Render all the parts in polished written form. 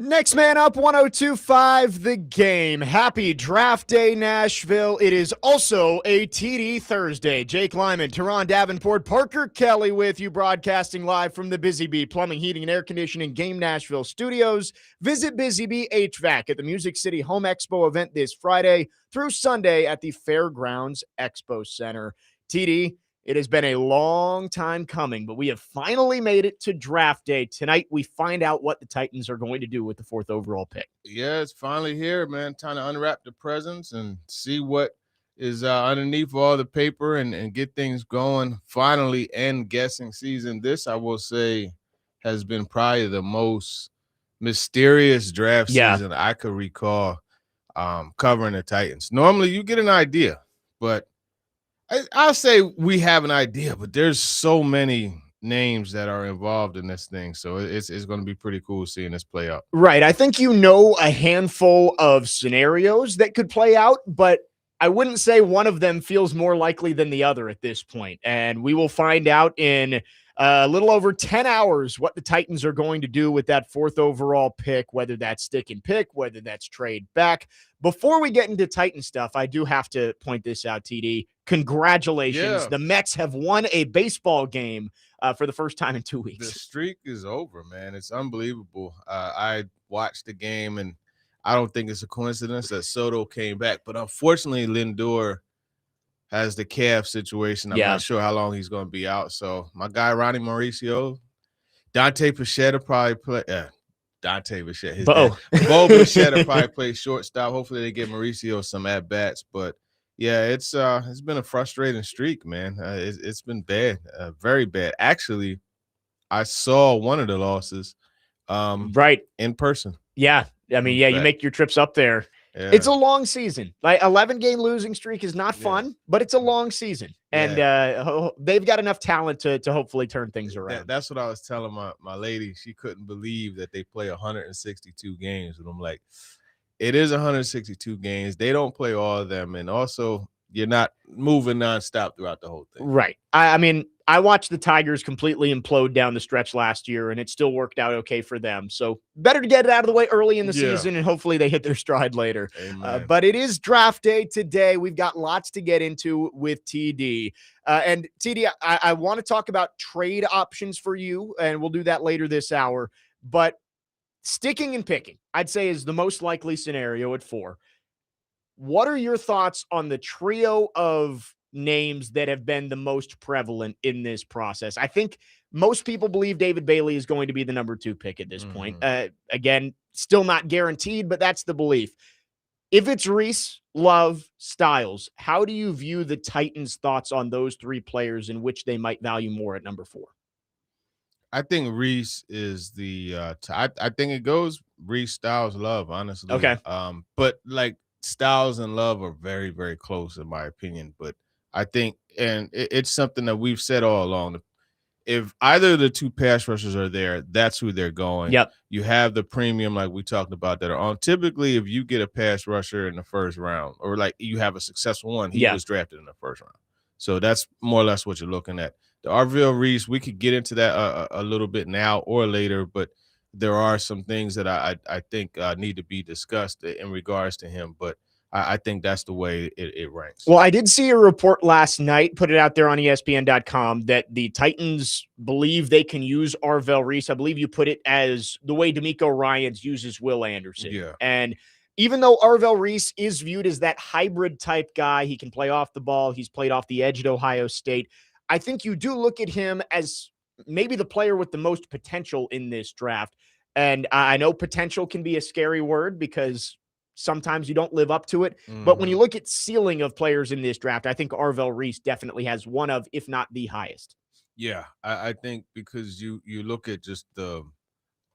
Next man up, 1025 The Game. Happy Draft Day, Nashville. It is also a TD Thursday. Jake Lyman, Teron Davenport, Parker Kelly with you, broadcasting live from the Busy Bee Plumbing, Heating, and Air Conditioning Game Nashville studios. Visit Busy Bee HVAC at the Music City Home Expo event this Friday through Sunday at the Fairgrounds Expo Center. TD, it has been a long time coming, but we have finally made it to draft day. Tonight, we find out what the Titans are going to do with the 4th overall pick. Yeah, it's finally here, man. Time to unwrap the presents and see what is underneath all the paper and get things going. Finally, end guessing season. This, I will say, has been probably the most mysterious draft season I could recall covering the Titans. Normally, you get an idea, but I'll say we have an idea, but there's so many names that are involved in this thing. So it's going to be pretty cool seeing this play out. Right. I think you know a handful of scenarios that could play out, but I wouldn't say one of them feels more likely than the other at this point. And we will find out in a little over 10 hours what the Titans are going to do with that 4th overall pick, whether that's stick and pick, whether that's trade back. Before we get into Titan stuff, I do have to point this out, TD. Congratulations. Yeah. The Mets have won a baseball game for the first time in 2 weeks. The streak is over, man. It's unbelievable. I watched the game, and I don't think it's a coincidence that Soto came back. But unfortunately, Lindor has the calf situation. I'm not sure how long he's going to be out. So my guy, Ronnie Mauricio, Dante Bichette probably play. Dante Bichette. Bo Bichette probably play shortstop. Hopefully they get Mauricio some at-bats. But, yeah, it's been a frustrating streak, man. It's been bad, very bad. Actually, I saw one of the losses in person. Yeah. I mean, you make your trips up there. Yeah. It's a long season. Like 11-game losing streak is not fun, but it's a long season. And they've got enough talent to hopefully turn things around. That's what I was telling my lady. She couldn't believe that they play 162 games. And I'm like, it is 162 games. They don't play all of them. And also, you're not moving nonstop throughout the whole thing. Right. I mean, I watched the Tigers completely implode down the stretch last year, and it still worked out okay for them. So better to get it out of the way early in the season, and hopefully they hit their stride later. But it is draft day today. We've got lots to get into with TD. And TD, I want to talk about trade options for you, and we'll do that later this hour. But sticking and picking, I'd say, is the most likely scenario at 4. What are your thoughts on the trio of names that have been the most prevalent in this process? I think most people believe David Bailey is going to be the number 2 pick at this point. Again, still not guaranteed, but that's the belief. If it's Reese, Love, Styles, how do you view the Titans' thoughts on those 3 players in which they might value more at number 4? I think Reese is the I think it goes Reese, Styles, Love, honestly. Okay. But like Styles and Love are very, very close in my opinion. But I think, and it's something that we've said all along. If either of the 2 pass rushers are there, that's who they're going. Yep. You have the premium, like we talked about, that are on. Typically, if you get a pass rusher in the first round, or like you have a successful one, he was drafted in the first round. So that's more or less what you're looking at. The Arvell Reese, we could get into that a little bit now or later, but there are some things that I think need to be discussed in regards to him. But I think that's the way it ranks. Well, I did see a report last night, put it out there on ESPN.com, that the Titans believe they can use Arvell Reese. I believe you put it as the way D'Amico Ryans uses Will Anderson. Yeah. And even though Arvell Reese is viewed as that hybrid type guy, he can play off the ball. He's played off the edge at Ohio State. I think you do look at him as maybe the player with the most potential in this draft. And I know potential can be a scary word because sometimes you don't live up to it. But when you look at ceiling of players in this draft, I think Arvell Reese definitely has one of, if not the highest. Yeah, I think because you look at just the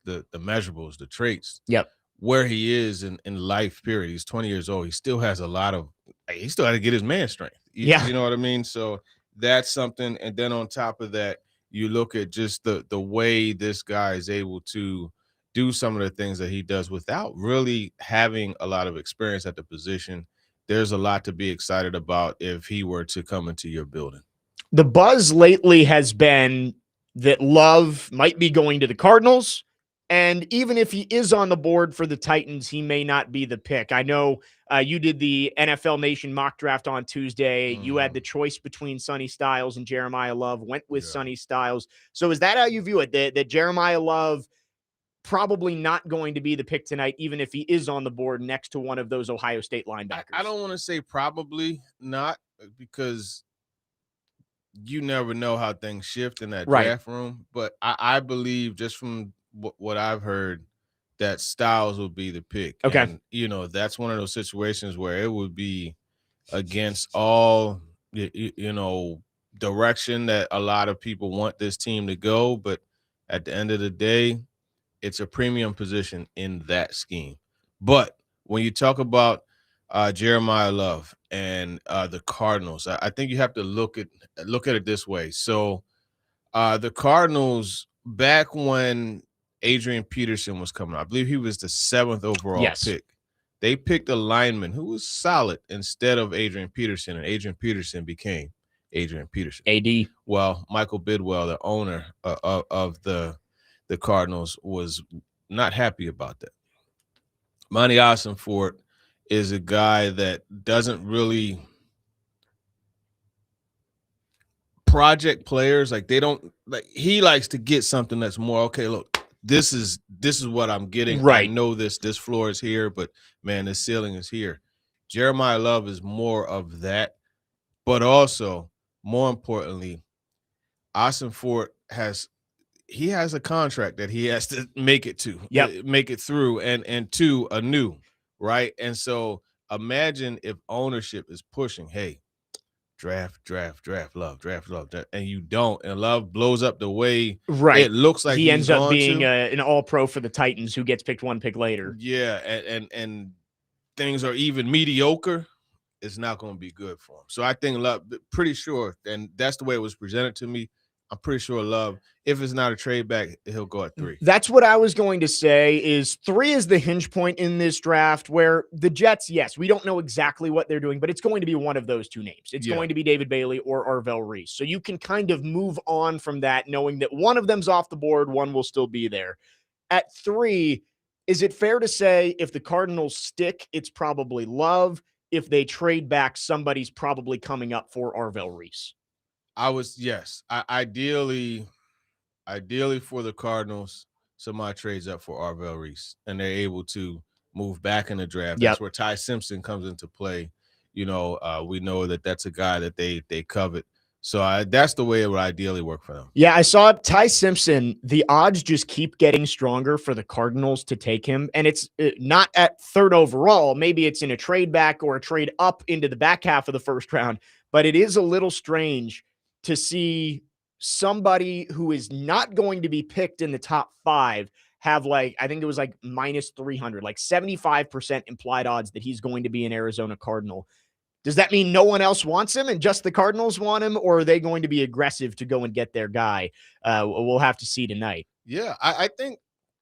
measurables, the traits. Yep. Where he is in life, period. He's 20 years old. He still has a lot of – he still had to get his man strength. You know what I mean? So that's something. And then on top of that, you look at just the way this guy is able to do some of the things that he does without really having a lot of experience at the position. There's a lot to be excited about if he were to come into your building. The buzz lately has been that Love might be going to the Cardinals. And even if he is on the board for the Titans, he may not be the pick. I know you did the NFL Nation mock draft on Tuesday. You had the choice between Sonny Styles and Jeremiah Love, went with Sonny Styles. So is that how you view it? That Jeremiah Love probably not going to be the pick tonight, even if he is on the board next to one of those Ohio State linebackers? I don't want to say probably not, because you never know how things shift in that draft room. But I believe, just from what I've heard, that Styles will be the pick. Okay. And, that's one of those situations where it would be against all, direction that a lot of people want this team to go. But at the end of the day, it's a premium position in that scheme. But when you talk about Jeremiah Love and the Cardinals, I think you have to look at it this way. So the Cardinals, back when Adrian Peterson was coming, I believe he was the 7th overall pick. They picked a lineman who was solid instead of Adrian Peterson, and Adrian Peterson became Adrian Peterson. AD. Well, Michael Bidwell, the owner of the Cardinals, was not happy about that. Monty Ossenfort is a guy that doesn't really project players. Like, they don't like, he likes to get something that's more, okay, look, this is what I'm getting. Right. I know this floor is here, but man, the ceiling is here. Jeremiah Love is more of that, but more importantly, Ossenfort has a contract that he has to make it to, make it through, and to anew, right? And so imagine if ownership is pushing, hey, draft Love, and you don't, and Love blows up the way it looks like he ends up being an all-pro for the Titans who gets picked one pick later. Yeah, and things are even mediocre. It's not going to be good for him. So I think Love, pretty sure, and that's the way it was presented to me, I'm pretty sure Love, if it's not a trade back, he'll go at 3. That's what I was going to say, is 3 is the hinge point in this draft, where the Jets, yes, we don't know exactly what they're doing, but it's going to be one of those 2 names. It's going to be David Bailey or Arvell Reese. So you can kind of move on from that, knowing that one of them's off the board, one will still be there. At 3, is it fair to say if the Cardinals stick, it's probably Love? If they trade back, somebody's probably coming up for Arvell Reese. Yes. Ideally for the Cardinals, somebody trades up for Arvell Reese and they're able to move back in the draft. That's where Ty Simpson comes into play. We know that's a guy that they covet. So that's the way it would ideally work for them. Yeah, I saw Ty Simpson. The odds just keep getting stronger for the Cardinals to take him. And it's not at 3rd overall. Maybe it's in a trade back or a trade up into the back half of the 1st round. But it is a little strange to see somebody who is not going to be picked in the top 5 have, like, I think it was like minus 300, like 75% implied odds that he's going to be an Arizona Cardinal. Does that mean no one else wants him and just the Cardinals want him, or are they going to be aggressive to go and get their guy? We'll have to see tonight. Yeah, I think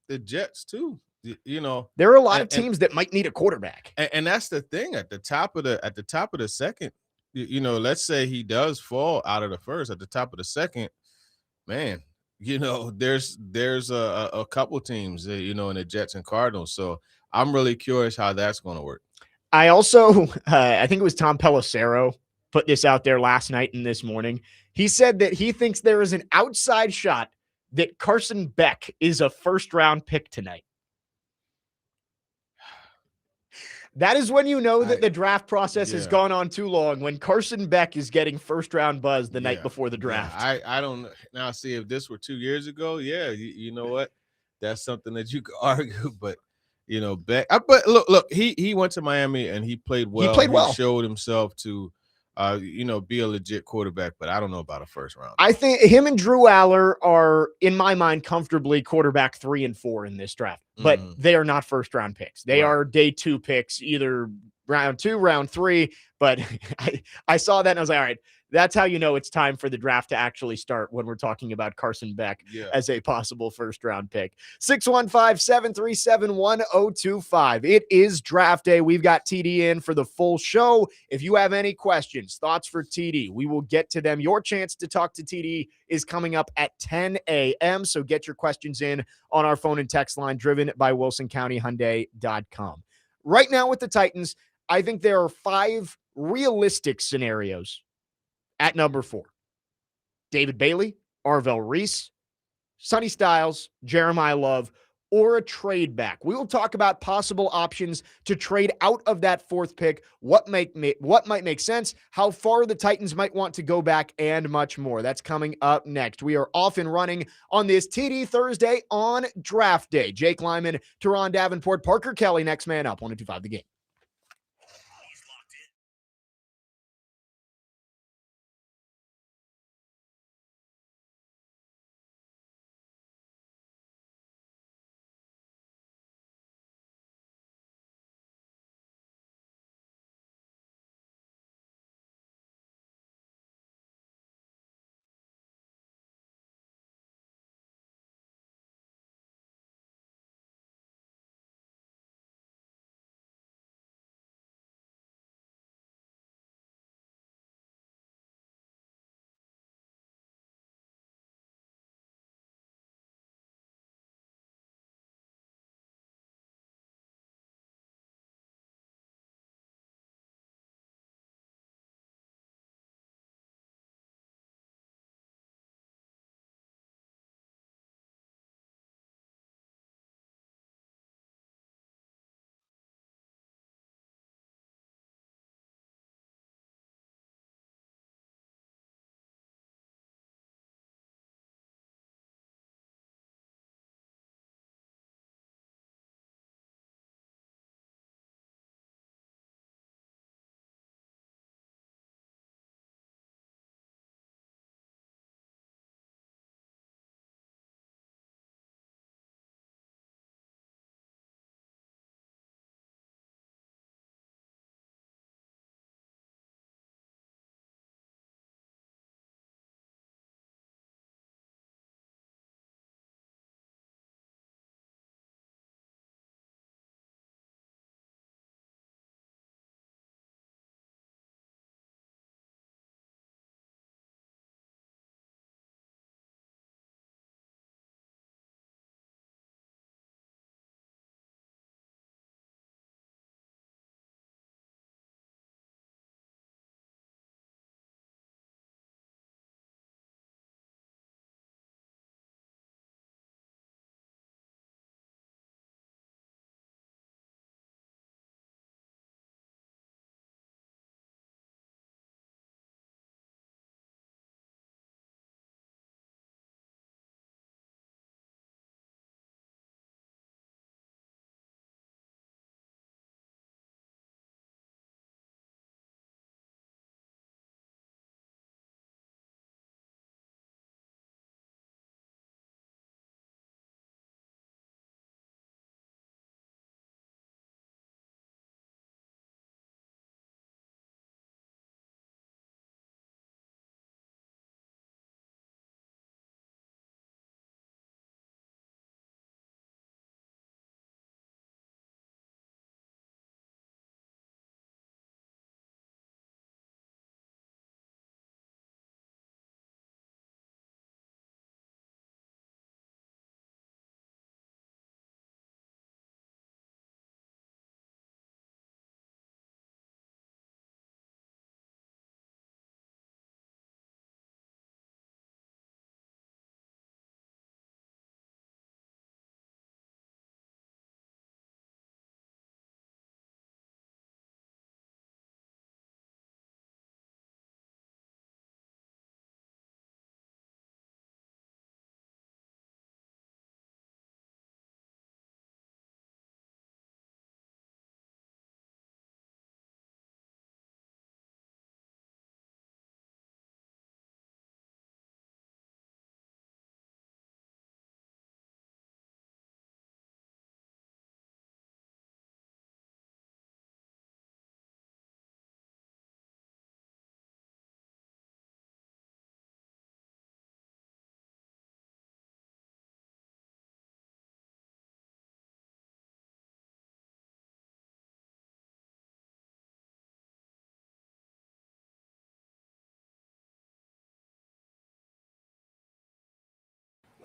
the Jets too. There are a lot of teams that might need a quarterback, and that's the thing. At the top of the 2nd, let's say he does fall out of the 1st, at the top of the 2nd, man, there's a couple teams, in the Jets and Cardinals. So I'm really curious how that's going to work. I also, I think it was Tom Pelissero put this out there last night and this morning. He said that he thinks there is an outside shot that Carson Beck is a 1st-round pick tonight. That is when you know that the draft process has gone on too long, when Carson Beck is getting 1st-round buzz the night before the draft. Yeah, I don't now see if this were 2 years ago. Yeah, you know what? That's something that you could argue, but Beck. But look, he went to Miami and he played well. He showed himself to, be a legit quarterback. But I don't know about a 1st round. I think him and Drew Aller are, in my mind, comfortably quarterback 3 and 4 in this draft. But they are not 1st-round picks. They are day 2 picks, either round 2, round 3. But I saw that and I was like, all right, That's how you know it's time for the draft to actually start when we're talking about Carson Beck as a possible first-round pick. 615-737-1025. It is draft day. We've got TD in for the full show. If you have any questions, thoughts for TD, we will get to them. Your chance to talk to TD is coming up at 10 a.m., so get your questions in on our phone and text line driven by WilsonCountyHyundai.com. Right now with the Titans, I think there are 5 realistic scenarios at number 4. David Bailey, Arvell Reese, Sonny Styles, Jeremiah Love, or a trade back. We will talk about possible options to trade out of that 4th pick, what might make sense, how far the Titans might want to go back, and much more. That's coming up next. We are off and running on this TD Thursday on draft day. Jake Lyman, Teron Davenport, Parker Kelly, next man up, 102.5 The Game.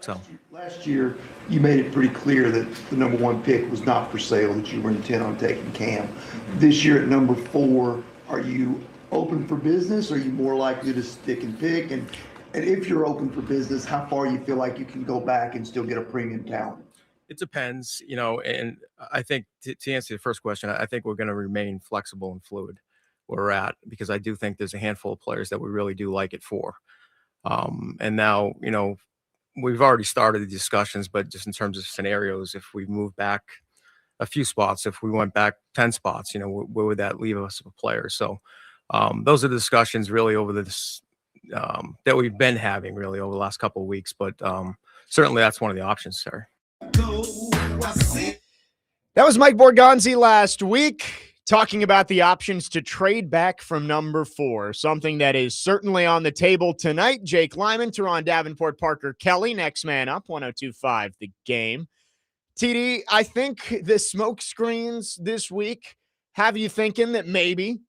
So last year, you made it pretty clear that the number 1 pick was not for sale, that you were intent on taking Cam. This year at number 4, are you open for business? Are you more likely to stick and pick? And if you're open for business, how far you feel like you can go back and still get a premium talent? it depends, and I think to answer the first question, I think we're going to remain flexible and fluid where we're at, because I do think there's a handful of players that we really do like it for. And now, we've already started the discussions, but just in terms of scenarios, if we move back a few spots, if we went back 10 spots, where would that leave us with players? So those are the discussions really over this that we've been having really over the last couple of weeks. But certainly that's one of the options, Terry. That was Mike Borgonzi last week talking about the options to trade back from number 4, something that is certainly on the table tonight. Jake Lyman, Teron Davenport, Parker Kelly, next man up, 102.5 The Game. TD, I think the smoke screens this week have you thinking that maybe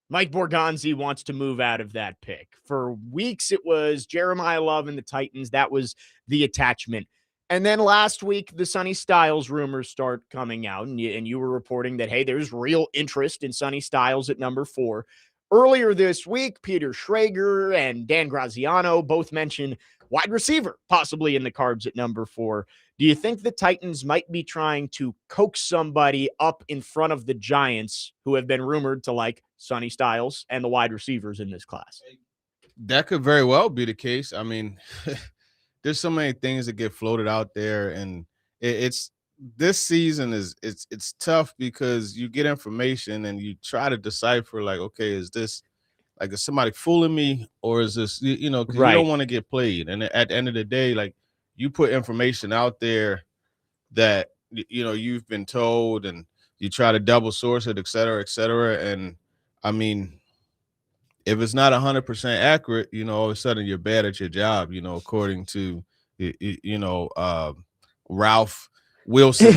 Mike Borgonzi wants to move out of that pick. For weeks, it was Jeremiah Love and the Titans. That was the attachment. And then last week, the Sonny Styles rumors start coming out, and you were reporting that, hey, there's real interest in Sonny Styles at number 4. Earlier this week, Peter Schrager and Dan Graziano both mentioned wide receiver possibly in the cards at number 4. Do you think the Titans might be trying to coax somebody up in front of the Giants, who have been rumored to like Sonny Styles and the wide receivers in this class? That could very well be the case. I mean, there's so many things that get floated out there, and it's this season it's tough because you get information and you try to decipher, like, okay, is somebody fooling me, or is this, because Right. you don't want to get played. And at the end of the day, like, you put information out there that you've been told, and you try to double source it, et cetera, et cetera. And I mean, if it's not 100% accurate, all of a sudden you're bad at your job, according to, Ralph Wilson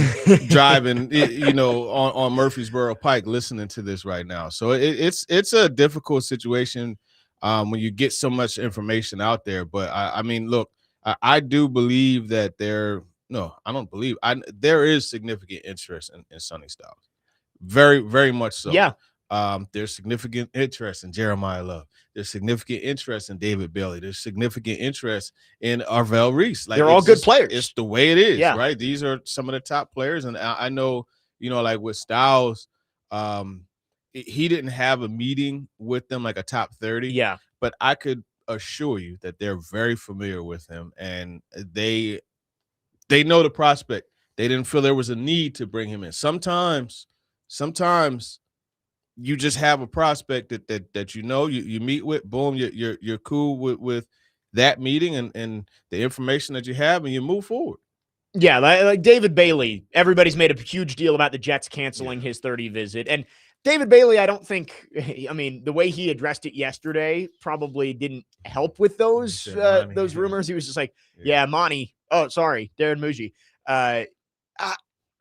driving, on Murfreesboro Pike, listening to this right now. So it's a difficult situation when you get so much information out there. But I mean, look, I do believe that there is significant interest in Sonny Styles. Very, very much so. Yeah. There's significant interest in Jeremiah Love. There's significant interest in David Bailey. There's significant interest in Arvell Reese. Like, they're all good players. It's the way it is, Yeah. right? These are some of the top players. And I know, like with Styles, he didn't have a meeting with them, like a top 30. Yeah. But I could assure you that they're very familiar with him, and they know the prospect. They didn't feel there was a need to bring him in. Sometimes you just have a prospect that you meet with, boom, you're cool with that meeting and the information that you have, and you move forward. Yeah, like David Bailey, everybody's made a huge deal about the Jets canceling his 30 visit. And David Bailey, I don't think, I mean, the way he addressed it yesterday probably didn't help with those rumors. He was just like, yeah, Monty. Oh, sorry, Darren Muji.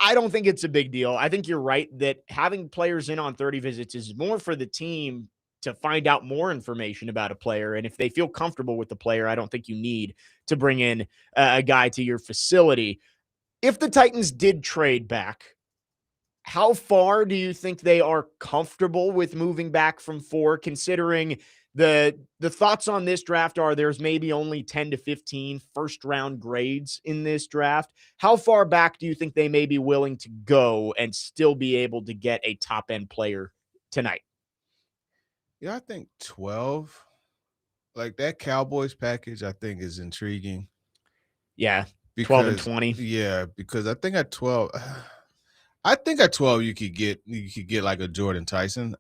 I don't think it's a big deal. I think you're right that having players in on 30 visits is more for the team to find out more information about a player. And if they feel comfortable with the player, I don't think you need to bring in a guy to your facility. If the Titans did trade back, how far do you think they are comfortable with moving back from 4, considering the thoughts on this draft are there's maybe only 10 to 15 first-round grades in this draft? How far back do you think they may be willing to go and still be able to get a top-end player tonight? Yeah, I think 12. Like, that Cowboys package, I think, is intriguing. Yeah, 12 and 20. Yeah, because I think at 12, you could get like a Jordan Tyson.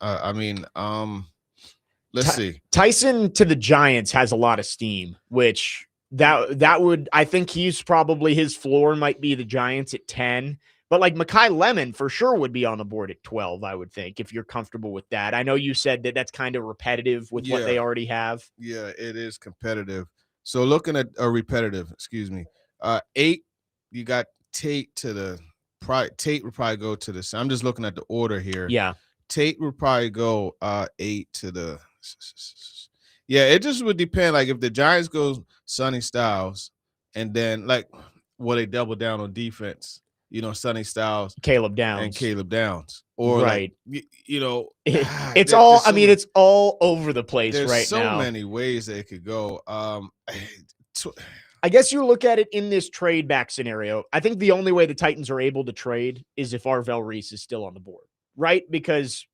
Let's see. Tyson to the Giants has a lot of steam, which that would, I think he's probably, his floor might be the Giants at 10. But like Mekhi Lemon for sure would be on the board at 12, I would think, if you're comfortable with that. I know you said that that's kind of repetitive with what they already have. Yeah, it is competitive. So looking at repetitive, 8, you got Tate to the Tate would probably go to the, I'm just looking at the order here. Yeah. Tate would probably go 8 to the, yeah, it just would depend. Like if the Giants go Sonny Styles, and then like will they double down on defense? You know, Sonny Styles Caleb Downs. and Caleb Downs, or right. like you know, it's all. I mean, it's all over the place there's right so now. many ways that it could go. I guess you look at it in this trade back scenario. I think the only way the Titans are able to trade is if Arvell Reese is still on the board, right? Because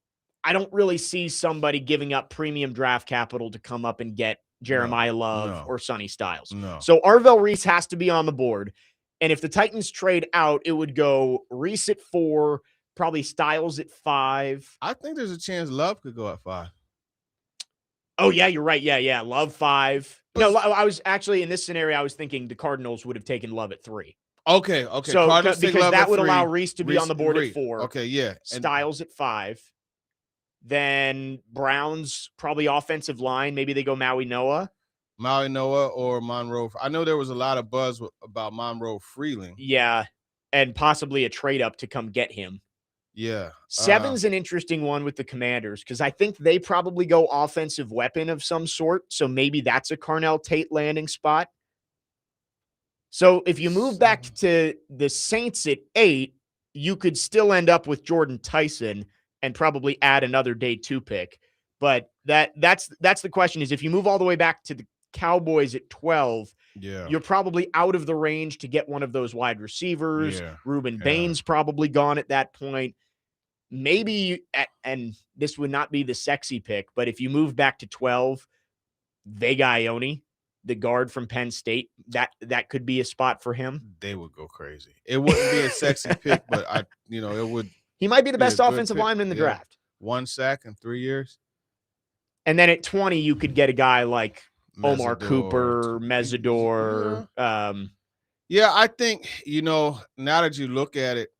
I don't really see somebody giving up premium draft capital to come up and get Jeremiah Love or Sonny Styles. No. So Arvell Reese has to be on the board. And if the Titans trade out, it would go Reese at 4, probably Styles at 5. I think there's a chance Love could go at 5. Oh, yeah, you're right. Yeah. Love 5. No, I was actually in this scenario, I was thinking the Cardinals would have taken Love at 3. Okay. So Cardinals because Love that would 3, allow Reese to be on the board Reese. at 4. Okay, yeah. Styles at 5. Then Browns, probably offensive line. Maybe they go Maui Noah or Monroe. I know there was a lot of buzz about Monroe Freeling. Yeah, and possibly a trade up to come get him. Yeah. 7's an interesting one with the Commanders because I think they probably go offensive weapon of some sort. So maybe that's a Carnell Tate landing spot. So if you move back to the Saints at 8, you could still end up with Jordan Tyson and probably add another day 2 pick. But that's the question is if you move all the way back to the Cowboys at 12, you're probably out of the range to get one of those wide receivers. Reuben Bain's probably gone at that point. Maybe, and this would not be the sexy pick, but if you move back to 12, Vega Ione, the guard from Penn State, that could be a spot for him. They would go crazy. It wouldn't be a sexy pick, but it would. He might be the best offensive lineman in the draft. 1 sack in 3 years. And then at 20, you could get a guy like Omar Cooper, Mesidor. Yeah, I think, now that you look at it,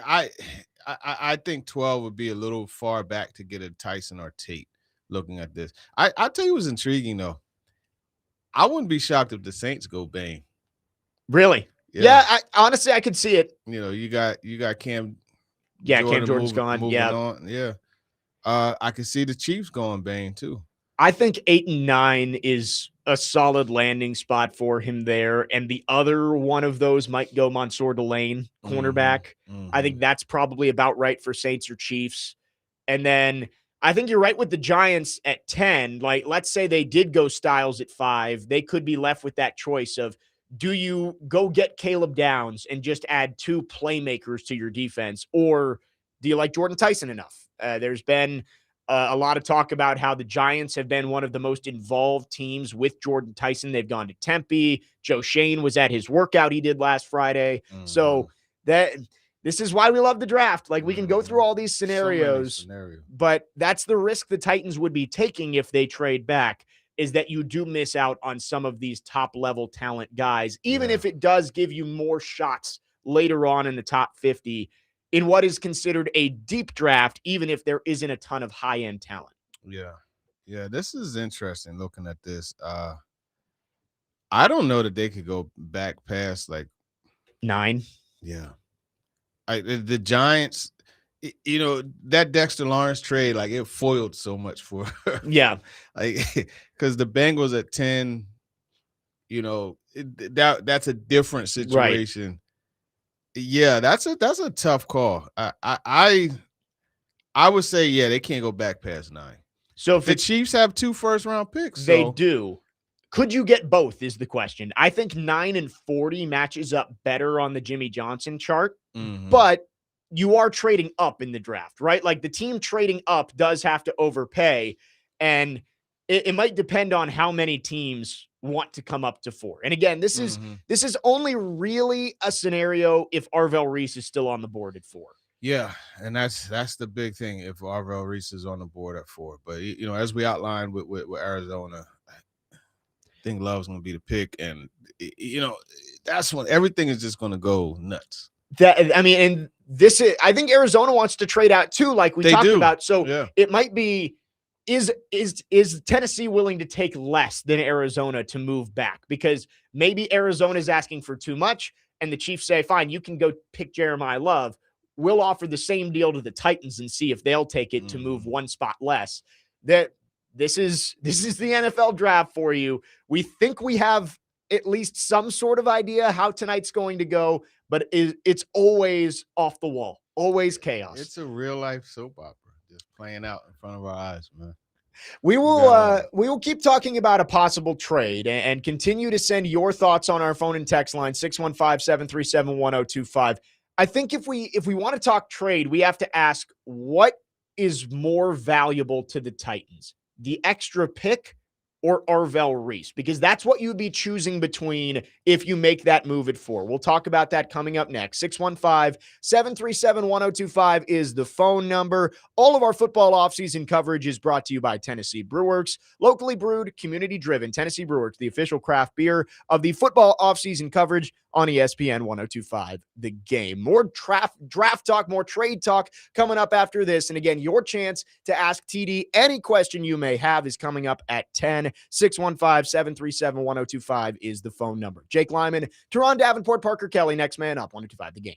I think 12 would be a little far back to get a Tyson or Tate looking at this. I'll tell you what's intriguing, though. I wouldn't be shocked if the Saints go Bain. Really? Yeah, honestly, I could see it. You got Cam. Yeah, Cam Jordan's gone. Yeah. Yeah. I can see the Chiefs going Bain, too. I think 8 and 9 is a solid landing spot for him there. And the other one of those might go Mansour Delane, cornerback. Mm-hmm. I think that's probably about right for Saints or Chiefs. And then I think you're right with the Giants at 10. Like, let's say they did go Styles at 5. They could be left with that choice of, do you go get Caleb Downs and just add 2 playmakers to your defense? Or do you like Jordan Tyson enough? There's been a lot of talk about how the Giants have been one of the most involved teams with Jordan Tyson. They've gone to Tempe. Joe Shane was at his workout he did last Friday. Mm-hmm. So this is why we love the draft. Like, we can go through all these scenarios, but that's the risk the Titans would be taking if they trade back, is that you do miss out on some of these top-level talent guys, even if it does give you more shots later on in the top 50 in what is considered a deep draft, even if there isn't a ton of high-end talent. Yeah, this is interesting looking at this. I don't know that they could go back past, 9. Yeah. The Giants, that Dexter Lawrence trade, it foiled so much for yeah. Because the Bengals at 10, that's a different situation. Right. Yeah, that's a tough call. I would say, they can't go back past 9. So if the Chiefs have 2 first-round picks, they do. Could you get both is the question. I think 9 and 40 matches up better on the Jimmy Johnson chart, but you are trading up in the draft, right? Like, the team trading up does have to overpay, and it might depend on how many teams want to come up to 4. And again, this is only really a scenario if Arvell Reese is still on the board at 4. Yeah, and that's the big thing if Arvell Reese is on the board at 4. But as we outlined with Arizona, I think Love's going to be the pick, and that's when everything is just going to go nuts. And this is, I think Arizona wants to trade out too, like we talked about. So it might be, is Tennessee willing to take less than Arizona to move back? Because maybe Arizona is asking for too much, and the Chiefs say, fine, you can go pick Jeremiah Love. We'll offer the same deal to the Titans and see if they'll take it to move 1 spot less. That this is the NFL draft for you. We think we have at least some sort of idea how tonight's going to go, but it's always off the wall, always chaos. It's a real life soap opera just playing out in front of our eyes, man. We will keep talking about a possible trade and continue to send your thoughts on our phone and text line 615-737-1025. I think if we want to talk trade, we have to ask what is more valuable to the Titans, the extra pick or Arvell Reese, because that's what you'd be choosing between if you make that move at 4. We'll talk about that coming up next. 615-737-1025 is the phone number. All of our football offseason coverage is brought to you by Tennessee Brewworks, locally brewed, community-driven. Tennessee Brewworks, the official craft beer of the football offseason coverage on ESPN 1025 The Game. More draft talk, more trade talk coming up after this. And again, your chance to ask TD any question you may have is coming up at 10. 615-737-1025 is the phone number. Jake Lyman, Teron Davenport, Parker Kelly, next man up, 1025 The Game.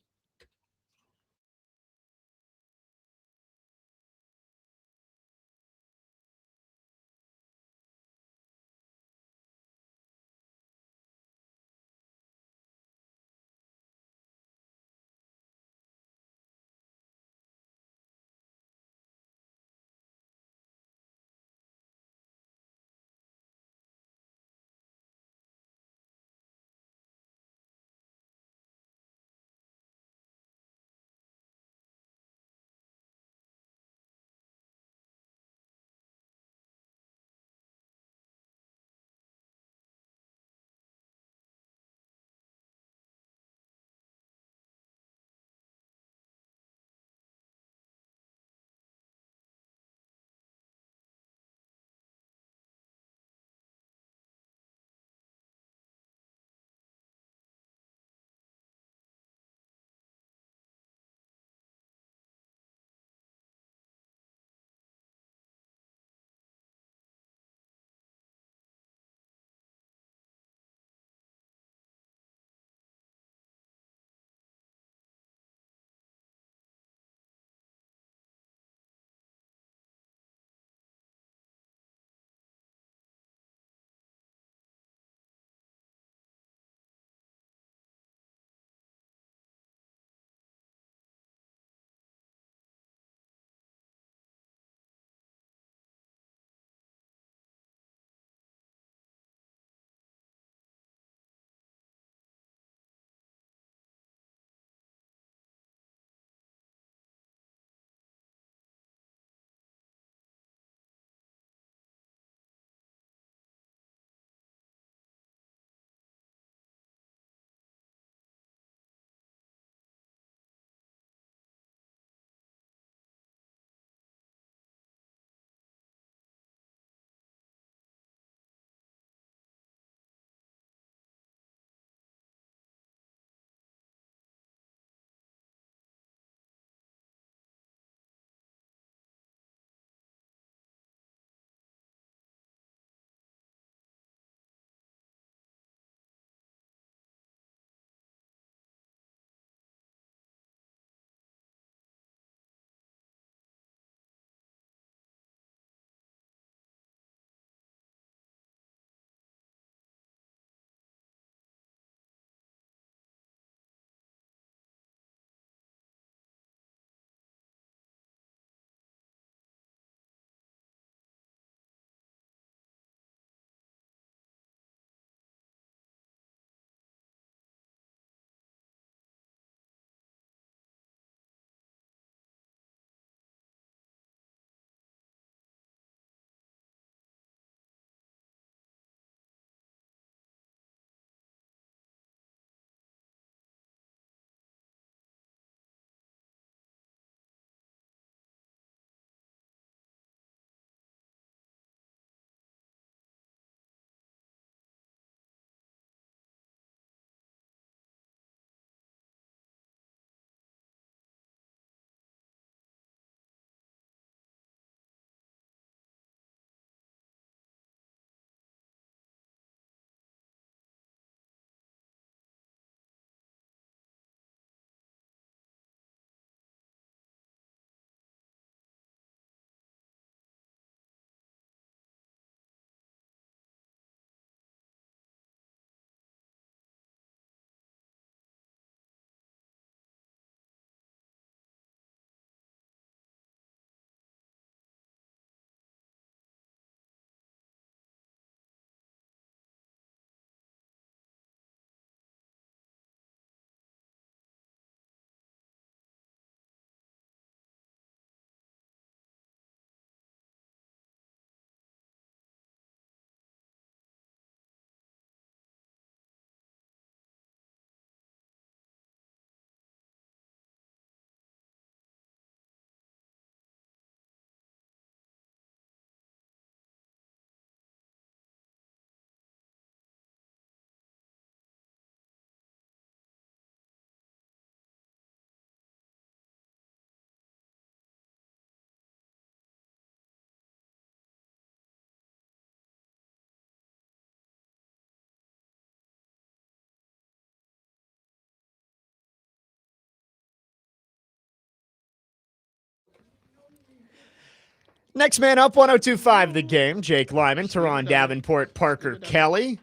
Next man up, 102.5 The Game. Jake Lyman, Teron Davenport, Parker Kelly.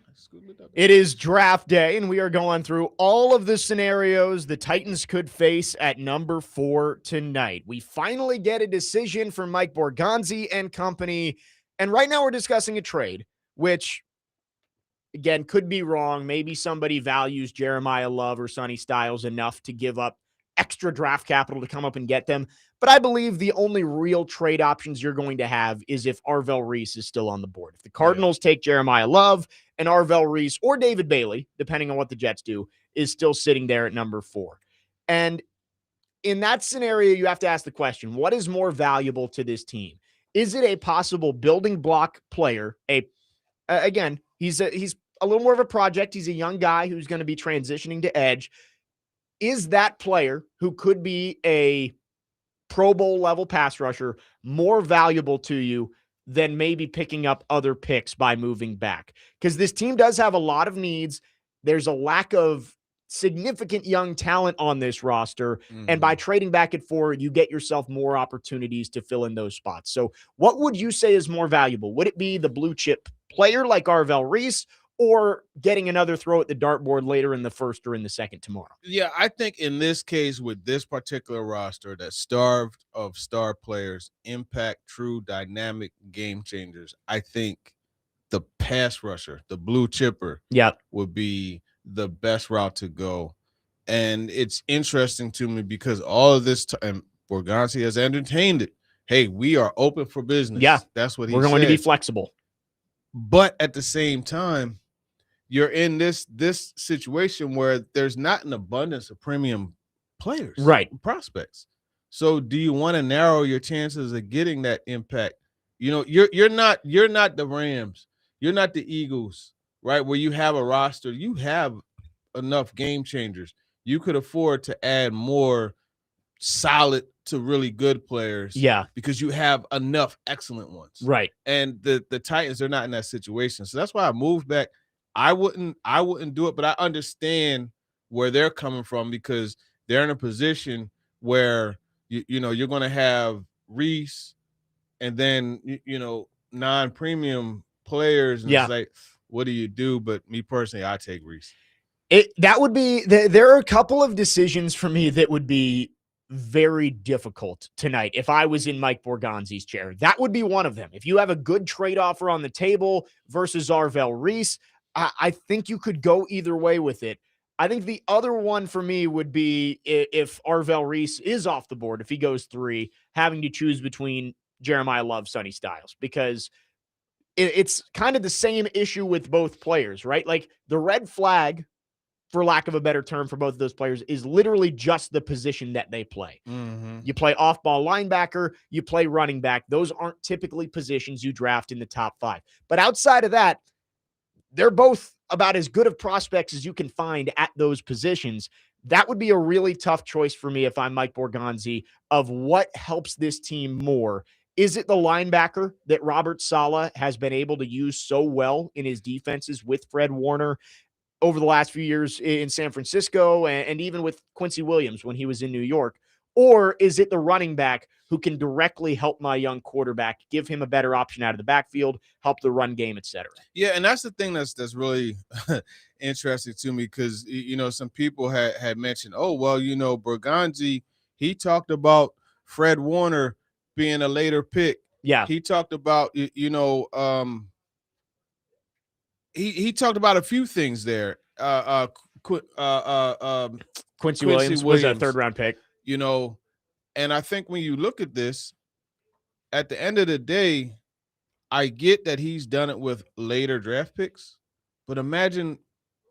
It is draft day, and we are going through all of the scenarios the Titans could face at number 4 tonight. We finally get a decision from Mike Borgonzi and company, and right now we're discussing a trade, which, again, could be wrong. Maybe somebody values Jeremiah Love or Sonny Styles enough to give up extra draft capital to come up and get them. But I believe the only real trade options you're going to have is if Arvell Reese is still on the board. If the Cardinals take Jeremiah Love and Arvell Reese or David Bailey, depending on what the Jets do, is still sitting there at number 4. And in that scenario, you have to ask the question, what is more valuable to this team? Is it a possible building block player? Again, he's a little more of a project. He's a young guy who's going to be transitioning to edge. Is that player who could be a Pro Bowl level pass rusher more valuable to you than maybe picking up other picks by moving back? Because this team does have a lot of needs. There's a lack of significant young talent on this roster. And by trading back at 4, you get yourself more opportunities to fill in those spots. So what would you say is more valuable? Would it be the blue chip player like Arvell Reese, or getting another throw at the dartboard later in the first or in the second tomorrow? Yeah, I think in this case with this particular roster that's starved of star players, impact, true dynamic game changers, I think the pass rusher, the blue chipper, would be the best route to go. And it's interesting to me because all of this time, Borgonzi has entertained it. Hey, we are open for business. Yeah, that's what he we're going to be flexible. But at the same time, you're in this situation where there's not an abundance of premium players, right? Prospects. So do you want to narrow your chances of getting that impact? You know, you're not the Rams, you're not the Eagles, right? Where you have a roster, you have enough game changers. You could afford to add more solid to really good players, because you have enough excellent ones, right? And the Titans are not in that situation, so that's why I moved back. I wouldn't do it, but I understand where they're coming from because they're in a position where you know you're going to have Reese and then non-premium players, and it's like, what do you do? But me personally, I take Reese. That would be there are a couple of decisions for me that would be very difficult tonight if I was in Mike Borgonzi's chair. That would be one of them. If you have a good trade offer on the table versus Arvell Reese, I think you could go either way with it. I think the other one for me would be if Arvell Reese is off the board, if he goes 3, having to choose between Jeremiah Love, Sonny Styles, because it's kind of the same issue with both players, right? Like the red flag, for lack of a better term, for both of those players is literally just the position that they play. You play off-ball linebacker, you play running back. Those aren't typically positions you draft in the top 5. But outside of that, they're both about as good of prospects as you can find at those positions. That would be a really tough choice for me if I'm Mike Borgonzi of what helps this team more. Is it the linebacker that Robert Saleh has been able to use so well in his defenses with Fred Warner over the last few years in San Francisco and even with Quincy Williams when he was in New York? Or is it the running back who can directly help my young quarterback, give him a better option out of the backfield, help the run game, et cetera? Yeah, and that's the thing that's really interesting to me because, some people had mentioned, Borgonzi, he talked about Fred Warner being a later pick. Yeah. He talked about, he talked about a few things there. Quincy Williams was a 3rd-round pick. And I think when you look at this, at the end of the day, I get that he's done it with later draft picks, but imagine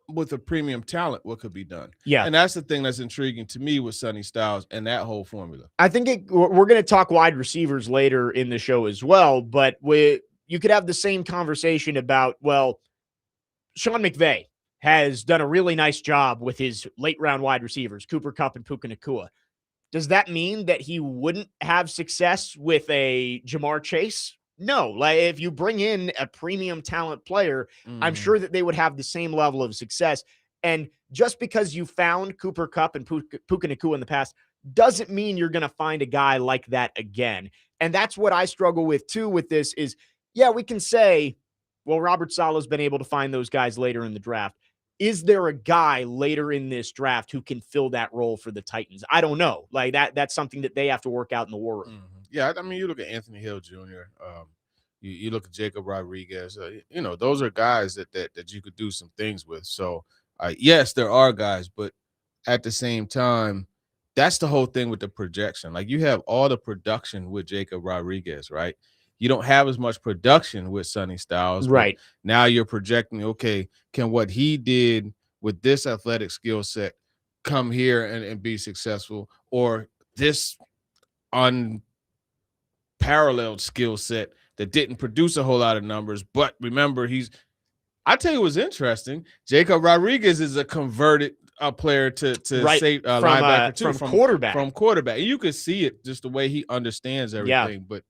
with a premium talent what could be done. Yeah. And that's the thing that's intriguing to me with Sonny Styles and that whole formula. I think we're going to talk wide receivers later in the show as well, but you could have the same conversation about, Sean McVay has done a really nice job with his late-round wide receivers, Cooper Kupp and Puka Nacua. Does that mean that he wouldn't have success with a Jamar Chase? No. Like if you bring in a premium talent player, I'm sure that they would have the same level of success. And just because you found Cooper Kupp and Puka Nacua in the past doesn't mean you're going to find a guy like that again. And that's what I struggle with too with this is, yeah, we can say, well, Robert Saleh's been able to find those guys later in the draft. Is there a guy later in this draft who can fill that role for the Titans? I don't know. Like that's something that they have to work out in the war room. Mm-hmm. Yeah, I mean, you look at Anthony Hill Jr., you look at Jacob Rodriguez, those are guys that you could do some things with. So, yes, there are guys, but at the same time, that's the whole thing with the projection. Like, you have all the production with Jacob Rodriguez, right? You don't have as much production with Sonny Styles. Right. Now you're projecting, okay, can what he did with this athletic skill set come here and be successful, or this unparalleled skill set that didn't produce a whole lot of numbers, but remember, I tell you what's interesting. Jacob Rodriguez is a converted player to say linebacker too, from quarterback. From quarterback. You could see it just the way he understands everything. Yeah. But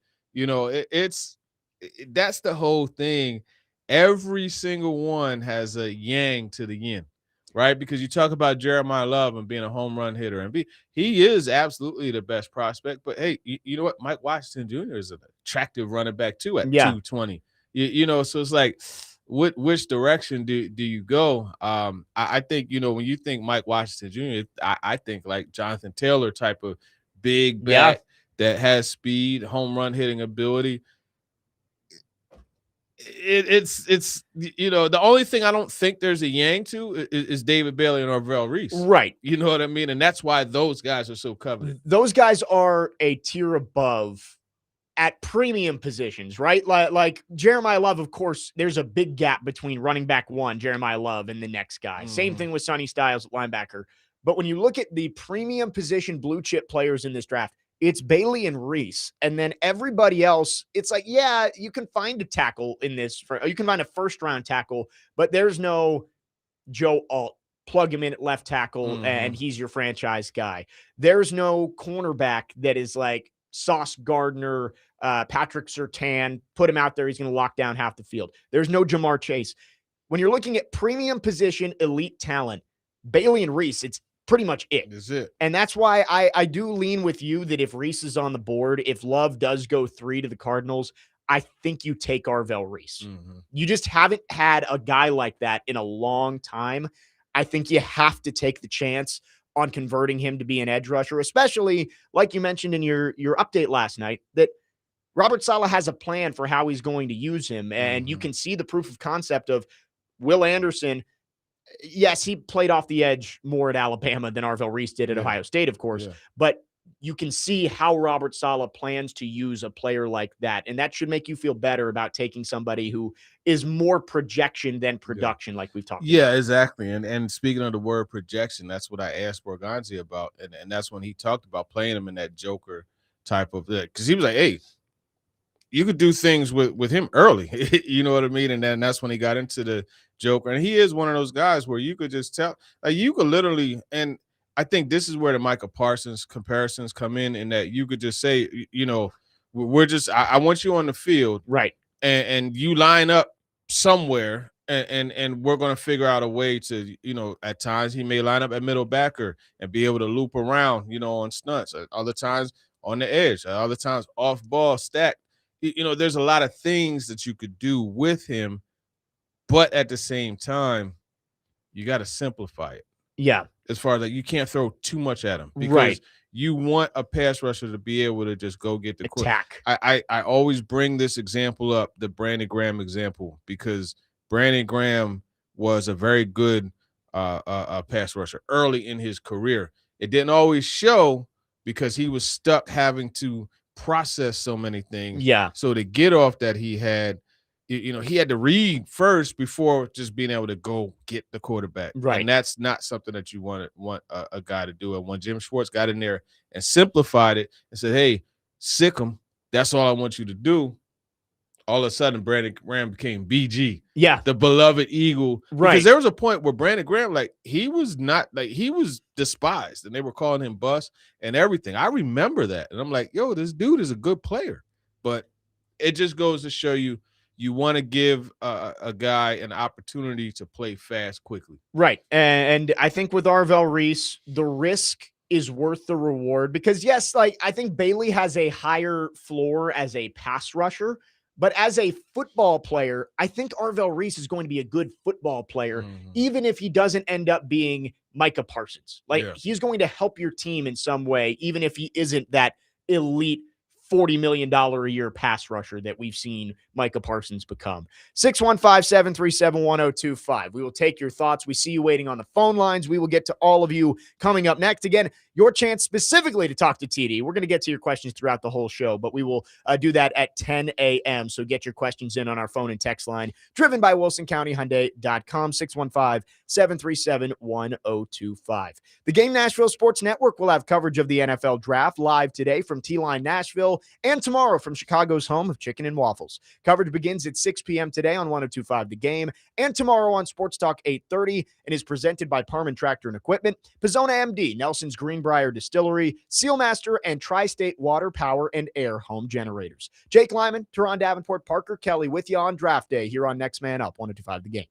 that's the whole thing. Every single one has a yang to the yin, right? Because you talk about Jeremiah Love and being a home run hitter, and he is absolutely the best prospect. But hey, you know what? Mike Washington Jr. is an attractive running back too at 220. So it's like, which direction do you go? I think, when you think Mike Washington Jr., I think like Jonathan Taylor type of big back that has speed, home run hitting ability. It's the only thing I don't think there's a yang to is David Bailey and Arvell Reese. Right. You know what I mean? And that's why those guys are so coveted. Those guys are a tier above at premium positions, right? Like Jeremiah Love, of course, there's a big gap between running back one, Jeremiah Love, and the next guy. Same thing with Sonny Styles at linebacker. But when you look at the premium position blue chip players in this draft, it's Bailey and Reese. And then everybody else, it's like, yeah, you can find a tackle in this. You can find a first-round tackle, but there's no Joe Alt. Plug him in at left tackle, and he's your franchise guy. There's no cornerback that is like Sauce Gardner, Patrick Surtain, put him out there. He's going to lock down half the field. There's no Jamar Chase. When you're looking at premium position, elite talent, Bailey and Reese, it's pretty much it. That's it. And that's why I do lean with you that if Reese is on the board, if Love does go 3 to the Cardinals, I think you take Arvell Reese. You just haven't had a guy like that in a long time. I think you have to take the chance on converting him to be an edge rusher, especially like you mentioned in your update last night, that Robert Saleh has a plan for how he's going to use him. And you can see the proof of concept of Will Anderson. Yes, he played off the edge more at Alabama than Arvell Reese did at Ohio State, of course, but you can see how Robert Saleh plans to use a player like that. And that should make you feel better about taking somebody who is more projection than production, like we've talked about. Yeah, exactly. And speaking of the word projection, that's what I asked Borgonzi about. And that's when he talked about playing him in that Joker type of, because he was like, hey, you could do things with him early. You know what I mean? And then that's when he got into the Joker. And he is one of those guys where you could just tell, like, you could literally, and I think this is where the Micah Parsons comparisons come in that you could just say, we're just, I want you on the field. Right. And you line up somewhere and we're going to figure out a way to, at times he may line up at middle backer and be able to loop around, on stunts, other times on the edge, other times off ball stack. There's a lot of things that you could do with him, but at the same time, you got to simplify it. Yeah. As far as like, you can't throw too much at him because you want a pass rusher to be able to just go get the attack. I always bring this example up, the Brandon Graham example, because Brandon Graham was a very good pass rusher early in his career. It didn't always show because he was stuck having to process so many things. Yeah. So to get off that he had to read first before just being able to go get the quarterback. Right. And that's not something that you want a guy to do. And when Jim Schwartz got in there and simplified it and said, hey, sick him, that's all I want you to do. All of a sudden, Brandon Graham became BG. Yeah. The beloved Eagle. Right. Because there was a point where Brandon Graham, he was despised and they were calling him bust and everything. I remember that. And I'm like, yo, this dude is a good player. But it just goes to show you want to give a guy an opportunity to play fast quickly. Right. And I think with Arvell Reese, the risk is worth the reward because yes, like I think Bailey has a higher floor as a pass rusher, but as a football player, I think Arvell Reese is going to be a good football player, even if he doesn't end up being Micah Parsons. Like he's going to help your team in some way, even if he isn't that elite $40 million a year pass rusher that we've seen Micah Parsons become. 615-737-1025. We will take your thoughts. We see you waiting on the phone lines. We will get to all of you coming up next. Again, your chance specifically to talk to TD. We're going to get to your questions throughout the whole show, but we will do that at 10 a.m. So get your questions in on our phone and text line, driven by WilsonCountyHyundai.com, 615-737-1025. The Game Nashville Sports Network will have coverage of the NFL Draft live today from T-Line Nashville and tomorrow from Chicago's home of Chicken and Waffles. Coverage begins at 6 p.m. today on 102.5 The Game and tomorrow on Sports Talk 830 and is presented by Parman Tractor and Equipment, Pizzona MD, Nelson's Greenbrier Distillery, Sealmaster, and Tri-State Water, Power, and Air Home Generators. Jake Lyman, Teron Davenport, Parker Kelly with you on Draft Day here on Next Man Up, 102.5 The Game.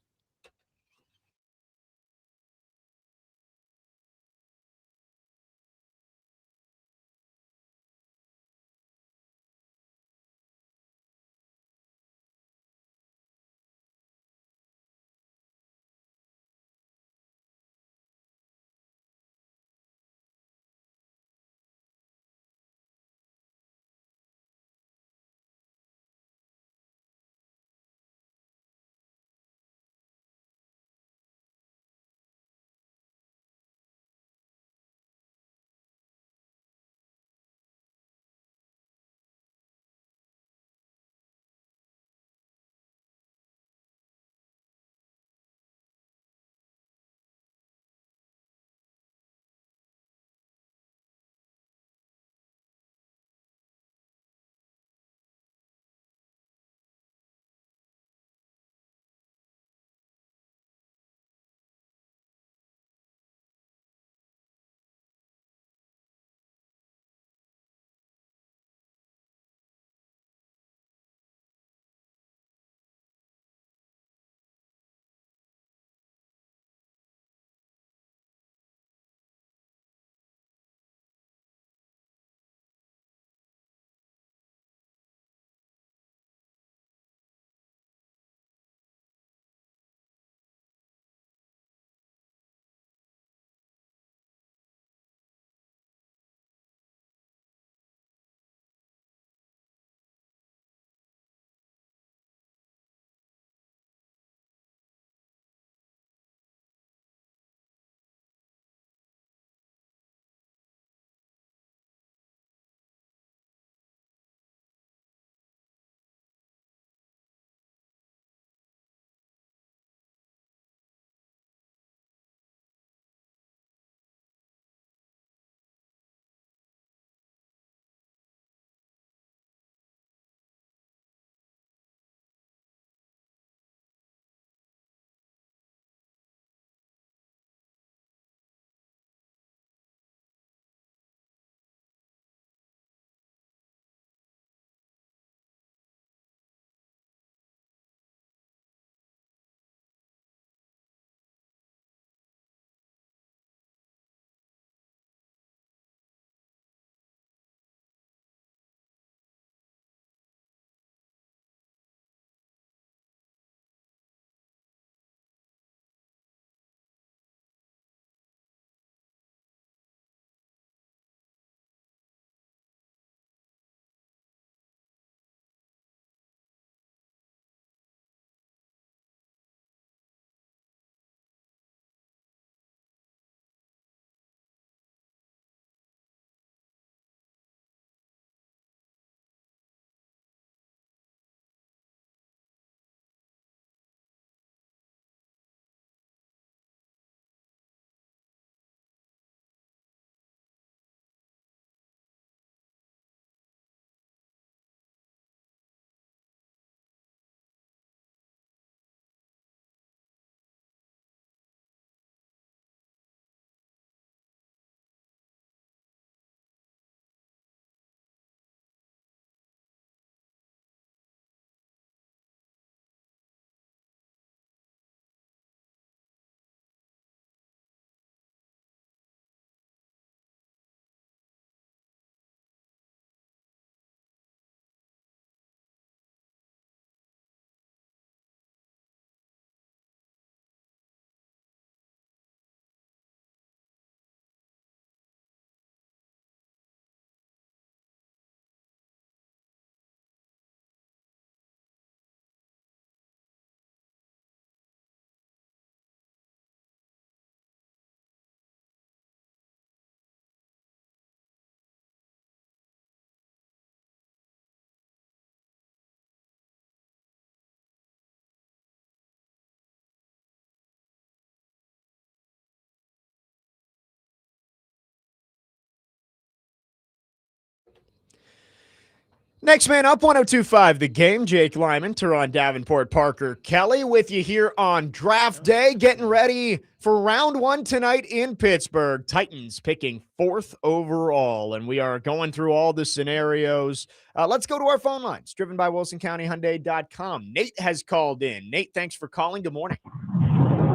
Next man up, 102.5 The Game. Jake Lyman, Teron Davenport, Parker Kelly with you here on draft day, getting ready for round one tonight in Pittsburgh. Titans picking 4th overall, and we are going through all the scenarios. Let's go to our phone lines, driven by WilsonCountyHyundai.com. Nate has called in. Nate, thanks for calling. Good morning.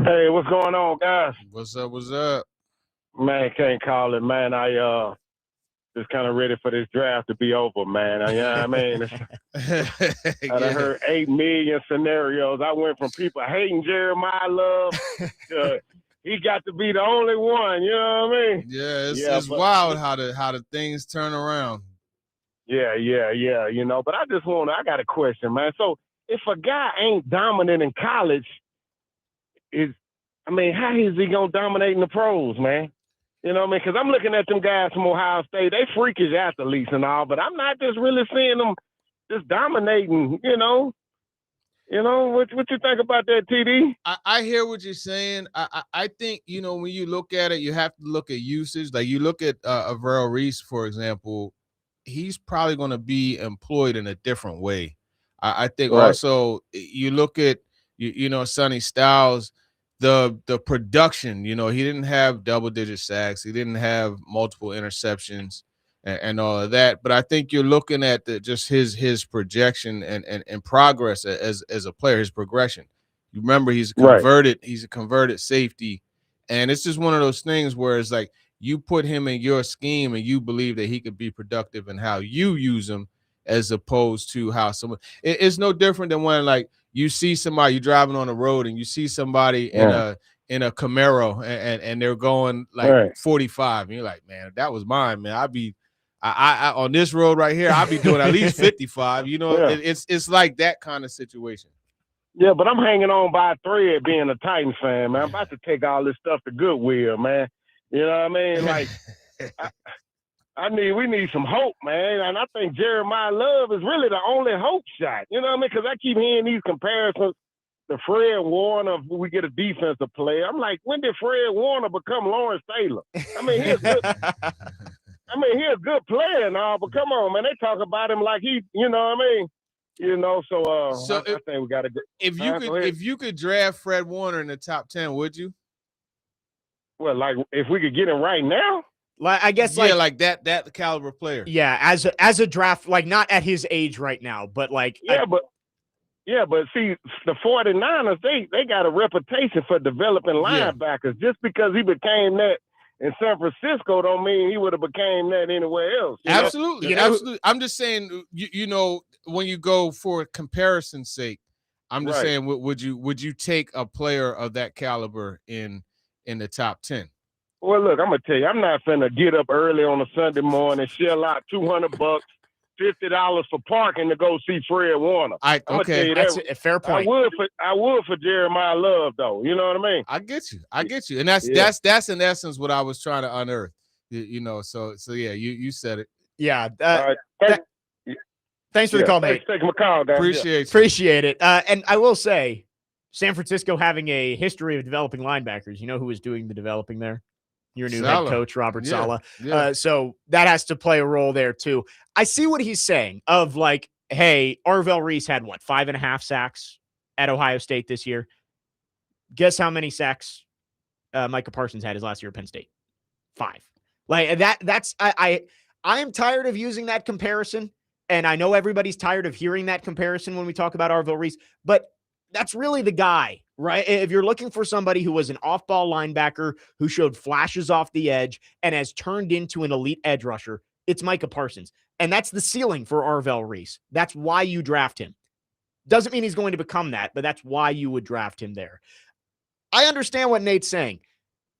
Hey, what's going on, guys? What's up? What's up? Man, can't call it, man. I just kind of ready for this draft to be over, man. You know what I mean? I done heard 8 million scenarios. I went from people hating Jeremiah Love to he got to be the only one. You know what I mean? Yeah, it's wild how the things turn around. Yeah. You know, but I got a question, man. So if a guy ain't dominant in college, how is he gonna dominate in the pros, man? You know what I mean? Because I'm looking at them guys from Ohio State. They freakish athletes and all, but I'm not just really seeing them just dominating, you know. What you think about that, TD? I hear what you're saying. I think, when you look at it, you have to look at usage. Like you look at Avril Reese, for example, he's probably going to be employed in a different way. I think also you look at, Sonny Styles, the production, he didn't have double-digit sacks. He didn't have multiple interceptions and all of that. But I think you're looking at just his projection and progress as a player, his progression. You remember he's a converted safety. And it's just one of those things where it's like you put him in your scheme and you believe that he could be productive in how you use him as opposed to how someone – it's no different than when, like, you see somebody, you're driving on the road and you see somebody in a Camaro and they're going like 45. And you're like, man, that was mine, man. I on this road right here, I'll be doing at least 55. It's like that kind of situation. Yeah, but I'm hanging on by a thread being a Titans fan, man. I'm about to take all this stuff to Goodwill, man. You know what I mean? Like, we need some hope, man. And I think Jeremiah Love is really the only hope shot. You know what I mean? Because I keep hearing these comparisons to Fred Warner. We get a defensive player. I'm like, when did Fred Warner become Lawrence Taylor? I mean, he's good. He's a good player and all, but come on, man. They talk about him like he, you know what I mean? I think we got to go. If you could draft Fred Warner in the top 10, would you? Well, like if we could get him right now. I guess like that caliber player. Yeah, as a draft, like not at his age right now, but like but see, the 49ers, they got a reputation for developing linebackers. Yeah. Just because he became that in San Francisco don't mean he would have became that anywhere else. Absolutely. Absolutely. I'm just saying, when you go for comparison's sake, I'm just saying, would you take a player of that caliber in the top 10? Well, look, I'm gonna tell you, I'm not finna get up early on a Sunday morning, shell out $200, $50 for parking to go see Fred Warner. Okay, that's a fair point. I would for Jeremiah Love, though. You know what I mean? I get you, and that's in essence what I was trying to unearth. So yeah, you said it. Yeah. Thanks for the call, mate. Thanks for taking my call, guys. Appreciate it. And I will say, San Francisco having a history of developing linebackers. You know who is doing the developing there? Your new head coach, Robert Saleh. Yeah. So that has to play a role there too. I see what he's saying of like, hey, Arvell Reese had 5.5 sacks at Ohio State this year. Guess how many sacks Micah Parsons had his last year at Penn State? 5. Like I am tired of using that comparison. And I know everybody's tired of hearing that comparison when we talk about Arvell Reese, but that's really the guy, right? If you're looking for somebody who was an off-ball linebacker who showed flashes off the edge and has turned into an elite edge rusher, it's Micah Parsons. And that's the ceiling for Arvell Reese. That's why you draft him. Doesn't mean he's going to become that, but that's why you would draft him there. I understand what Nate's saying.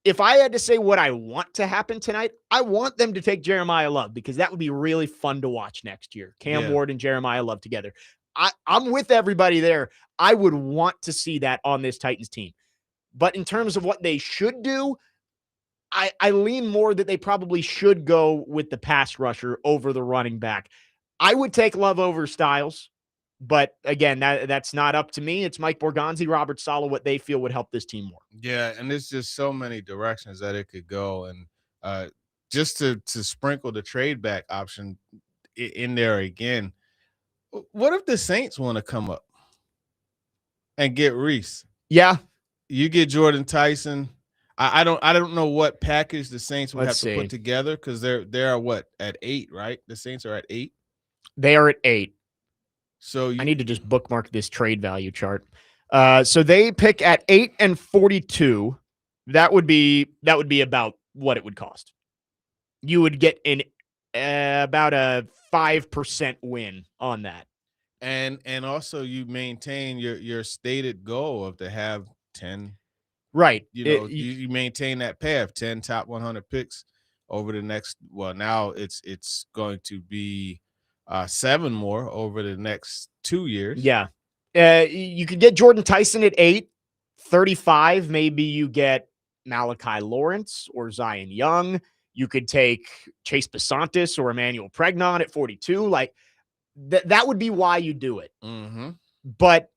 If I had to say what I want to happen tonight, I want them to take Jeremiah Love because that would be really fun to watch next year. Cam Ward and Jeremiah Love together. I'm with everybody there. I would want to see that on this Titans team. But in terms of what they should do, I lean more that they probably should go with the pass rusher over the running back. I would take Love over Styles. But again, that's not up to me. It's Mike Borgonzi, Robert Saleh, what they feel would help this team more. Yeah, and there's just so many directions that it could go. And just to sprinkle the trade back option in there again, What if the Saints want to come up and get Reese? Yeah. You get Jordan Tyson. I don't know what package the Saints would Let's have to see. put together because they're what at 8, right? The Saints are at 8. They are at 8. So I need to just bookmark this trade value chart. So they pick at 8 and 42. That would be about what it would cost. You would get about a 5% win on that. And also you maintain your stated goal of to have 10. Right. You maintain that path, 10 top 100 picks over the next. Well, now it's going to be 7 more over the next 2 years. Yeah. You could get Jordan Tyson at 8, 35. Maybe you get Malachi Lawrence or Zion Young. You could take Chase Besantis or Emmanuel Pregnon at 42. Like that would be why you do it. Mm-hmm. But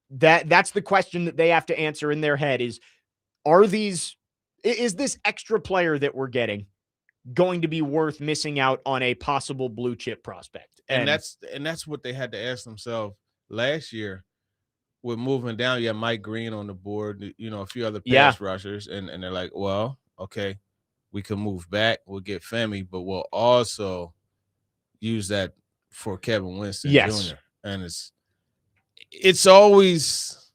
that's the question that they have to answer in their head is this extra player that we're getting going to be worth missing out on a possible blue chip prospect? And that's what they had to ask themselves last year with moving down. You have Mike Green on the board, a few other pass rushers, and they're like, well, okay, we can move back. We'll get Femi, but we'll also use that for Kevin Winston Jr. And it's always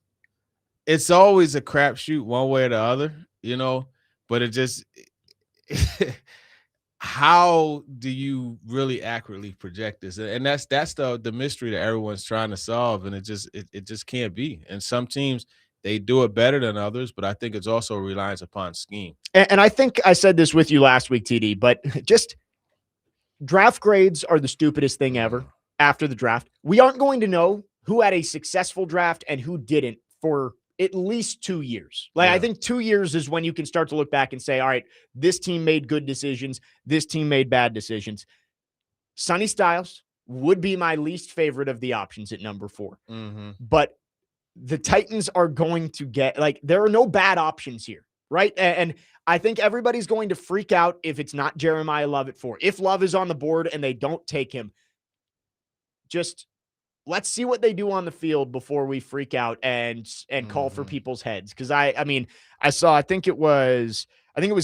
a crapshoot one way or the other, but it just how do you really accurately project this? And that's the mystery that everyone's trying to solve, and it just can't be. And some teams, they do it better than others, but I think it's also reliance upon scheme. And I think I said this with you last week, TD, but just draft grades are the stupidest thing ever after the draft. We aren't going to know who had a successful draft and who didn't for at least 2 years. I think 2 years is when you can start to look back and say, all right, this team made good decisions. This team made bad decisions. Sonny Styles would be my least favorite of the options at number 4. Mm-hmm. But the Titans are going to get, there are no bad options here, right? And I think everybody's going to freak out if it's not Jeremiah Love at 4. If Love is on the board and they don't take him, just let's see what they do on the field before we freak out and call for people's heads. Because I think it was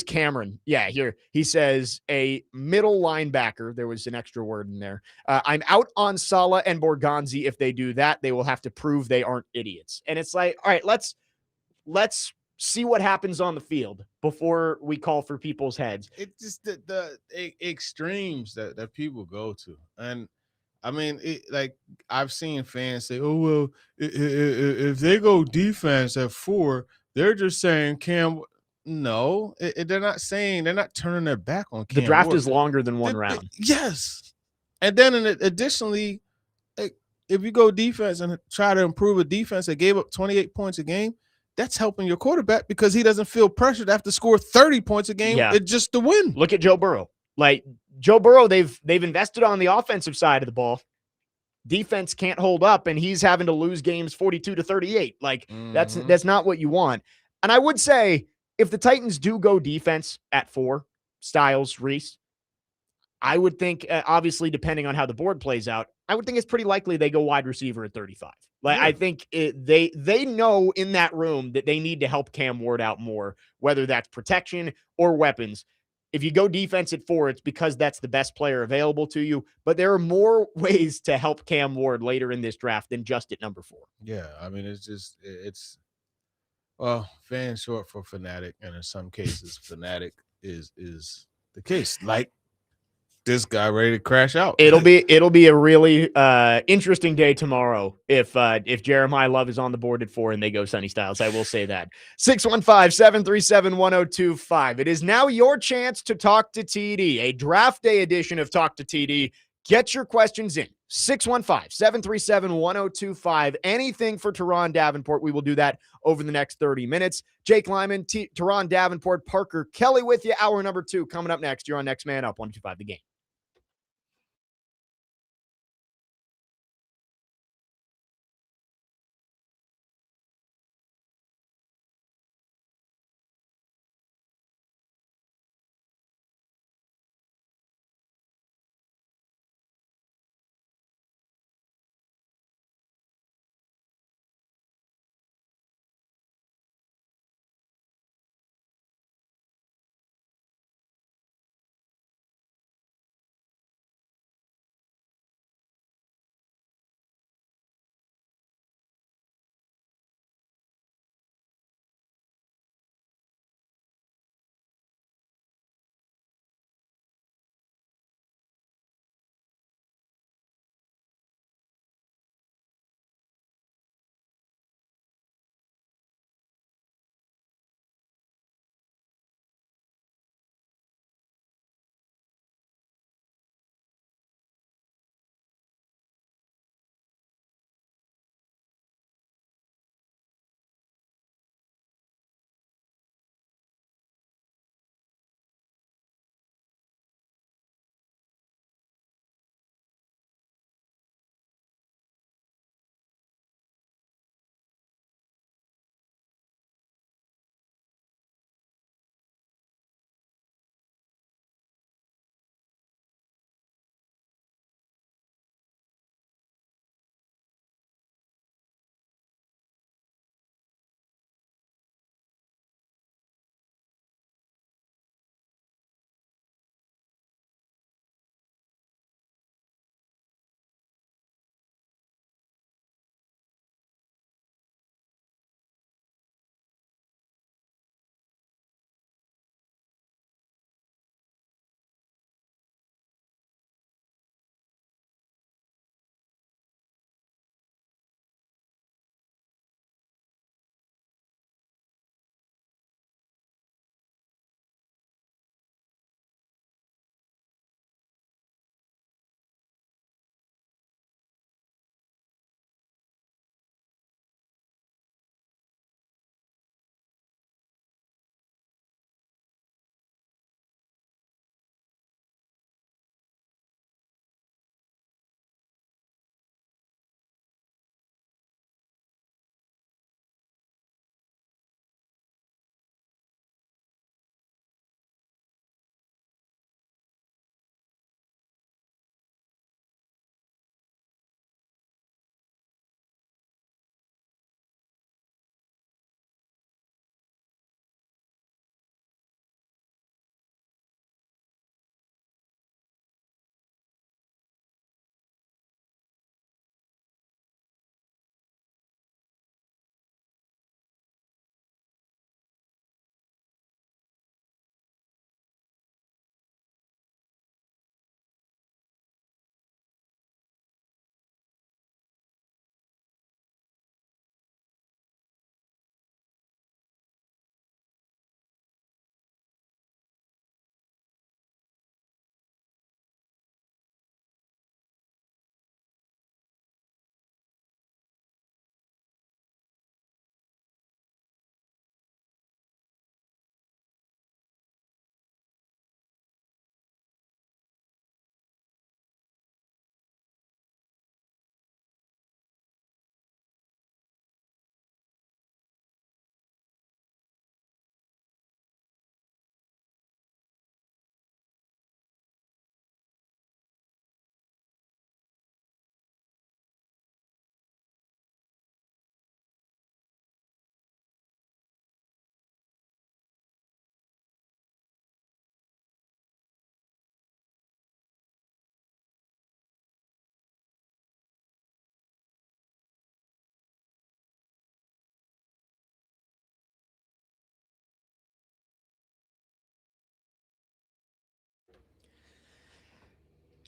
Cameron. Yeah, here he says a middle linebacker. There was an extra word in there. I'm out on Sala and Borgonzi. If they do that, they will have to prove they aren't idiots. And it's like, all right, let's see what happens on the field before we call for people's heads. It's just the extremes that people go to. And I mean, I've seen fans say, "Oh well, if they go defense at 4, they're just saying Cam." No, they're not saying. They're not turning their back on Cam. The draft is longer than one round. Yes, and then additionally, if you go defense and try to improve a defense that gave up 28 points a game, that's helping your quarterback because he doesn't feel pressured to have to score 30 points a game. It's just to win. Look at Joe Burrow. Joe Burrow, they've invested on the offensive side of the ball. Defense can't hold up, and he's having to lose games 42-38. That's not what you want. And I would say if the Titans do go defense at 4, Styles, Reese, I would think, obviously, depending on how the board plays out, I would think it's pretty likely they go wide receiver at 35. I think they know in that room that they need to help Cam Ward out more, whether that's protection or weapons. If you go defense at 4, it's because that's the best player available to you. But there are more ways to help Cam Ward later in this draft than just at number 4. Yeah, I mean, it's fan short for fanatic, and in some cases, fanatic is the case. Like this guy ready to crash out. It'll be a really interesting day tomorrow if Jeremiah Love is on the board at 4 and they go Sonny Styles. I will say that. 615-737-1025. It is now your chance to talk to TD, a draft day edition of Talk to TD. Get your questions in. 615-737-1025. Anything for Teron Davenport. We will do that over the next 30 minutes. Jake Lyman, Teron Davenport, Parker Kelly with you. Hour number 2 coming up next. You're on Next Man Up, 125 The Game.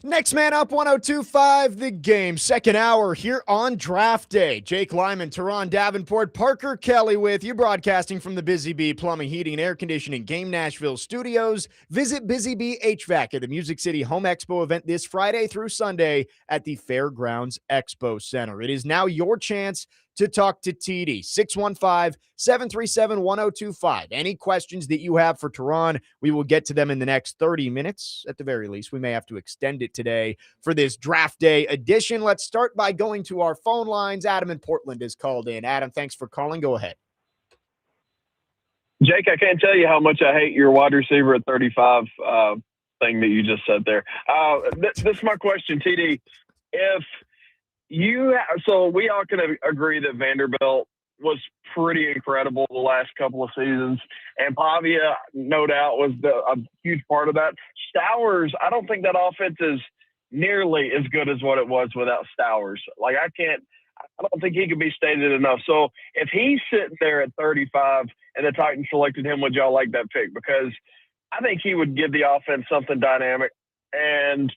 Next man up, 102.5 The Game. Second hour here on draft day. Jake Lyman, Teron Davenport, Parker Kelly with you, broadcasting from the Busy Bee Plumbing, Heating, and Air Conditioning Game Nashville studios. Visit Busy Bee HVAC at the Music City Home Expo event this Friday through Sunday at the Fairgrounds Expo Center. It is now your chance to talk to TD. 615-737-1025. Any questions that you have for Teron, we will get to them in the next 30 minutes at the very least. We may have to extend it today for this draft day edition. Let's start by going to our phone lines. Adam in Portland is called in. Adam, thanks for calling. Go ahead. Jake, I can't tell you how much I hate your wide receiver at 35 thing that you just said there. This is my question, TD. So we all can agree that Vanderbilt was pretty incredible the last couple of seasons, and Pavia, no doubt, was a huge part of that. Stowers, I don't think that offense is nearly as good as what it was without Stowers. I don't think he could be stated enough. So if he's sitting there at 35 and the Titans selected him, would y'all like that pick? Because I think he would give the offense something dynamic, and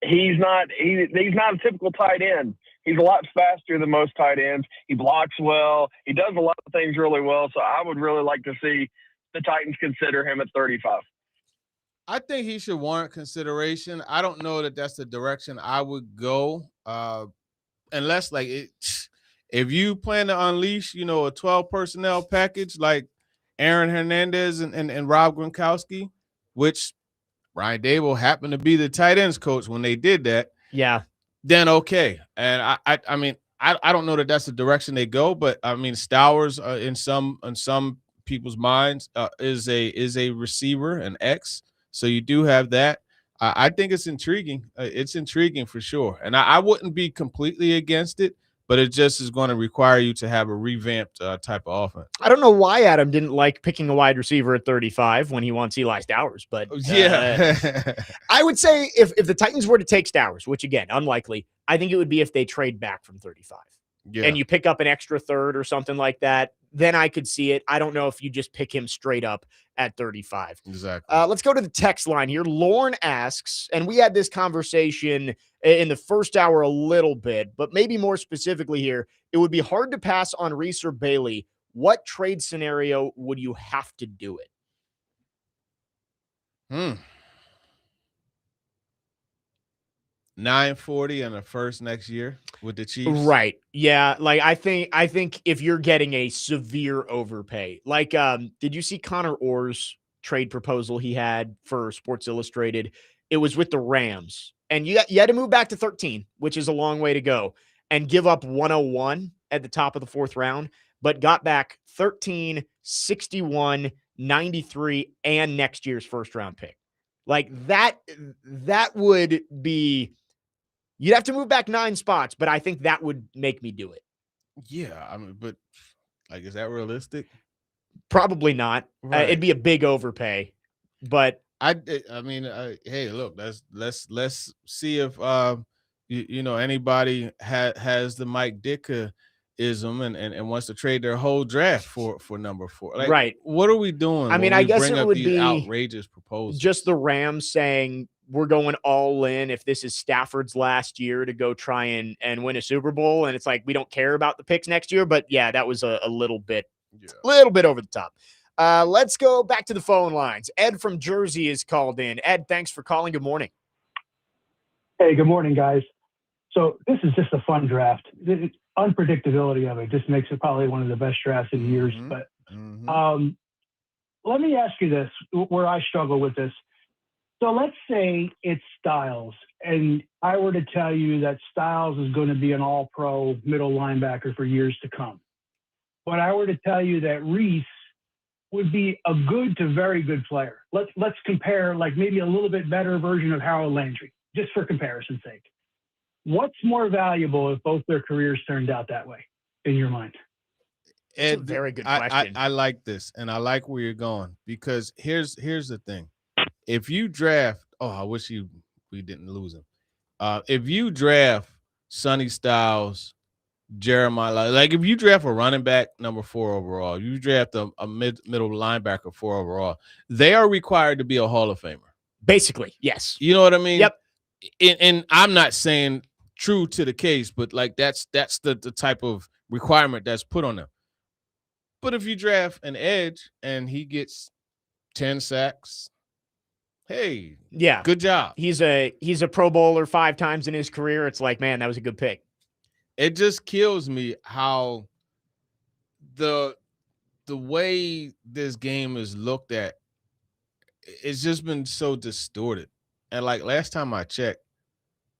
he's not a typical tight end. He's a lot faster than most tight ends. He blocks well. He does a lot of things really well. So I would really like to see the Titans consider him at 35. I think he should warrant consideration. I don't know that that's the direction I would go, unless if you plan to unleash, a 12 personnel package like Aaron Hernandez and Rob Gronkowski, which Brian Dable happened to be the tight ends coach when they did that. Yeah. Then okay. And I mean, I don't know that that's the direction they go, but I mean, Stowers in some people's minds is a receiver, an X. So you do have that. I think it's intriguing. It's intriguing for sure. And I wouldn't be completely against it, but it just is going to require you to have a revamped type of offense. I don't know why Adam didn't like picking a wide receiver at 35 when he wants Eli Stowers, but yeah, I would say if the Titans were to take Stowers, which again, unlikely, I think it would be if they trade back from 35 and you pick up an extra third or something like that. Then I could see it. I don't know if you just pick him straight up at 35. Exactly. Let's go to the text line here. Lauren asks, and we had this conversation in the first hour a little bit, but maybe more specifically here, it would be hard to pass on Reese or Bailey. What trade scenario would you have to do it? 940 and a first next year with the Chiefs. Right. Yeah. I think if you're getting a severe overpay, did you see Connor Orr's trade proposal he had for Sports Illustrated? It was with the Rams, and you had to move back to 13, which is a long way to go, and give up 101 at the top of the fourth round, but got back 13, 61, 93, and next year's first round pick. That would be. You'd have to move back 9 spots, but I think that would make me do it. Yeah, I mean, but is that realistic? Probably not. Right. It'd be a big overpay, but I mean, hey, look, let's see if anybody has the Mike Ditka-ism and wants to trade their whole draft for number 4. Right. What are we doing? I mean, I guess it would be outrageous proposals. Just the Rams saying we're going all in if this is Stafford's last year to go try and win a Super Bowl. And it's we don't care about the picks next year. But yeah, that was a little bit over the top. Let's go back to the phone lines. Ed from Jersey is called in. Ed, thanks for calling. Good morning. Hey, good morning, guys. So this is just a fun draft. The unpredictability of it just makes it probably one of the best drafts in years. But let me ask you this, where I struggle with this. So let's say it's Styles, and I were to tell you that Styles is going to be an all-pro middle linebacker for years to come. But I were to tell you that Reese would be a good to very good player. Let's compare maybe a little bit better version of Harold Landry, just for comparison's sake. What's more valuable if both their careers turned out that way, in your mind? It's a very good question. I like this, and I like where you're going, because here's the thing. If you draft, I wish we didn't lose him. If you draft Sonny Styles, Jeremiah, if you draft a running back number 4 overall, you draft a middle linebacker 4 overall, they are required to be a Hall of Famer. Basically, yes. You know what I mean? Yep. and I'm not saying true to the case, but like that's the type of requirement that's put on them. But if you draft an edge and he gets 10 sacks, hey, Yeah. good job. He's a Pro Bowler 5 times in his career. It's like, man, that was a good pick. It just kills me how the way this game is looked at, it's just been so distorted. And like last time I checked,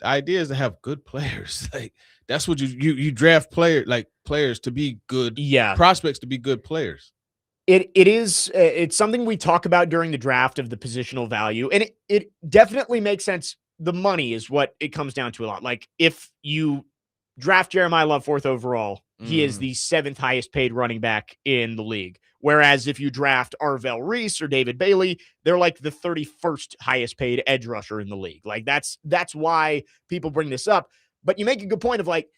the idea is to have good players. Like that's what you draft players to be good, prospects to be good players. It's something we talk about during the draft of the positional value, and it definitely makes sense. The money is what it comes down to a lot. Like if you draft Jeremiah Love 4th overall, he is the 7th highest paid running back in the league. Whereas if you draft Arvell Reese or David Bailey, they're like the 31st highest paid edge rusher in the league. Like that's why people bring this up. But you make a good point of like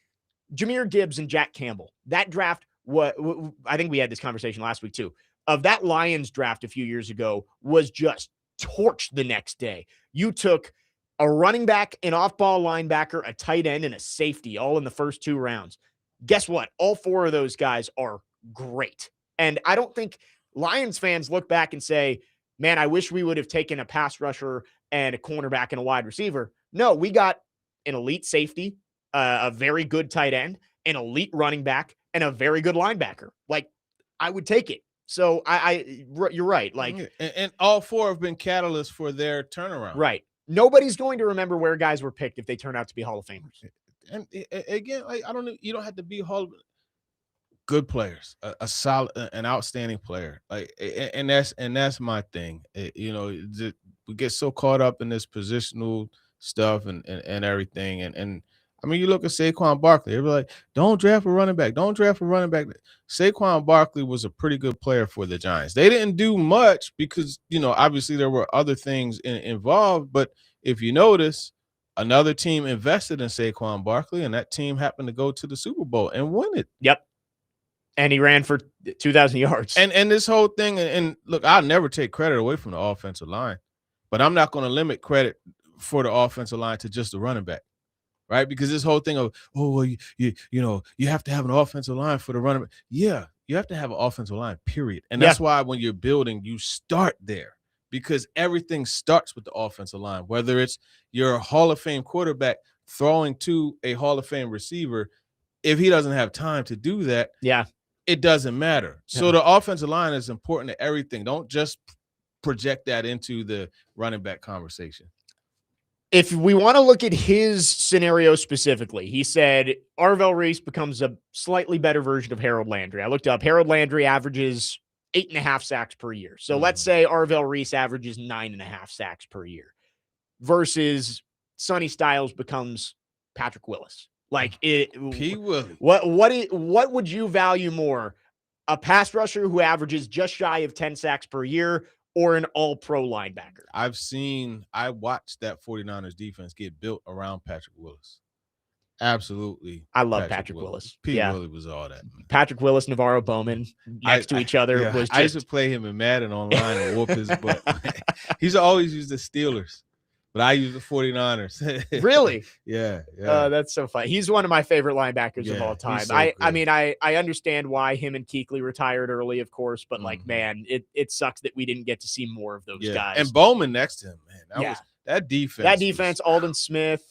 Jahmyr Gibbs and Jack Campbell. That draft, I think we had this conversation last week too, of that Lions draft a few years ago was just torched the next day. You took a running back, an off-ball linebacker, a tight end, and a safety all in the first 2 rounds. Guess what? All 4 of those guys are great. And I don't think Lions fans look back and say, man, I wish we would have taken a pass rusher and a cornerback and a wide receiver. No, we got an elite safety, a very good tight end, an elite running back, and a very good linebacker. Like, I would take it. So you're right. Like, and all 4 have been catalysts for their turnaround. Right. Nobody's going to remember where guys were picked if they turn out to be Hall of Famers. And again, like, I don't know. You don't have to be good players, a solid, an outstanding player. Like, and that's my thing. We get so caught up in this positional stuff and everything. And I mean, you look at Saquon Barkley. Everybody like, don't draft a running back. Don't draft a running back. Saquon Barkley was a pretty good player for the Giants. They didn't do much because, obviously there were other things involved. But if you notice, another team invested in Saquon Barkley, and that team happened to go to the Super Bowl and win it. Yep. And he ran for 2,000 yards. And this whole thing, and look, I'll never take credit away from the offensive line, but I'm not going to limit credit for the offensive line to just the running back, right? Because this whole thing of, you have to have an offensive line for the running back. Yeah, you have to have an offensive line, period. And that's why when you're building, you start there, because everything starts with the offensive line, whether it's your Hall of Fame quarterback throwing to a Hall of Fame receiver. If he doesn't have time to do that, it doesn't matter. So the offensive line is important to everything. Don't just project that into the running back conversation. If we want to look at his scenario specifically, he said Arvell Reese becomes a slightly better version of Harold Landry. I looked up. Harold Landry averages 8.5 sacks per year. So let's say Arvell Reese averages 9.5 sacks per year versus Sonny Styles becomes Patrick Willis. Like P. Willie. What would you value more? A pass rusher who averages just shy of 10 sacks per year or an all-pro linebacker? I watched that 49ers defense get built around Patrick Willis. Absolutely. I love Patrick Willis. P. Willie was all that. Man. Patrick Willis, Navarro Bowman next to each other was just... I used to play him in Madden online and whoop his butt. He's always used the Steelers, but I use the 49ers. Really? Yeah. That's so funny. He's one of my favorite linebackers of all time. So I mean, I understand why him and Kuechly retired early, of course, but like, man, it sucks that we didn't get to see more of those guys. And Bowman next to him, man. That defense. Alden Smith.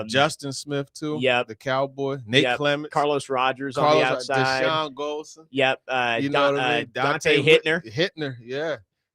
Justin Smith, too. Yep. The Cowboy. Nate Clements. Carlos Rogers on the outside. Deshaun Golson. Yep. You know what I mean? Dante Hittner.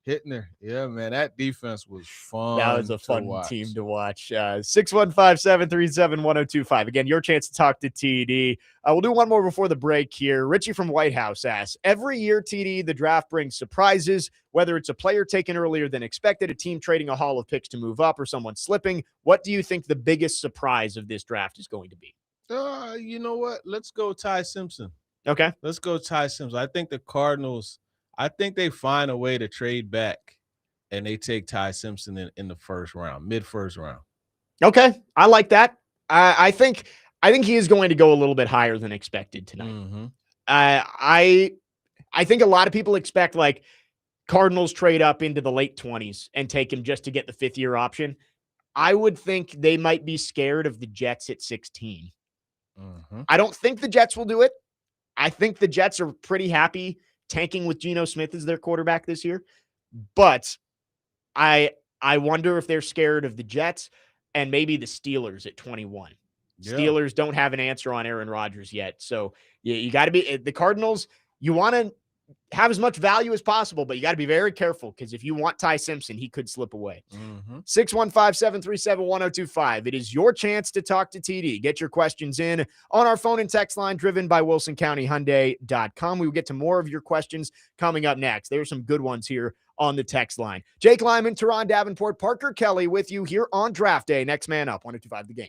Hittner. Yeah, man. That defense was fun. That was a fun team to watch. 615-737-1025. Again, your chance to talk to TD. We'll do one more before the break here. Richie from White House asks, every year, TD, the draft brings surprises, whether it's a player taken earlier than expected, a team trading a haul of picks to move up, or someone slipping. What do you think the biggest surprise of this draft is going to be? You know what? Let's go Ty Simpson. Okay. Let's go Ty Simpson. I think the Cardinals, they find a way to trade back and they take Ty Simpson in the first round, mid-first round. Okay. I like that. I think he is going to go a little bit higher than expected tonight. Mm-hmm. I think a lot of people expect like Cardinals trade up into the late 20s and take him just to get the 5th-year option. I would think they might be scared of the Jets at 16. Mm-hmm. I don't think the Jets will do it. I think the Jets are pretty happy tanking with Geno Smith as their quarterback this year. But I wonder if they're scared of the Jets and maybe the Steelers at 21. Yeah. Steelers don't have an answer on Aaron Rodgers yet. So you got to be the Cardinals. You want to have as much value as possible, but you got to be very careful because if you want Ty Simpson, he could slip away. 615-737-1025. It is your chance to talk to TD. Get your questions in on our phone and text line driven by WilsonCountyHyundai.com. We will get to more of your questions coming up next. There are some good ones here on the text line. Jake Lyman, Teron Davenport, Parker Kelly with you here on Draft Day. Next man up, 102.5 The Game.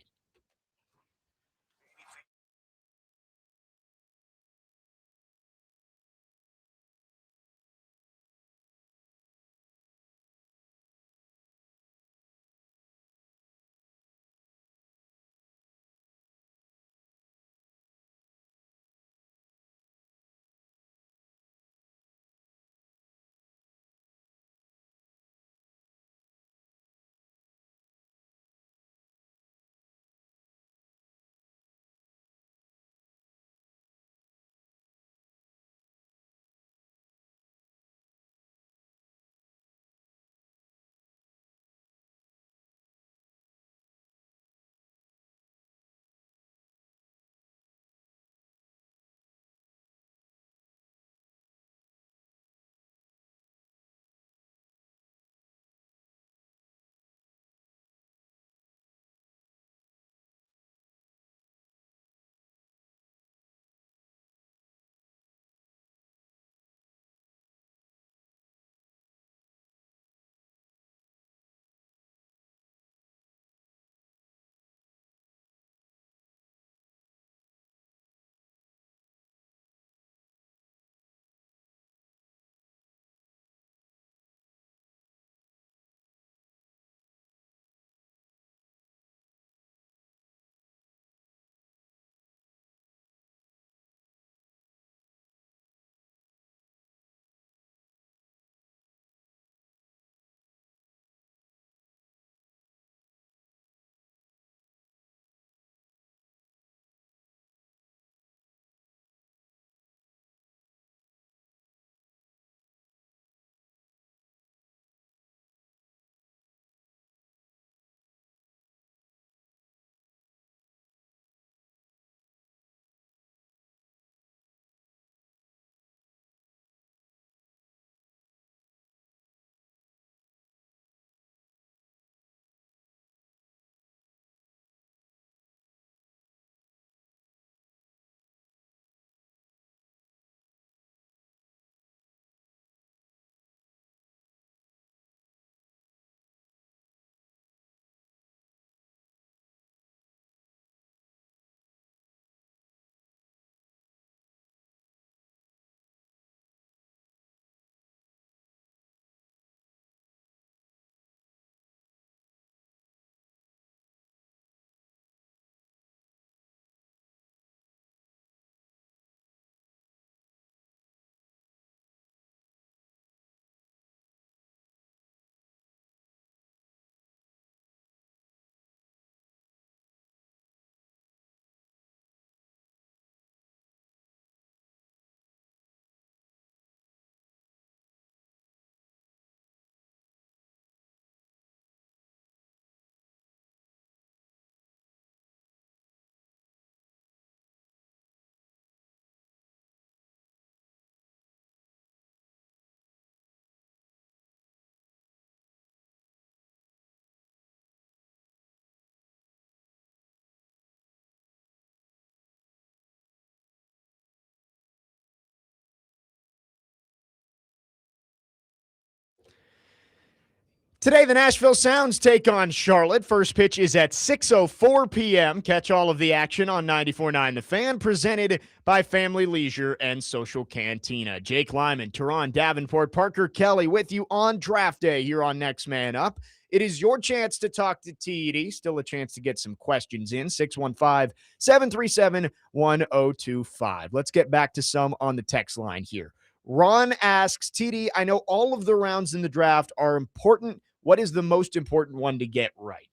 Today, the Nashville Sounds take on Charlotte. First pitch is at 6:04 p.m. Catch all of the action on 94.9 The Fan, presented by Family Leisure and Social Cantina. Jake Lyman, Teron Davenport, Parker Kelly with you on Draft Day here on Next Man Up. It is your chance to talk to TD. Still a chance to get some questions in. 615-737-1025. Let's get back to some on the text line here. Ron asks, TD, I know all of the rounds in the draft are important. What is the most important one to get right?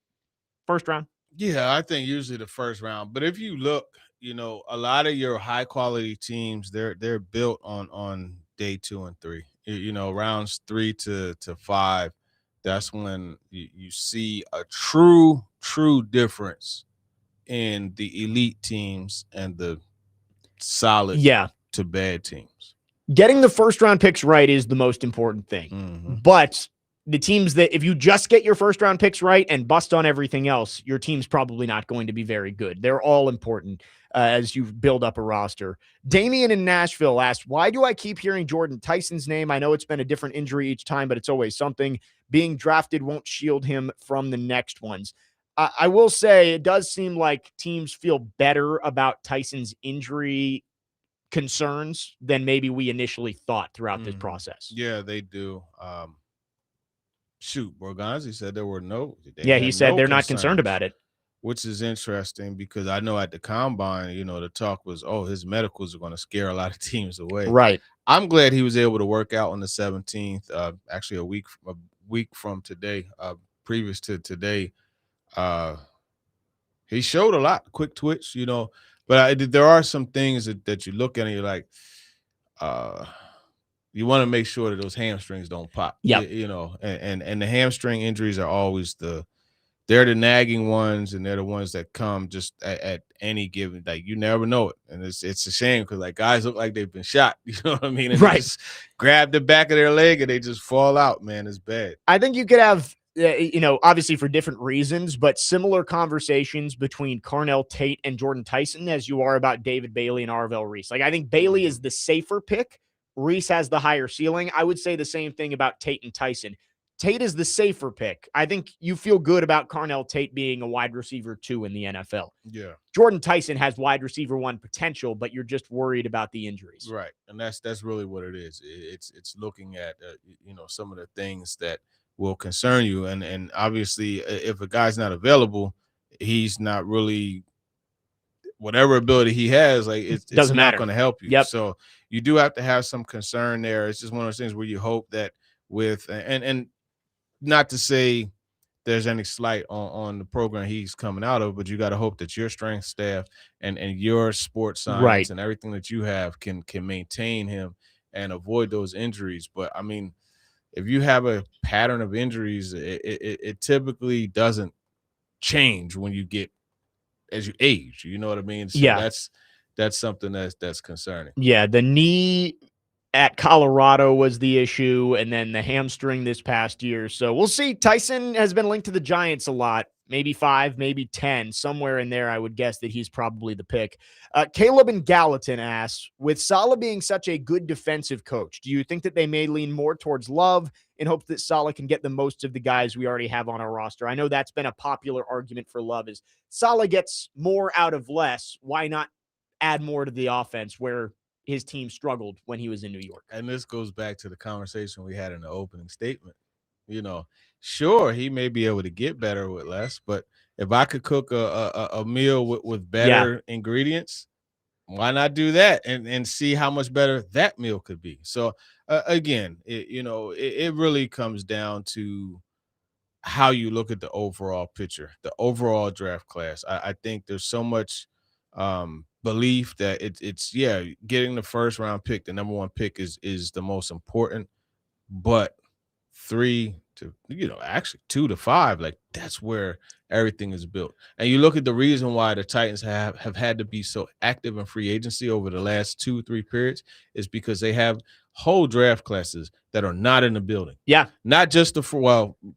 first round? Yeah, I think usually the first round. But if you look, a lot of your high quality teams, they're built on day 2 and 3. Rounds 3 to 5. That's when you see a true difference in the elite teams and the solid to bad teams. Getting the first round picks right is the most important thing. Mm-hmm. But the teams that, if you just get your first round picks right and bust on everything else, your team's probably not going to be very good. They're all important as you build up a roster. Damian in Nashville asked, why do I keep hearing Jordan Tyson's name? I know it's been a different injury each time, but it's always something. Being drafted won't shield him from the next ones. I will say it does seem like teams feel better about Tyson's injury concerns than maybe we initially thought throughout this process. Yeah, they do. Borgonzi said there were he said they're not concerned about it, which is interesting because I know at the combine, the talk was, his medicals are going to scare a lot of teams away. Right. I'm glad he was able to work out on the 17th, actually a week from today, previous to today. He showed a lot, quick twitch, but there are some things that you look at and you're like, you want to make sure that those hamstrings don't pop. Yeah. And the hamstring injuries are always they're the nagging ones, and they're the ones that come just at any given, like you never know it. And it's a shame because like guys look like they've been shot, you know what I mean? And right. They just grab the back of their leg and they just fall out, man. It's bad. I think you could have, obviously for different reasons, but similar conversations between Carnell Tate and Jordan Tyson as you are about David Bailey and Arvell Reese. Like I think Bailey is the safer pick. Reese has the higher ceiling. I would say the same thing about Tate and Tyson. Tate is the safer pick. I think you feel good about Carnell Tate being a wide receiver 2 in the NFL. Yeah. Jordan Tyson has wide receiver 1 potential, but you're just worried about the injuries. Right. And that's really what it is. It's looking at, some of the things that will concern you. And obviously if a guy's not available, he's not really, whatever ability he has, like it's not going to help you. Yep. So you do have to have some concern there. It's just one of those things where you hope that with, and not to say there's any slight on the program he's coming out of, but you got to hope that your strength staff and your sports science and everything that you have can maintain him and avoid those injuries. But I mean, if you have a pattern of injuries, it typically doesn't change when you get as you age. You know what I mean? So that's something that's concerning. Yeah, the knee at Colorado was the issue, and then the hamstring this past year. So we'll see. Tyson has been linked to the Giants a lot, maybe 5, maybe 10, somewhere in there. I would guess that he's probably the pick. Caleb in Gallatin asks, with Saleh being such a good defensive coach, do you think that they may lean more towards Love in hopes that Saleh can get the most of the guys we already have on our roster? I know that's been a popular argument for Love is Saleh gets more out of less. Why not add more to the offense where his team struggled when he was in New York? And this goes back to the conversation we had in the opening statement. Sure, he may be able to get better with less, but if I could cook a meal with better ingredients, why not do that and see how much better that meal could be? So again, it really comes down to how you look at the overall picture, the overall draft class. I think there's so much belief that it's getting the first round pick, the number 1 pick is the most important, but 3 to actually 2 to 5, like that's where everything is built. And you look at the reason why the Titans have had to be so active in free agency over the last 2-3 periods is because they have whole draft classes that are not in the building. Yeah. Not just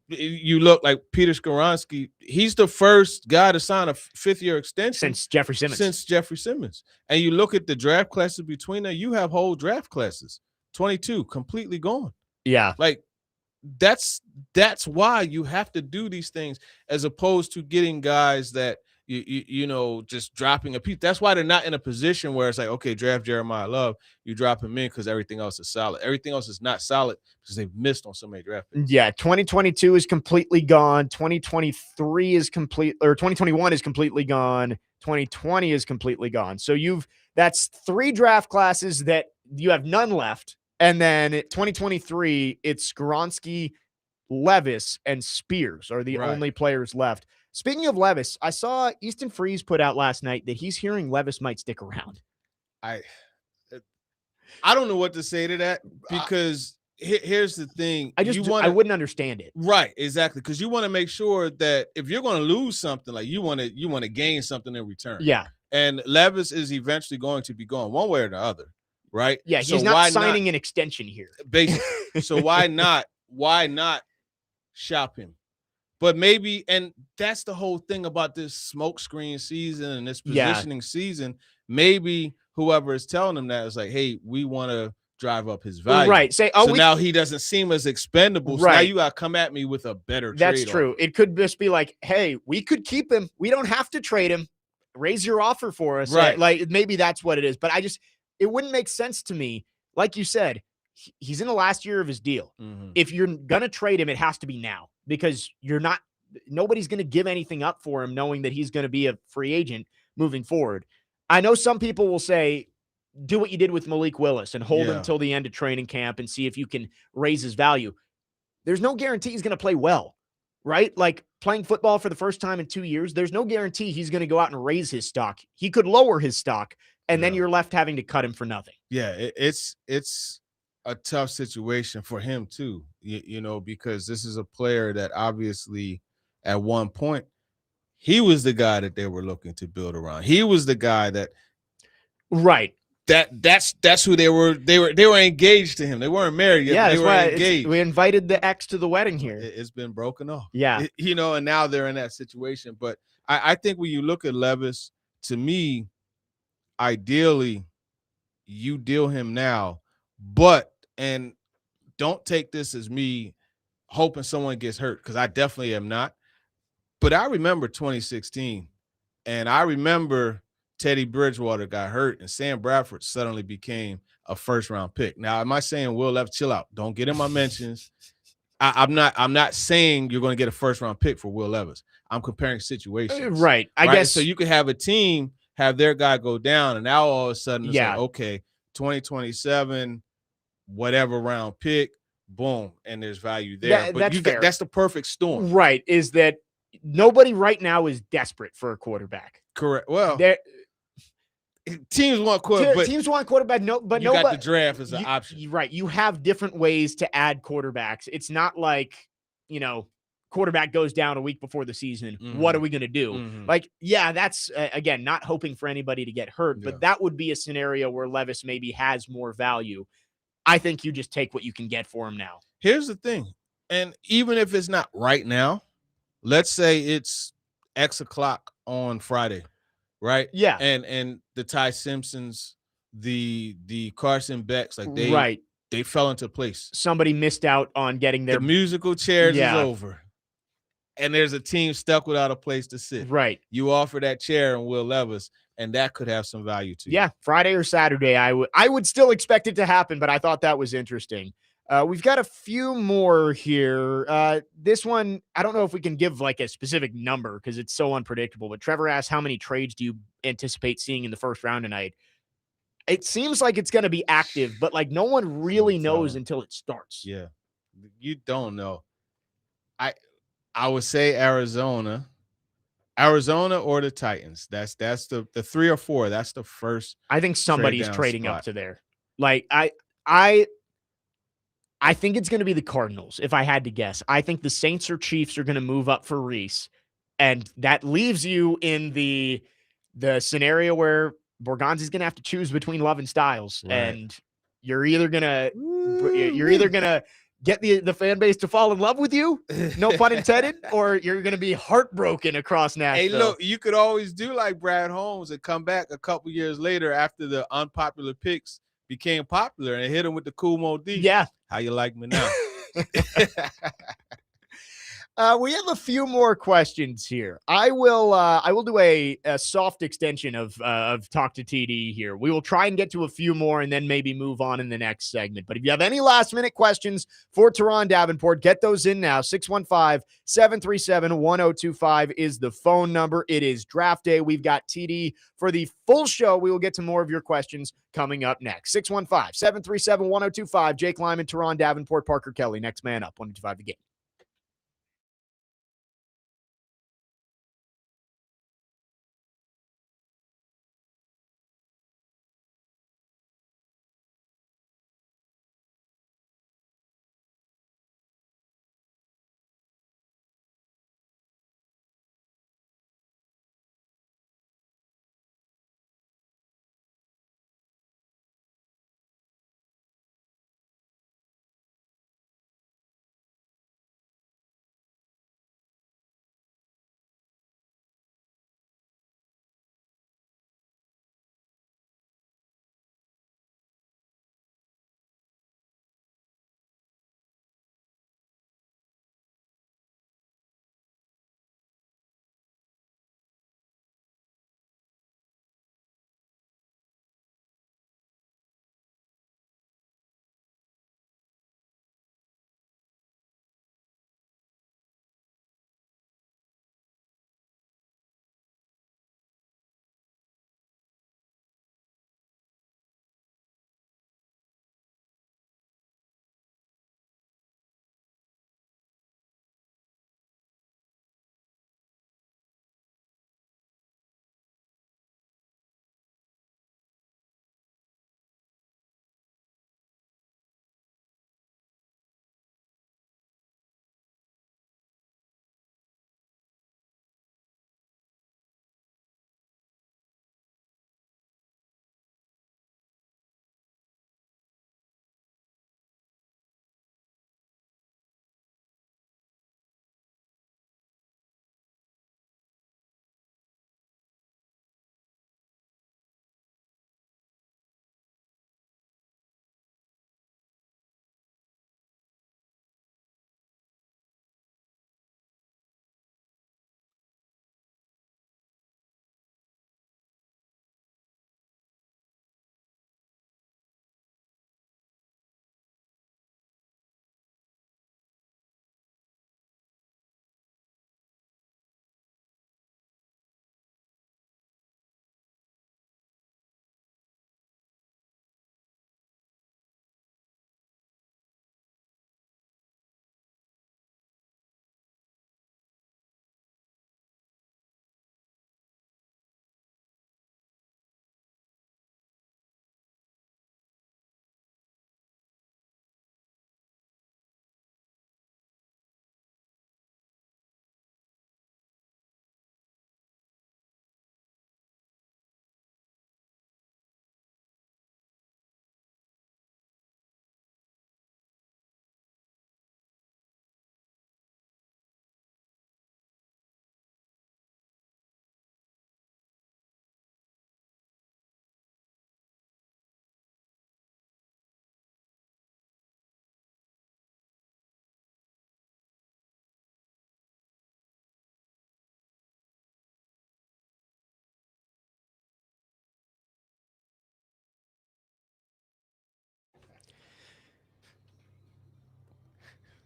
you look like Peter Skoronski. He's the first guy to sign a 5th-year extension since Jeffrey Simmons. And you look at the draft classes between them, you have whole draft classes, 22 completely gone. Yeah. Like that's why you have to do these things as opposed to getting guys that just dropping a piece. That's why they're not in a position where it's like, okay, draft Jeremiah Love, you drop him in because everything else is solid. Everything else is not solid because they've missed on so many draft picks. Yeah, 2022 is completely gone. 2023 is complete, or 2021 is completely gone. 2020 is completely gone. So that's 3 draft classes that you have none left. And then 2023, it's Skoronski, Levis, and Spears are the only players left. Speaking of Levis, I saw Easton Freeze put out last night that he's hearing Levis might stick around. I don't know what to say to that because here's the thing. I wouldn't understand it. Right, exactly. Because you want to make sure that if you're going to lose something, like you want to gain something in return. Yeah. And Levis is eventually going to be going one way or the other, right? Yeah, he's not signing an extension here. Basically. So why not shop him? But maybe, and that's the whole thing about this smokescreen season and this positioning season. Maybe whoever is telling them that is like, hey, we want to drive up his value. Right. Now he doesn't seem as expendable. So now you got to come at me with a better trade. That's true. It could just be like, hey, we could keep him. We don't have to trade him. Raise your offer for us. Right. Like maybe that's what it is. But it wouldn't make sense to me. Like you said, he's in the last year of his deal. Mm-hmm. If you're going to trade him, it has to be now because nobody's going to give anything up for him knowing that he's going to be a free agent moving forward. I know some people will say, do what you did with Malik Willis and hold him till the end of training camp and see if you can raise his value. There's no guarantee he's going to play well, right? Like playing football for the first time in 2 years, there's no guarantee he's going to go out and raise his stock. He could lower his stock, and then you're left having to cut him for nothing. Yeah, it's a tough situation for him too, because this is a player that obviously at one point he was the guy that they were looking to build around. He was the guy that that's who they were engaged to him. They weren't married yet. Yeah, they were engaged. We invited the ex to the wedding here. It's been broken off. Yeah. And now they're in that situation. But I think when you look at Levis, to me, ideally, you deal him now, and don't take this as me hoping someone gets hurt, because I definitely am not. But I remember 2016, and I remember Teddy Bridgewater got hurt, and Sam Bradford suddenly became a first-round pick. Now, am I saying Will Levis, chill out? Don't get in my mentions. I'm not saying you're going to get a first-round pick for Will Levis. I'm comparing situations. Right. I guess so. You could have a team have their guy go down, and now all of a sudden it's like, okay, 2027, whatever round pick, boom, and there's value there. Yeah, but that's the perfect storm. Right. Is that nobody right now is desperate for a quarterback. Correct. Well, teams want quarterback. Teams want quarterback. But you got the draft as an option. Right. You have different ways to add quarterbacks. It's not like, quarterback goes down a week before the season. Mm-hmm. What are we going to do? Mm-hmm. That's again, not hoping for anybody to get hurt, but that would be a scenario where Levis maybe has more value. I think you just take what you can get for him now. Here's the thing. And even if it's not right now, let's say it's X o'clock on Friday, right? Yeah. And the Ty Simpsons, the Carson Becks, like they fell into place. Somebody missed out on getting their the musical chairs is over. And there's a team stuck without a place to sit. Right. You offer that chair and Will Levis, and that could have some value to you. Yeah, Friday or Saturday, I would still expect it to happen, but I thought that was interesting. We've got a few more here. This one, I don't know if we can give like a specific number because it's so unpredictable, but Trevor asked, how many trades do you anticipate seeing in the first round tonight? It seems like it's going to be active, but like no one really knows until it starts. Yeah, you don't know. I would say Arizona or the Titans. That's the 3 or 4. That's the first. I think somebody's trading spot up to there. Like I think it's going to be the Cardinals. If I had to guess, I think the Saints or Chiefs are going to move up for Reese, and that leaves you in the scenario where Borgonzi's going to have to choose between Love and Styles, and you're either gonna get the fan base to fall in love with you, no pun intended, or you're going to be heartbroken across Nashville. Hey, look, you could always do like Brad Holmes and come back a couple years later after the unpopular picks became popular and hit him with the cool Mo D. Yeah. How you like me now? We have a few more questions here. I will do a soft extension of Talk to TD here. We will try and get to a few more and then maybe move on in the next segment. But if you have any last minute questions for Teron Davenport, get those in now. 615-737-1025 is the phone number. It is draft day. We've got TD for the full show. We will get to more of your questions coming up next. 615-737-1025. Jake Lyman, Teron Davenport, Parker Kelly. Next man up. 125 the game.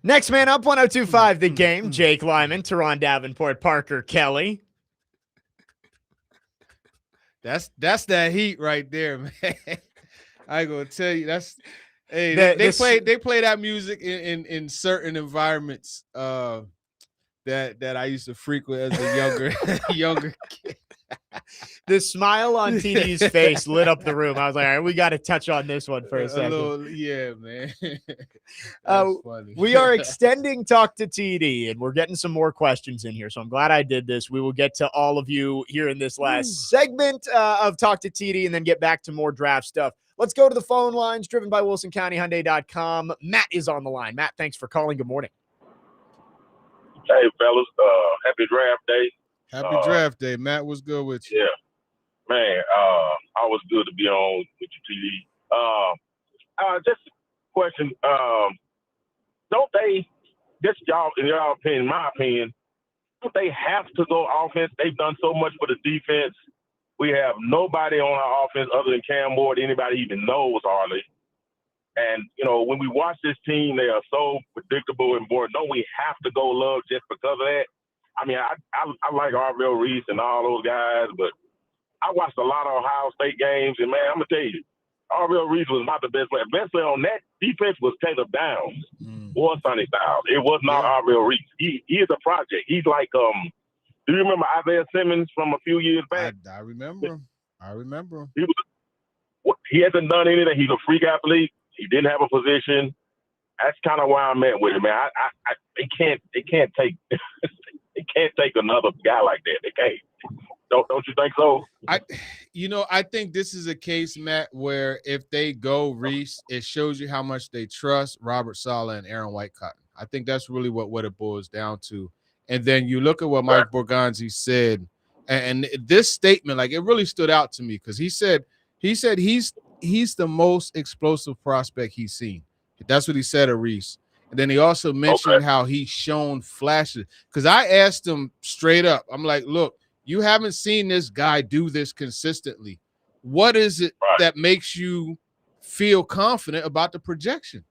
Next man up, 102.5 The Game, Jake Lyman, Teron Davenport, Parker Kelly. That's that heat right there, man. I ain't gonna tell you. That's hey, they play that music in certain environments that I used to frequent as a younger kid. The smile on TD's face lit up the room. I was like, all right, we got to touch on this one for a second. Yeah, man. Funny. We are extending Talk to TD, and we're getting some more questions in here. So I'm glad I did this. We will get to all of you here in this last segment of Talk to TD and then get back to more draft stuff. Let's go to the phone lines driven by WilsonCountyHyundai.com. Matt is on the line. Matt, thanks for calling. Good morning. Hey, fellas. Happy draft day. Happy draft day. Matt, what's good with you? Yeah. Man, always good to be on with your TV. Just a question. Don't they, just y'all, in your opinion, my opinion, don't they have to go offense? They've done so much for the defense. We have nobody on our offense other than Cam Ward, anybody even knows hardly. And, when we watch this team, they are so predictable and boring. Don't we have to go Love just because of that? I mean, I like Arvell Reese and all those guys, but I watched a lot of Ohio State games, and, man, I'm going to tell you, Arvell Reese was not the best player. Best player on that defense was Caleb Downs or Sonny Styles. It was not Arvell Reese. He is a project. He's like, do you remember Isaiah Simmons from a few years back? I remember him. He hasn't done anything. He's a freak athlete. He didn't have a position. That's kind of where I'm at with it, man. They can't take they can't take another guy like that. They can't. Don't you think so? I think this is a case, Matt, where if they go Reese, it shows you how much they trust Robert Saleh and Aaron Whitecotton. I think that's really what it boils down to. And then you look at what Mike Borgonzi said, and this statement, like, it really stood out to me because he said he's the most explosive prospect he's seen. That's what he said of Reese. And then he also mentioned how he's shown flashes. Because I asked him straight up, I'm like, look, you haven't seen this guy do this consistently. What is it that makes you feel confident about the projection?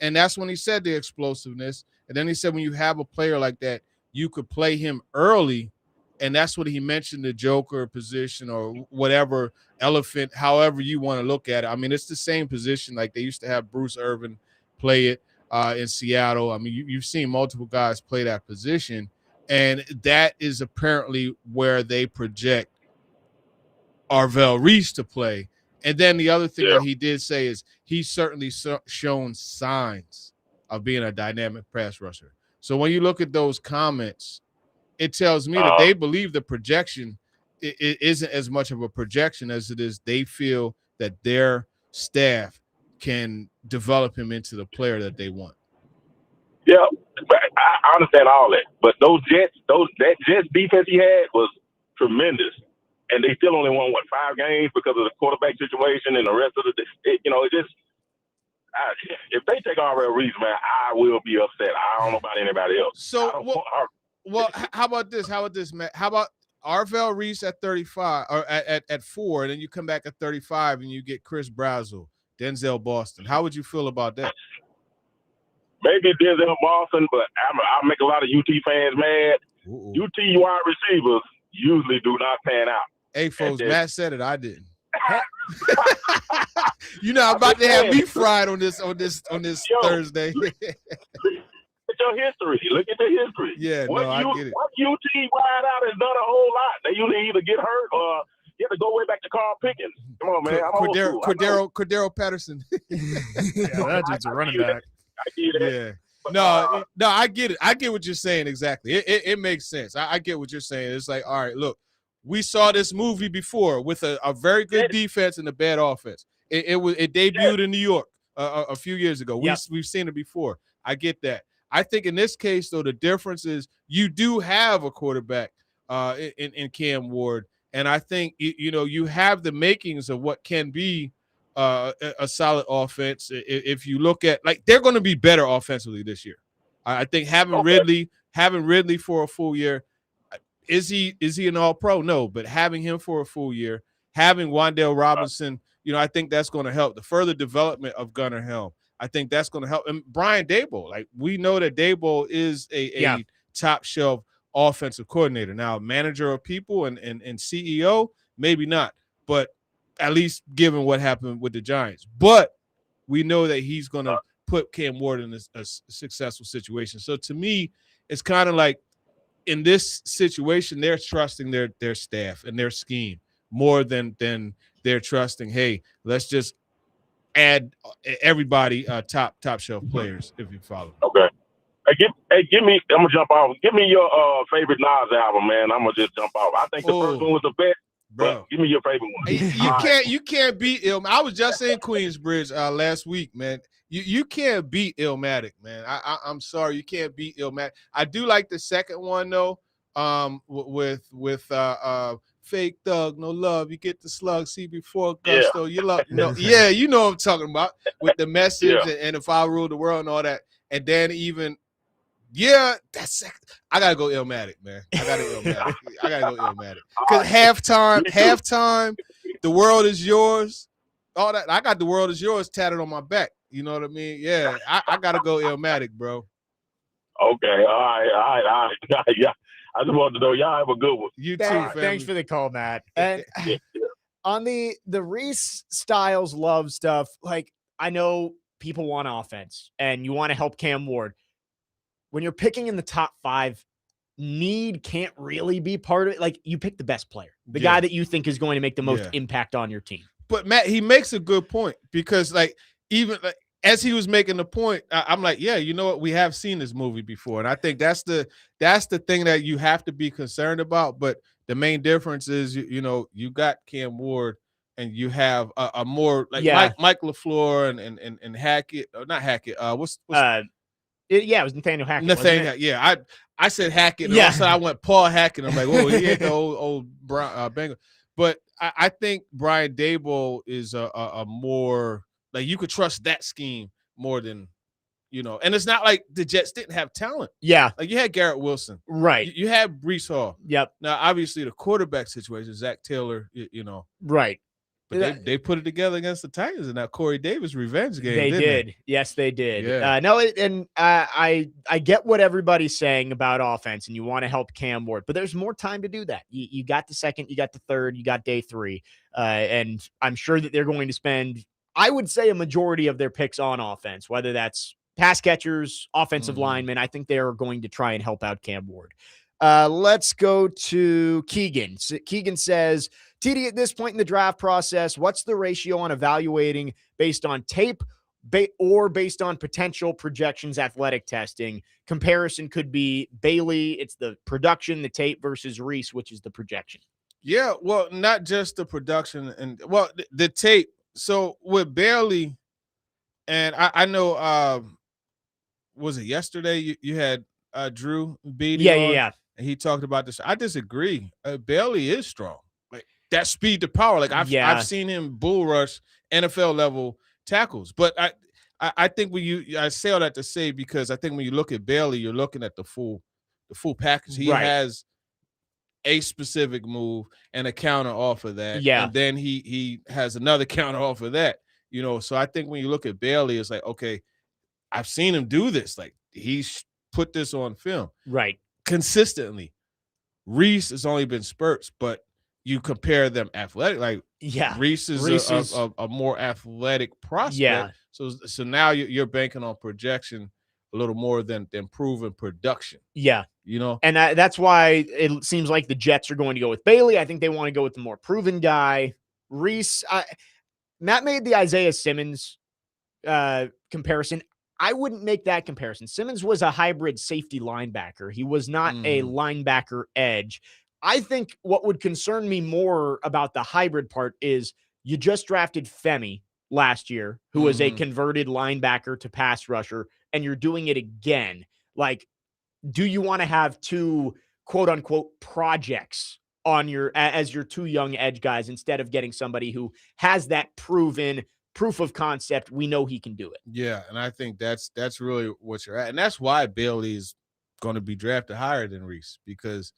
And that's when he said the explosiveness. And then he said when you have a player like that, you could play him early. And that's what he mentioned, the joker position or whatever, elephant, however you want to look at it. I mean, it's the same position. Like, they used to have Bruce Irvin play it in Seattle. I mean, you've seen multiple guys play that position. And that is apparently where they project Arvell Reese to play. And then the other thing that he did say is he's certainly shown signs of being a dynamic pass rusher. So when you look at those comments, it tells me that they believe the projection it isn't as much of a projection as it is they feel that their staff can develop him into the player that they want. Yeah, I understand all that, but that Jets defense he had was tremendous, and they still only won 5 games because of the quarterback situation and the rest of if they take Arvell Reese, man, I will be upset. I don't know about anybody else. So how about this? Matt? How about Arvell Reese at 35 or at 4, and then you come back at 35 and you get Chris Brazzell, Denzel Boston. How would you feel about that? Maybe Denzel Boston, but I'll make a lot of UT fans mad. UT wide receivers usually do not pan out. Hey, folks, Matt said it. I didn't. I'm about to have me fried on this Thursday. Look at your history. Look at the history. Yeah, I get it. What UT wide out has done a whole lot. They usually either get hurt or you have to go way back to Carl Pickens. Come on, man. Cordero Patterson. That dude's a running back. I get it. Yeah. No, I get it. I get what you're saying exactly. It makes sense. I get what you're saying. It's like, all right, look, we saw this movie before with a very good defense and a bad offense. It debuted in New York a few years ago. We've seen it before. I get that. I think in this case, though, the difference is you do have a quarterback in Cam Ward, and I think you have the makings of what can be a solid offense. If you look at, like, they're going to be better offensively this year. I think having Ridley for a full year, is he an all-pro? No, but having him for a full year, having Wan'Dale Robinson, I think that's going to help the further development of Gunnar Helm. I think that's going to help. And Brian Daboll, like we know that Daboll is a top shelf offensive coordinator. Now, manager of people and CEO, maybe not, but at least given what happened with the Giants. But we know that he's going to put Cam Ward in a successful situation. So to me, it's kind of like in this situation, they're trusting their staff and their scheme more than they're trusting, hey, let's just add everybody top shelf players, if you follow. Okay. Give me. I'm gonna jump off. Give me your favorite Nas album, man. I'm gonna just jump off. I think the first one was the best. Bro, give me your favorite one. You can't beat Illmatic. I was just in Queensbridge last week, man. You can't beat Illmatic, man. I'm sorry, you can't beat Illmatic. I do like the second one though. With Fake Thug, No Love, you get the slug, see before gusto, you love, you know what I'm talking about with the message and If I Rule the World and all that, and then even. Yeah, I gotta go Illmatic, man. I gotta go Illmatic. Because halftime, the world is yours. All that. I got the world is yours tatted on my back. You know what I mean? Yeah, I gotta go Illmatic, bro. Okay, all right. Yeah, I just wanted to know y'all have a good one. You too, family. Thanks for the call, Matt. And on the Reese Styles love stuff, like I know people want offense and you want to help Cam Ward. When you're picking in the top 5, need can't really be part of it. Like you pick the best player, the guy that you think is going to make the most impact on your team. But Matt, he makes a good point because like even like, as he was making the point, I'm like, yeah, you know what? We have seen this movie before. And I think that's the thing that you have to be concerned about. But the main difference is, you got Cam Ward and you have a more like Mike LaFleur and Hackett, or not Hackett. What's it was Nathaniel Hackett. I said Hackett. And also I went Paul Hackett. I'm like, oh, he ain't the old Bengal. But I think Brian Daboll is a more like you could trust that scheme more than And it's not like the Jets didn't have talent. Yeah, like you had Garrett Wilson, right? You had Breece Hall. Yep. Now, obviously, the quarterback situation, Zach Taylor, right. But they put it together against the Titans in that Corey Davis revenge game. They did. Yes, they did. Yeah. I get what everybody's saying about offense, and you want to help Cam Ward, but there's more time to do that. You got the second, you got the third, you got day 3, and I'm sure that they're going to spend, I would say, a majority of their picks on offense, whether that's pass catchers, offensive linemen. I think they are going to try and help out Cam Ward. Let's go to Keegan. Keegan says, TD, at this point in the draft process, what's the ratio on evaluating based on tape or based on potential projections, athletic testing? Comparison could be Bailey. It's the production, the tape versus Reese, which is the projection. Yeah, well, not just the production and the tape. So with Bailey, and I know, was it yesterday you had Drew Beatty? Yeah. And he talked about this. I disagree. Bailey is strong. Like that speed to power. Like I've seen him bull rush NFL level tackles. But I think I say all that to say because I think when you look at Bailey, you're looking at the full package. He has a specific move and a counter off of that. Yeah. And then he has another counter off of that. So I think when you look at Bailey, it's like, okay, I've seen him do this. Like he's put this on film. Right. Consistently. Reese has only been spurts, but you compare them athletic. Like Reese is a more athletic prospect. Yeah. So now you're banking on projection a little more than proven production. Yeah. And that's why it seems like the Jets are going to go with Bailey. I think they want to go with the more proven guy. Reese, Matt made the Isaiah Simmons comparison. I wouldn't make that comparison. Simmons was a hybrid safety linebacker. He was not a linebacker edge. I think what would concern me more about the hybrid part is you just drafted Femi last year, who was a converted linebacker to pass rusher, and you're doing it again. Like, do you want to have 2 quote unquote projects on as your 2 young edge guys instead of getting somebody who has that proven proof of concept? We know he can do it. Yeah, and I think that's really what you're at. And that's why Bailey's going to be drafted higher than Reese, because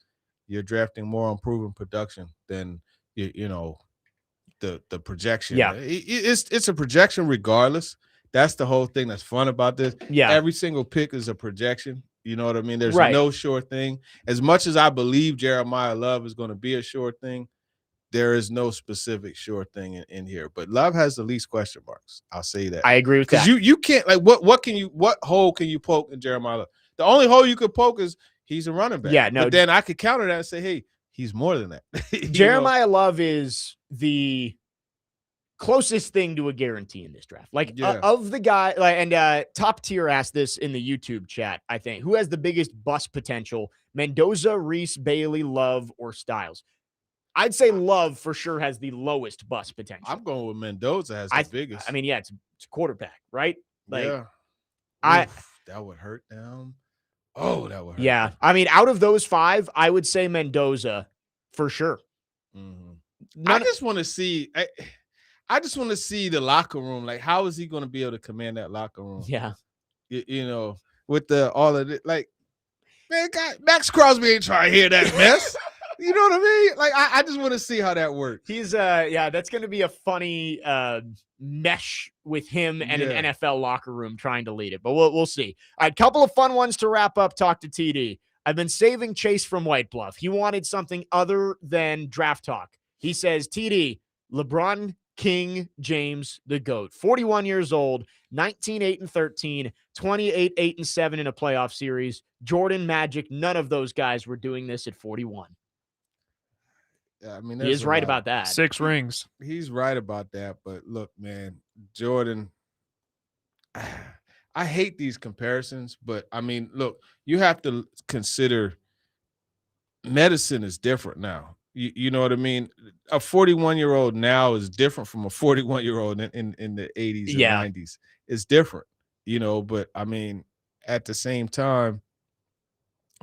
you're drafting more on proven production than the projection. Yeah. It's a projection regardless. That's the whole thing that's fun about this. Yeah. Every single pick is a projection. You know what I mean? There's Right. no sure thing. As much as I believe Jeremiah Love is going to be a sure thing, there is no specific sure thing in here. But Love has the least question marks. I'll say that. I agree with that. Because you can't, like, what hole can you poke in Jeremiah Love? The only hole you could poke is he's a running back. Yeah, no. But then I could counter that and say, hey, he's more than that. Jeremiah Love is the closest thing to a guarantee in this draft. Like of the guy, like, and Top Tier asked this in the YouTube chat, I think. Who has the biggest bust potential? Mendoza, Reese, Bailey, Love, or Styles? I'd say Love for sure has the lowest bust potential. I'm going with Mendoza has the biggest. I mean, yeah, it's quarterback, right? Like, yeah. That would hurt them. Oh, that would hurt. Yeah. I mean, out of those 5, I would say Mendoza for sure. Mm-hmm. I just want to see. I just want to see the locker room. Like, how is he going to be able to command that locker room? Yeah. You know, with all of it. Like, man, God, Max Crosby ain't trying to hear that mess. You know what I mean? Like, I just want to see how that works. He's that's going to be a funny mesh with him and an NFL locker room trying to lead it, but we'll see. All right, couple of fun ones to wrap up. Talk to TD. I've been saving Chase from White Bluff. He wanted something other than draft talk. He says, TD, LeBron, King, James, the GOAT, 41 years old, 19-8-13, 28-8-7 in a playoff series. Jordan, Magic, none of those guys were doing this at 41. I mean, he is right about that. 6 rings. He's right about that. But look, man, Jordan, I hate these comparisons. But I mean, look, you have to consider medicine is different now. You know what I mean? A 41-year-old now is different from a 41-year-old in the 80s and 90s. It's different, you know. But I mean, at the same time,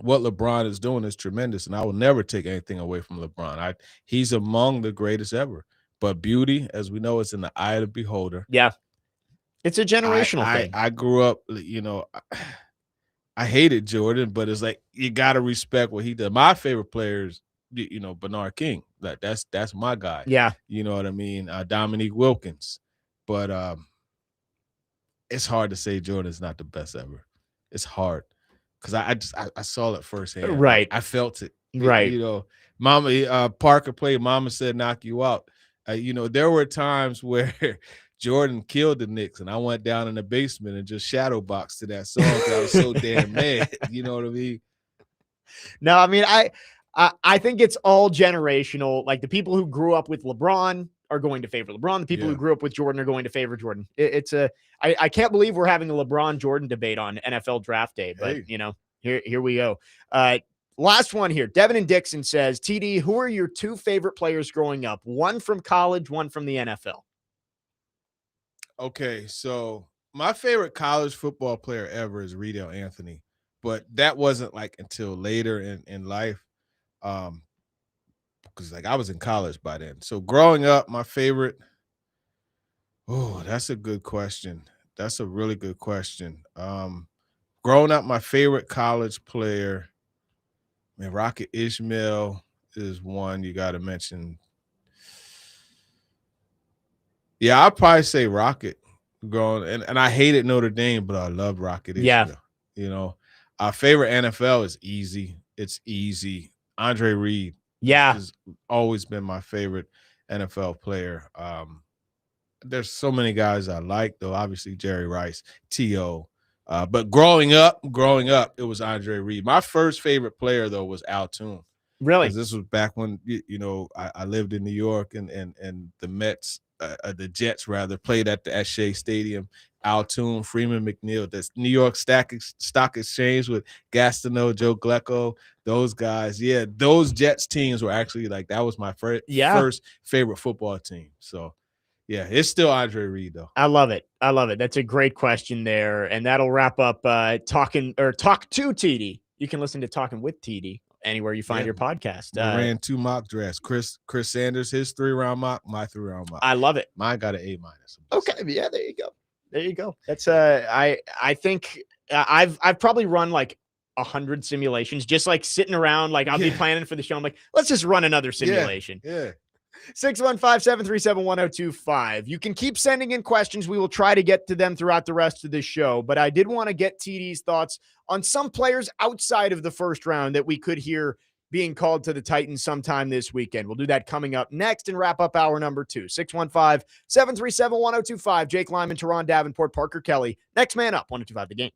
what LeBron is doing is tremendous, and I will never take anything away from LeBron. He's among the greatest ever. But beauty, as we know, is in the eye of the beholder. Yeah, it's a generational thing. I grew up, you know, I hated Jordan, but it's like you got to respect what he did. My favorite players, you know, Bernard King. Like that's my guy. Yeah, you know what I mean. Dominique Wilkins, but it's hard to say Jordan's not the best ever. It's hard. Because I saw it firsthand. Right. I felt it. Right. You know, Mama Parker played Mama Said Knock You Out. You know, there were times where Jordan killed the Knicks, and I went down in the basement and just shadow boxed to that song because I was so damn mad. You know what I mean? No, I mean, I think it's all generational. Like the people who grew up with LeBron are going to favor LeBron. The people who grew up with Jordan are going to favor Jordan. I can't believe we're having a LeBron Jordan debate on NFL draft day, but you know, here we go. Last one here. Devin and Dixon says, TD, who are your 2 favorite players growing up? One from college, one from the NFL. Okay. So my favorite college football player ever is Riedel Anthony, but that wasn't like until later in life. Because like I was in college by then. So growing up, my favorite. Oh, that's a good question. That's a really good question. Growing up, my favorite college player, man, Rocket Ishmael is one you got to mention. Yeah, I'll probably say Rocket. And I hated Notre Dame, but I love Rocket Ishmael. Yeah. You know, our favorite NFL is easy. It's easy. Andre Reed. Yeah. Has always been my favorite NFL player. There's so many guys I like, though. Obviously, Jerry Rice, T.O. But growing up, it was Andre Reed. My first favorite player, though, was Al Toon. Really? This was back when, you know, I lived in New York and the Mets, the Jets, rather, played at Shea Stadium. Al Toon, Freeman McNeil, that's New York Stock Exchange with Gastineau, Joe Glecko, those guys. Yeah, those Jets teams were actually like, that was my first favorite football team. So, yeah, it's still Andre Reed, though. I love it. That's a great question there. And that'll wrap up Talk to TD. You can listen to Talking with TD anywhere you find your podcast. We ran 2 mock drafts. Chris Sanders, his 3-round mock, my 3-round mock. I love it. Mine got an A-. Okay, yeah, there you go. That's I think I've probably run like 100 simulations, just like sitting around, like I'll be planning for the show. I'm like, let's just run another simulation. Yeah. 615-737-1025. You can keep sending in questions. We will try to get to them throughout the rest of this show, but I did want to get TD's thoughts on some players outside of the first round that we could hear being called to the Titans sometime this weekend. We'll do that coming up next and wrap up hour number 2. 615-737-1025. Jake Lyman, Teron Davenport, Parker Kelly. Next man up, 1025 The Game.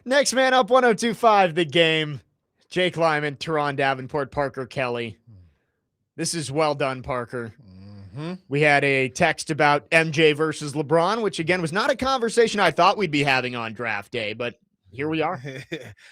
Next man up, 102.5 The Game. Jake Lyman, Teron Davenport, Parker Kelly. This is well done, Parker. We had a text about MJ versus LeBron, which again was not a conversation I thought we'd be having on draft day, but here we are.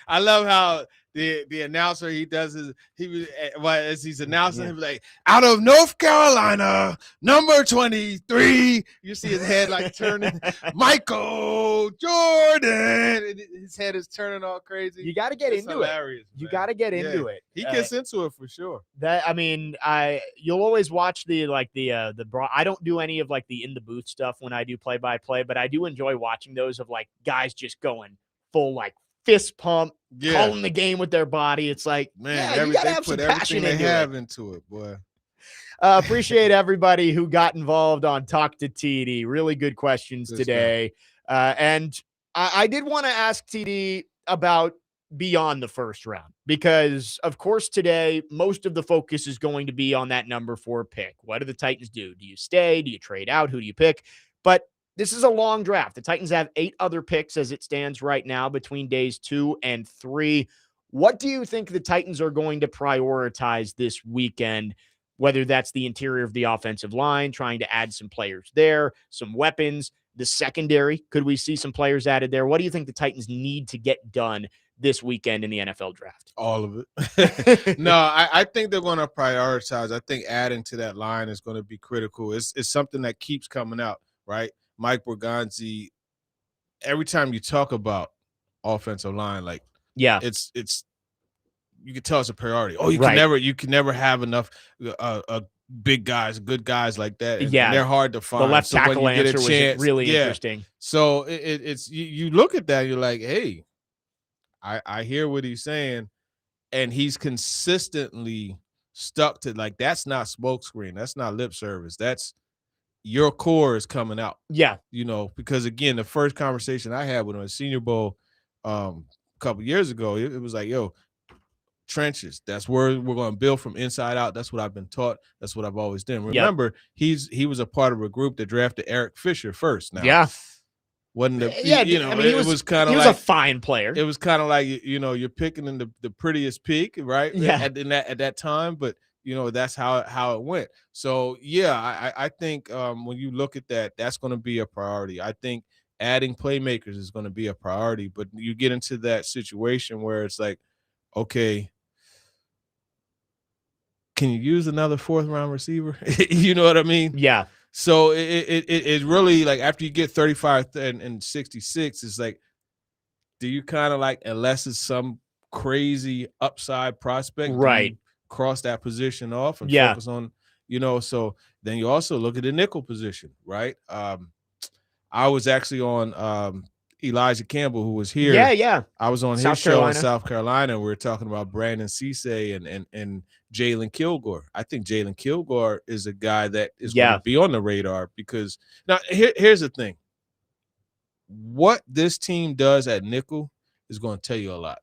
I love how the announcer as he's announcing, he'll be like, out of North Carolina, number 23. You see his head like turning, Michael Jordan. And his head is turning all crazy. You got to get into it. You got to get into it. He gets into it for sure. You'll always watch the I don't do any of like the in the booth stuff when I do play by play, but I do enjoy watching those of like guys just going full like fist pump, calling the game with their body. It's like, man, you gotta have some passion into it, boy. Appreciate everybody who got involved on Talk to TD. Really good questions today. And I did want to ask TD about beyond the first round, because of course today most of the focus is going to be on that number 4 pick. What do the Titans do? Do you stay? Do you trade out? Who do you pick? But this is a long draft. The Titans have 8 other picks as it stands right now between days 2 and 3. What do you think the Titans are going to prioritize this weekend, whether that's the interior of the offensive line, trying to add some players there, some weapons, the secondary? Could we see some players added there? What do you think the Titans need to get done this weekend in the NFL draft? All of it. No, I think they're going to prioritize. I think adding to that line is going to be critical. It's something that keeps coming out, right? Mike Borgonzi, every time you talk about offensive line, like it's you can tell it's a priority. Oh, you can never have enough big guys, good guys like that. And they're hard to find. The left tackle answer was really interesting. So it's you look at that, you're like, hey, I hear what he's saying, and he's consistently stuck to, like, that's not smokescreen, that's not lip service, that's your core is coming out. Yeah. Because again, the first conversation I had with him at Senior Bowl a couple years ago, it was like, yo, trenches. That's where we're going to build from inside out. That's what I've been taught. That's what I've always done. Remember, he was a part of a group that drafted Eric Fisher first. Now, wasn't it was kind of like, he was a fine player. It was kind of like, you're picking in the prettiest peak, right? Yeah. At that time, but that's how it went. So I think when you look at that, that's going to be a priority. I think adding playmakers is going to be a priority, but you get into that situation where it's like, okay, can you use another 4th round receiver? You know what I mean? Yeah. So it really, like, after you get 35 and 66, it's like, do you kind of, like, unless it's some crazy upside prospect, right, cross that position off and focus on, so then you also look at the nickel position, right? I was actually on Elijah Campbell, who was here. Yeah. I was on his show in South Carolina, and we were talking about Brandon Cisse and Jalen Kilgore. I think Jalen Kilgore is a guy that is going to be on the radar, because now here's the thing. What this team does at nickel is going to tell you a lot.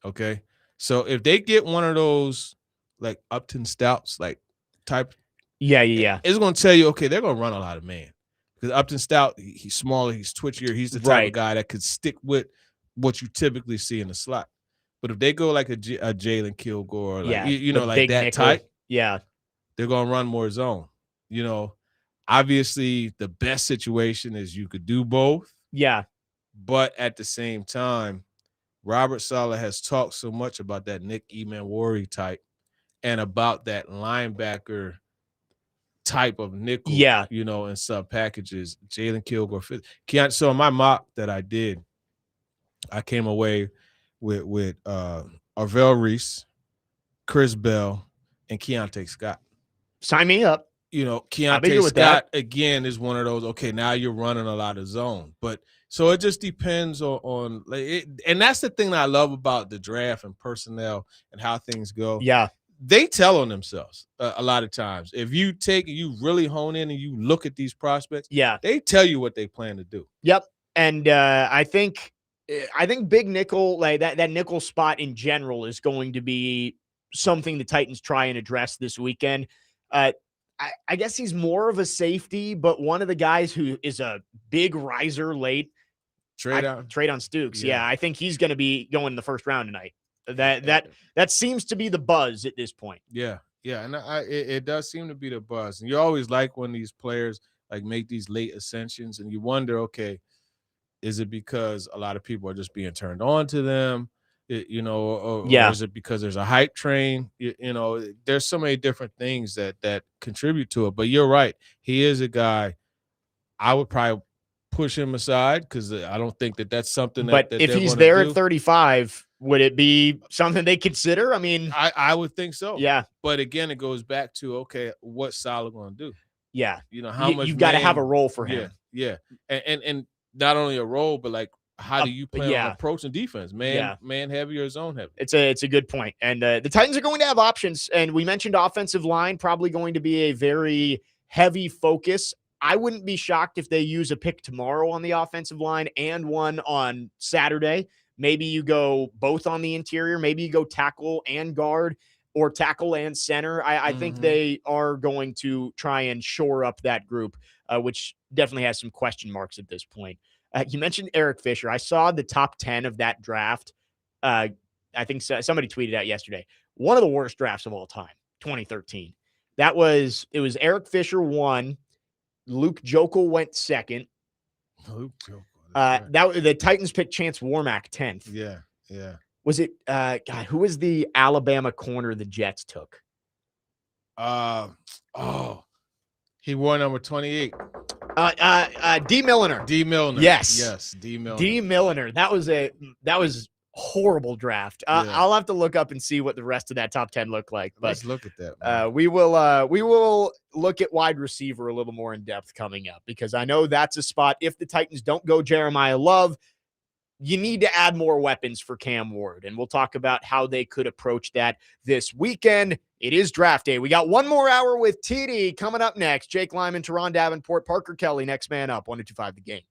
Okay. So if they get one of those like Upton Stouts, like type, it's going to tell you, okay, they're going to run a lot of man, because Upton Stout, he's smaller, he's twitchier, he's the type of guy that could stick with what you typically see in the slot. But if they go like a Jalen Kilgore, like like that nickel type, they're going to run more zone. Obviously the best situation is you could do both. Yeah. But at the same time, Robert Saleh has talked so much about that Nick Emmanwori type and about that linebacker type of nickel, in sub packages. Jalen Kilgore fit. So in my mock that I did, I came away with Arvell Reese, Chris Bell, and Keontae Scott. Sign me up. Keontae Scott again is one of those. Okay, now you're running a lot of zone, but so it just depends on like it, and that's the thing that I love about the draft and personnel and how things go. Yeah, they tell on themselves a lot of times. If you really hone in and you look at these prospects, they tell you what they plan to do. Yep, and I think big nickel, like that nickel spot in general, is going to be something the Titans try and address this weekend. I guess he's more of a safety, but one of the guys who is a big riser late, Trade on. Stukes. Yeah. Yeah, I think he's going to be going in the first round tonight. That seems to be the buzz at this point. Yeah, and it does seem to be the buzz. And you always like when these players like make these late ascensions, and you wonder, okay, is it because a lot of people are just being turned on to them, or is it because there's a hype train? There's so many different things that contribute to it. But you're right, he is a guy I would probably push him aside because I don't think that's something that. But if he's there at 35, would it be something they consider? I mean, I would think so. Yeah. But again, it goes back to, okay, what's Salah going to do? Yeah. How much you've got to have a role for him. Yeah. And not only a role, but like, how do you plan on approaching defense? Man heavy or zone heavy? It's a good point. And the Titans are going to have options. And we mentioned offensive line, probably going to be a very heavy focus. I wouldn't be shocked if they use a pick tomorrow on the offensive line and one on Saturday. Maybe you go both on the interior. Maybe you go tackle and guard or tackle and center. I think they are going to try and shore up that group, which definitely has some question marks at this point. You mentioned Eric Fisher. I saw the top 10 of that draft. I think somebody tweeted out yesterday. One of the worst drafts of all time, 2013. It was Eric Fisher 1. Luke Jokel went 2nd. Luke Jokel. The Titans picked Chance Warmack 10th. Yeah. Was it who was the Alabama corner the Jets took? He wore number 28. D. Milliner. D. Milliner. Yes, D. Milliner. D. Milliner. That was horrible draft. I'll have to look up and see what the rest of that top 10 looked like. But let's look at that. We will look at wide receiver a little more in depth coming up, because I know that's a spot. If the Titans don't go Jeremiah Love, you need to add more weapons for Cam Ward, and we'll talk about how they could approach that this weekend. It is draft day. We got one more hour with TD coming up next. Jake Lyman, Teron Davenport, Parker Kelly, next man up, 102.5 The Game.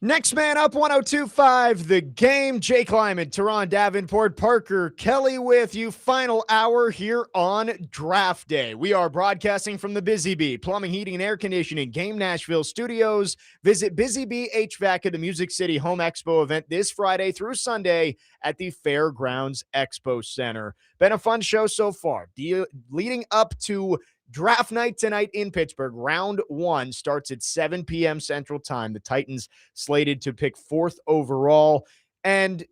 Next man up, 102.5 The Game. Jake Lyman, Teron Davenport, Parker Kelly with you. Final hour here on Draft Day. We are broadcasting from the Busy Bee Plumbing, Heating, and Air Conditioning Game Nashville studios. Visit Busy Bee HVAC at the Music City Home Expo event this Friday through Sunday at the Fairgrounds Expo Center. Been a fun show so far. Leading up to draft night tonight in Pittsburgh. Round 1 starts at 7 p.m. Central Time. The Titans slated to pick 4th overall. And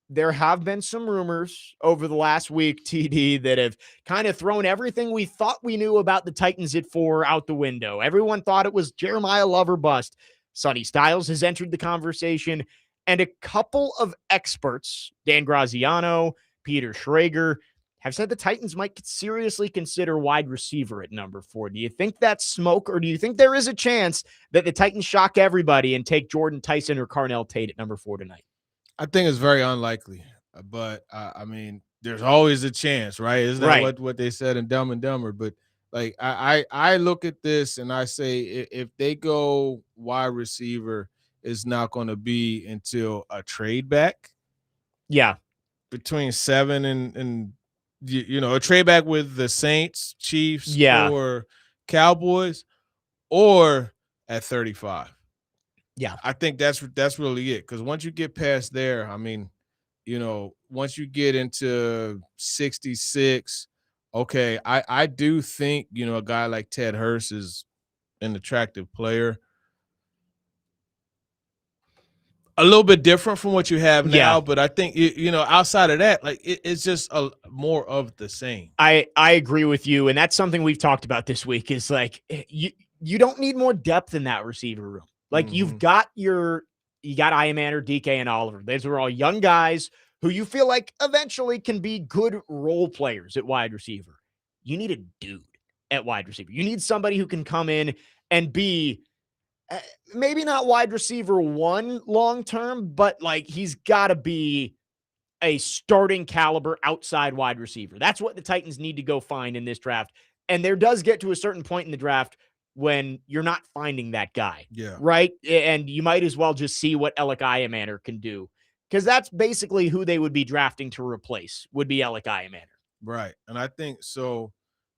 there have been some rumors over the last week, TD, that have kind of thrown everything we thought we knew about the Titans at 4 out the window. Everyone thought it was Jeremiah Love or bust. Sonny Styles has entered the conversation. And a couple of experts, Dan Graziano, Peter Schrager, have said the Titans might seriously consider wide receiver at number 4. Do you think that's smoke, or do you think there is a chance that the Titans shock everybody and take Jordan Tyson or Carnell Tate at number 4 tonight? I think it's very unlikely, but I mean, there's always a chance, right? Isn't that Right. what they said in Dumb and Dumber? But like, I look at this and I say, if they go wide receiver, it's not going to be until a trade back. Yeah. Between 7 and a trade back with the Saints, Chiefs, or Cowboys, or at 35. Yeah. I think that's really it. Because once you get past there, I mean, once you get into 66, okay, I do think, a guy like Ted Hurst is an attractive player. A little bit different from what you have now, but I think, outside of that, like it's just more of the same. I agree with you. And that's something we've talked about this week is like, you don't need more depth in that receiver room. Like you got Iamander, DK, and Oliver. Those are all young guys who you feel like eventually can be good role players at wide receiver. You need a dude at wide receiver. You need somebody who can come in and be maybe not wide receiver 1 long-term, but like he's got to be a starting caliber outside wide receiver. That's what the Titans need to go find in this draft. And there does get to a certain point in the draft when you're not finding that guy. Yeah. Right. And you might as well just see what Alec Iamander can do. Because that's basically who they would be drafting to replace, would be Alec Iamander. Right. And I think so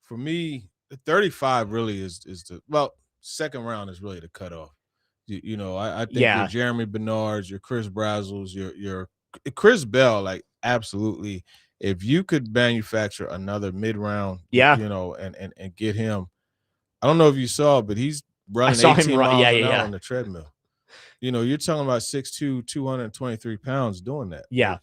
for me, the 35 really is second round is really the cutoff. I think your Jeremy Bernards, your Chris Brazzles, your Chris Bell, like absolutely. If you could manufacture another mid-round, and get him, I don't know if you saw, but he's running 18 miles an hour on the treadmill. You're talking about 6'2", 223 pounds doing that. Yeah.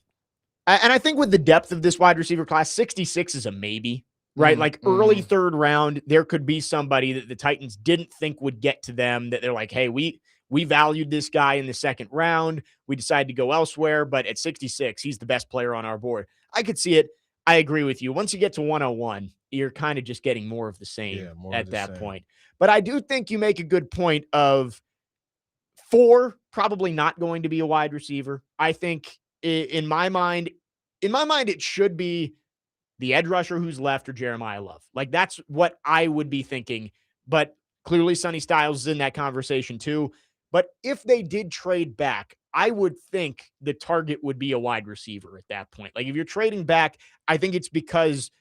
And I think with the depth of this wide receiver class, 66 is a maybe. Right? Like early 3rd round, there could be somebody that the Titans didn't think would get to them that they're like, hey, we valued this guy in the 2nd round. We decided to go elsewhere, but at 66, he's the best player on our board. I could see it. I agree with you. Once you get to 101, you're kind of just getting more of the same at that point. But I do think you make a good point of 4 probably not going to be a wide receiver. I think in my mind, it should be the edge rusher who's left or Jeremiah Love. Like that's what I would be thinking. But clearly Sonny Styles is in that conversation too. But if they did trade back, I would think the target would be a wide receiver at that point. Like if you're trading back, I think it's because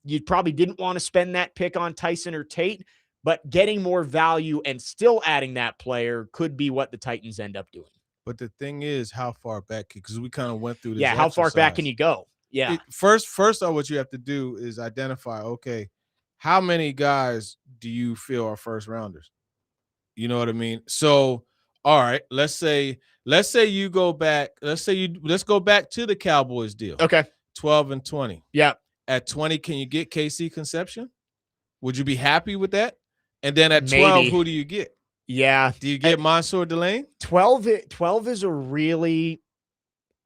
you probably didn't want to spend that pick on Tyson or Tate, but getting more value and still adding that player could be what the Titans end up doing. But the thing is, how far back? Because we kind of went through this. Yeah, how far back can you go? Yeah. First, what you have to do is identify, okay, how many guys do you feel are first rounders? You know what I mean? So, all right, let's say you go back. Let's go back to the Cowboys deal. Okay. 12 and 20. Yeah. At 20, can you get KC Conception? Would you be happy with that? And then at 12, Maybe. Who do you get? Yeah. Do you get Mansour Delane? 12 is a really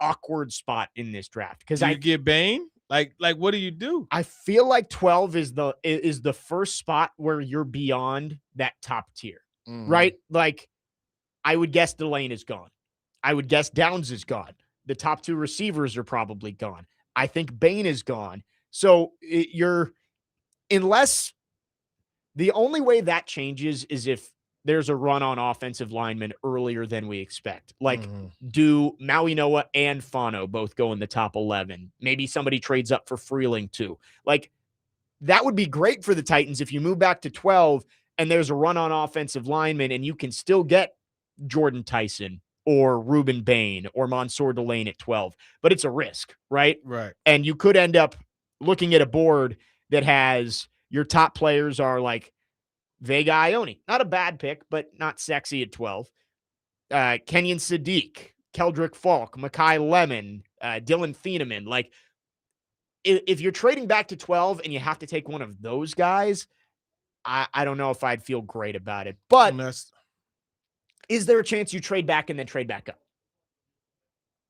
awkward spot in this draft because I get Bain. Like what do you do? I feel like 12 is the first spot where you're beyond that top tier, right? Like I would guess Delane is gone. I would guess Downs is gone. The top 2 receivers are probably gone. I think Bain is gone. So unless the only way that changes is if there's a run on offensive linemen earlier than we expect. Like, Mm-hmm. do Maui Noah and Fano both go in the top 11? Maybe somebody trades up for Freeling too. Like, that would be great for the Titans if you move back to 12 and there's a run on offensive linemen and you can still get Jordan Tyson or Ruben Bain or Mansour Delane at 12. But it's a risk, right? Right. And you could end up looking at a board that has your top players are like Vega Ione. Not a bad pick, but not sexy at 12. Kenyon Sadiq, Keldrick Falk, Makai Lemon, Dylan Thieneman. Like, if you're trading back to 12 and you have to take one of those guys, I don't know if I'd feel great about it. But is there a chance you trade back and then trade back up?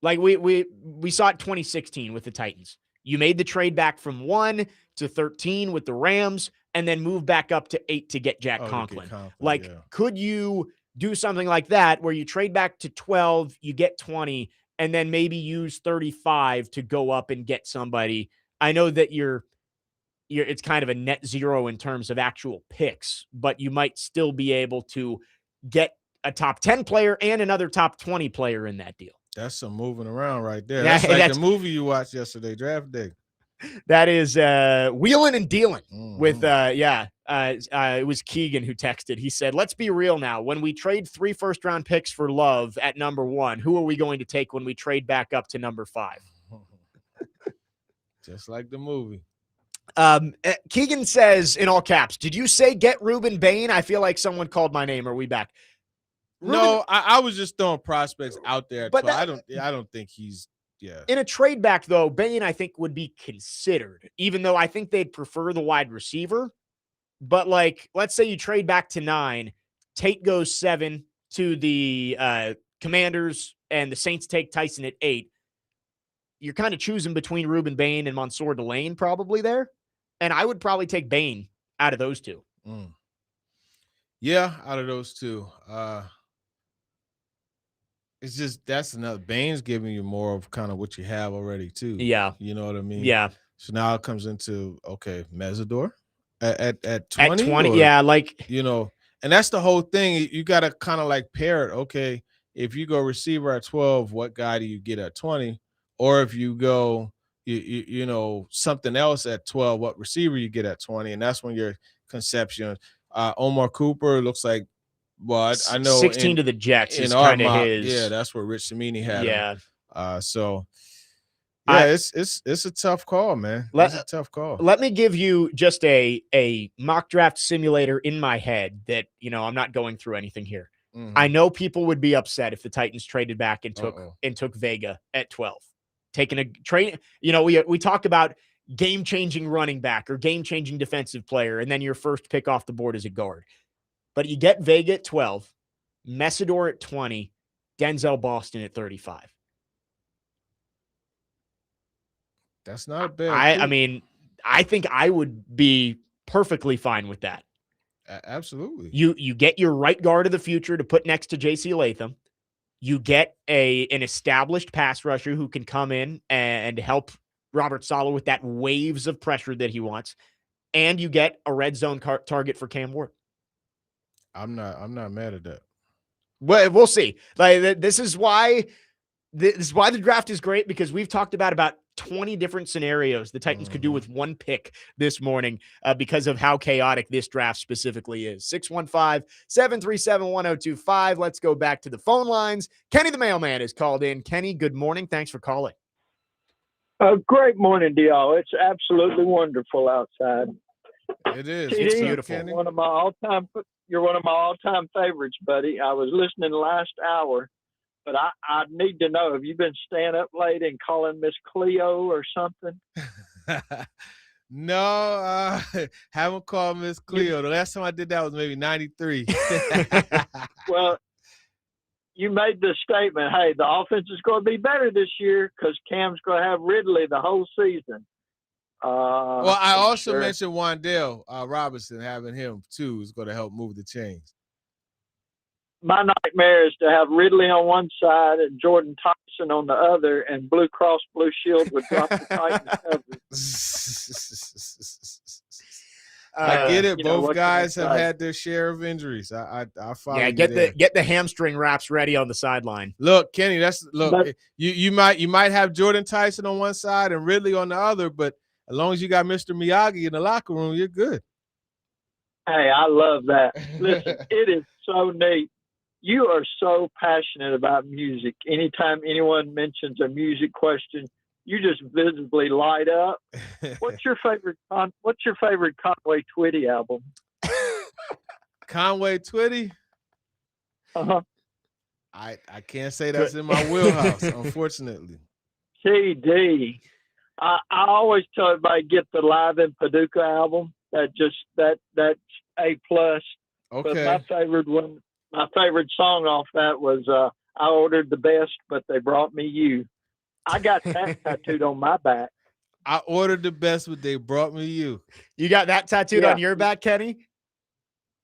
Like we saw it 2016 with the Titans. You made the trade back from 1 to 13 with the Rams and then move back up to 8 to get Jack Conklin. Could you do something like that where you trade back to 12, you get 20, and then maybe use 35 to go up and get somebody? I know that it's kind of a net zero in terms of actual picks, but you might still be able to get a top 10 player and another top 20 player in that deal. That's some moving around right there. That's like the movie you watched yesterday, Draft Day. That is wheeling and dealing with it was Keegan who texted. He said, let's be real now. When we trade 3 first-round picks for Love at number 1, who are we going to take when we trade back up to number 5? Just like the movie. Keegan says in all caps, did you say get Ruben Bain? I feel like someone called my name. Are we back? No, I was just throwing prospects out there. But I don't think he's in a trade back though. Bain, I think, would be considered, even though I think they'd prefer the wide receiver. But like, let's say you trade back to 9, Tate goes 7 to the Commanders, and the Saints take Tyson at 8. You're kind of choosing between Ruben Bain and Mansour Delane probably there. And I would probably take Bain out of those two. Yeah, out of those two. It's just that's another. Bain's giving you more of kind of what you have already too. Yeah. You know what I mean? Yeah. So now it comes into, okay, Mesidor at 20. At 20, yeah, like, you know, and that's the whole thing. You got to kind of like pair it. Okay, if you go receiver at 12, what guy do you get at 20? Or if you go, you know, something else at 12, what receiver you get at 20? And that's when your conception. Omar Cooper looks like, well, I know 16 to the Jets is kind of his. Yeah, that's where Rich Cimini had him. So yeah, it's a tough call, man. It's a tough call. Let me give you just a mock draft simulator in my head that, you know, I'm not going through anything here. I know people would be upset if the Titans traded back and took Vega at 12. Taking a trade, you know, we talk about game-changing running back or game-changing defensive player, and then your first pick off the board is a guard. But you get Vega at 12, Mesidor at 20, Denzel Boston at 35. That's not bad. I mean, I think I would be perfectly fine with that. Absolutely. You get your right guard of the future to put next to J.C. Latham. You get an established pass rusher who can come in and help Robert Saleh with that waves of pressure that he wants. And you get a red zone target for Cam Ward. I'm not mad at that. Well, we'll see. Like, this is why the draft is great, because we've talked about 20 different scenarios the Titans could do with one pick this morning because of how chaotic this draft specifically is. 615-737-1025. Let's go back to the phone lines. Kenny the mailman is called in. Kenny, good morning. Thanks for calling. Great morning, Dial. It's absolutely wonderful outside. It is. It's beautiful. You're one of my all-time favorites, buddy. I was listening last hour, but I need to know, have you been staying up late and calling Miss Cleo or something? No, haven't called Miss Cleo. The last time I did that was maybe 93. Well, you made the statement, hey, the offense is going to be better this year because Cam's going to have Ridley the whole season. Well, I also mentioned Wan'Dale Robinson, having him too is going to help move the chains. My nightmare is to have Ridley on one side and Jordan Thompson on the other, and Blue Cross Blue Shield would drop the Titans coverage. I get it. You know, Both what can I guys have say? had their share of injuries. I follow Yeah, you get there. the hamstring wraps ready on the sideline. Look, Kenny, But- you might have Jordan Tyson on one side and Ridley on the other, but as long as you got Mr. Miyagi in the locker room, you're good. Hey, I love that. Listen, it is so neat. You are so passionate about music. Anytime anyone mentions a music question, you just visibly light up. What's your favorite Conway Twitty album? Conway Twitty? Uh-huh. I can't say that's in my wheelhouse, unfortunately. CD. I always tell everybody get the Live in Paducah album. That's A plus. But Okay. my favorite song off that was I ordered the best, but they brought me you. I got that tattooed on my back. I ordered the best, but they brought me you. You got that tattooed Yeah. on your back, Kenny?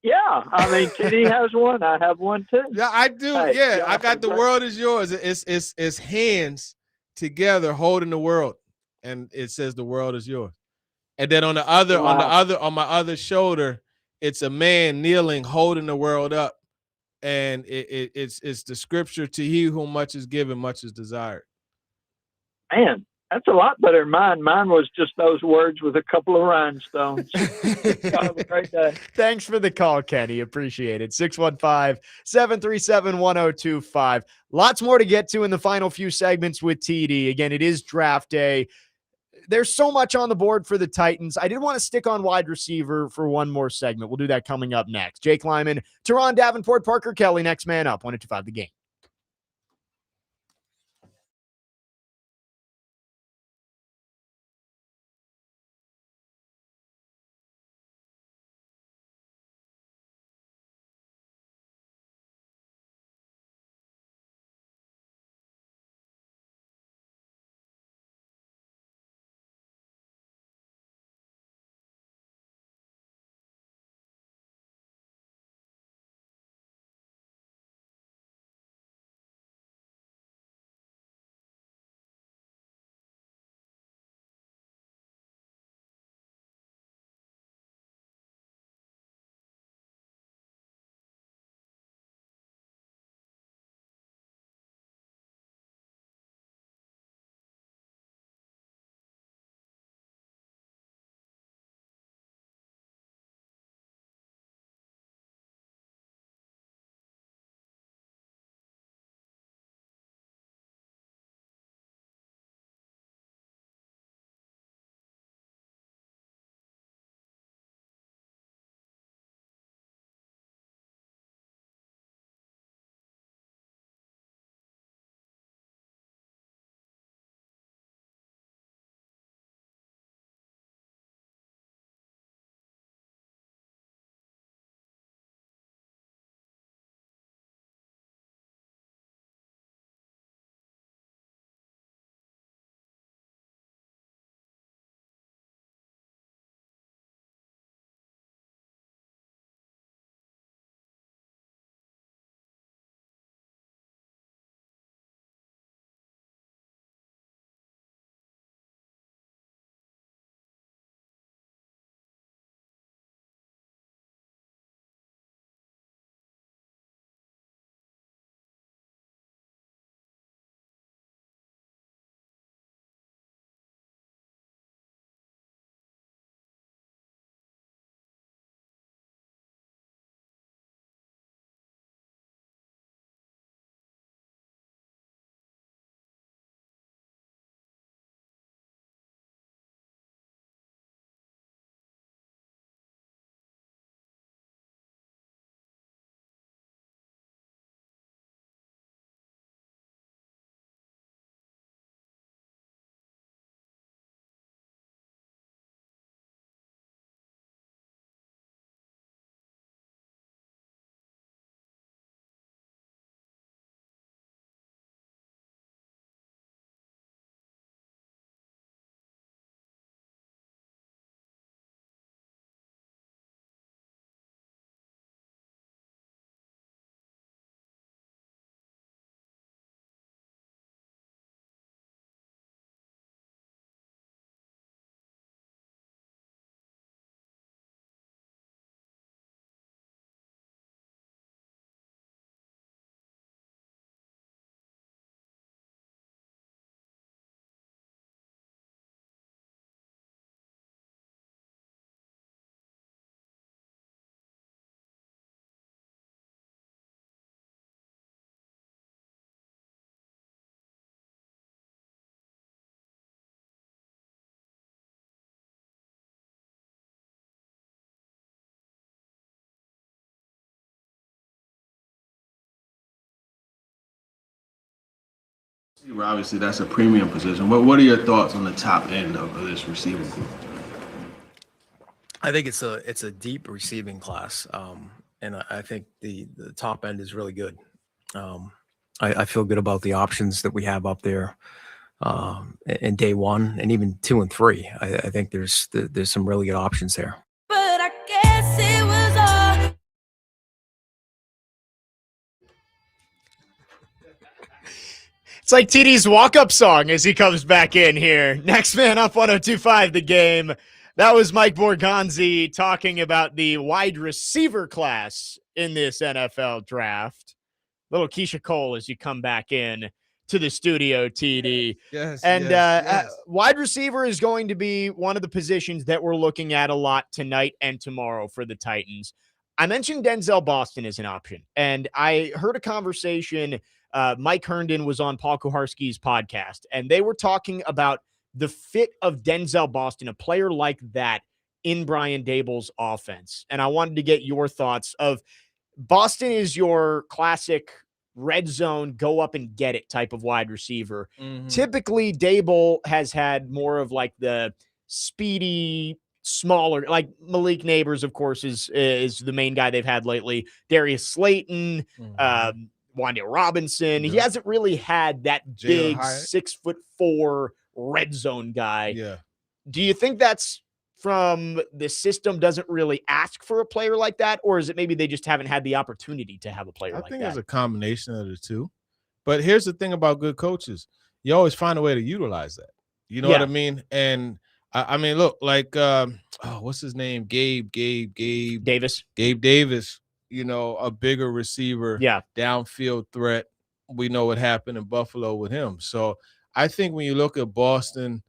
Yeah, I mean, Kenny has one. I have one too. Yeah, I do. Hey, yeah, yeah, I got the right. world is yours. It's hands together holding the world, and it says the world is yours. And then on my other shoulder, it's a man kneeling, holding the world up, and it's the scripture: to he whom much is given, much is desired. Man, that's a lot better than mine. Mine was just those words with a couple of rhinestones. Have a great day. Thanks for the call, Kenny. Appreciate it. 615-737-1025. Lots more to get to in the final few segments with TD. Again, it is draft day. There's so much on the board for the Titans. I did want to stick on wide receiver for one more segment. We'll do that coming up next. Jake Lyman, Teron Davenport, Parker Kelly, next man up. 102.5 The Game. Obviously, that's a premium position. What are your thoughts on the top end of this receiving group? I think it's a deep receiving class, and I think the top end is really good. I feel good about the options that we have up there in day one and even 2 and 3. I think there's some really good options there. But I guess it was all. It's like TD's walk-up song as he comes back in here. Next man up, 102.5 The Game. That was Mike Borgonzi talking about the wide receiver class in this NFL draft. Little Keisha Cole as you come back in to the studio, TD. Yes. And wide receiver is going to be one of the positions that we're looking at a lot tonight and tomorrow for the Titans. I mentioned Denzel Boston as an option, and I heard a conversation. Mike Herndon was on Paul Kuharsky's podcast, and they were talking about the fit of Denzel Boston, a player like that in Brian Daboll's offense. And I wanted to get your thoughts of Boston is your classic red zone, go up and get it type of wide receiver. Mm-hmm. Typically, Daboll has had more of like the speedy, smaller, like Malik Neighbors, of course, is the main guy they've had lately. Darius Slayton, Wan'Dale Robinson. Yeah. He hasn't really had that Jalen big Hyatt. 6'4" red zone guy. Yeah. Do you think that's from the system doesn't really ask for a player like that, or is it maybe they just haven't had the opportunity to have a player like that? I think it's a combination of the two. But here's the thing about good coaches. You always find a way to utilize that. You know what I mean? And I mean, look, like what's his name? Gabe Davis. Gabe Davis, you know, a bigger receiver, downfield threat. We know what happened in Buffalo with him. So I think when you look at Boston,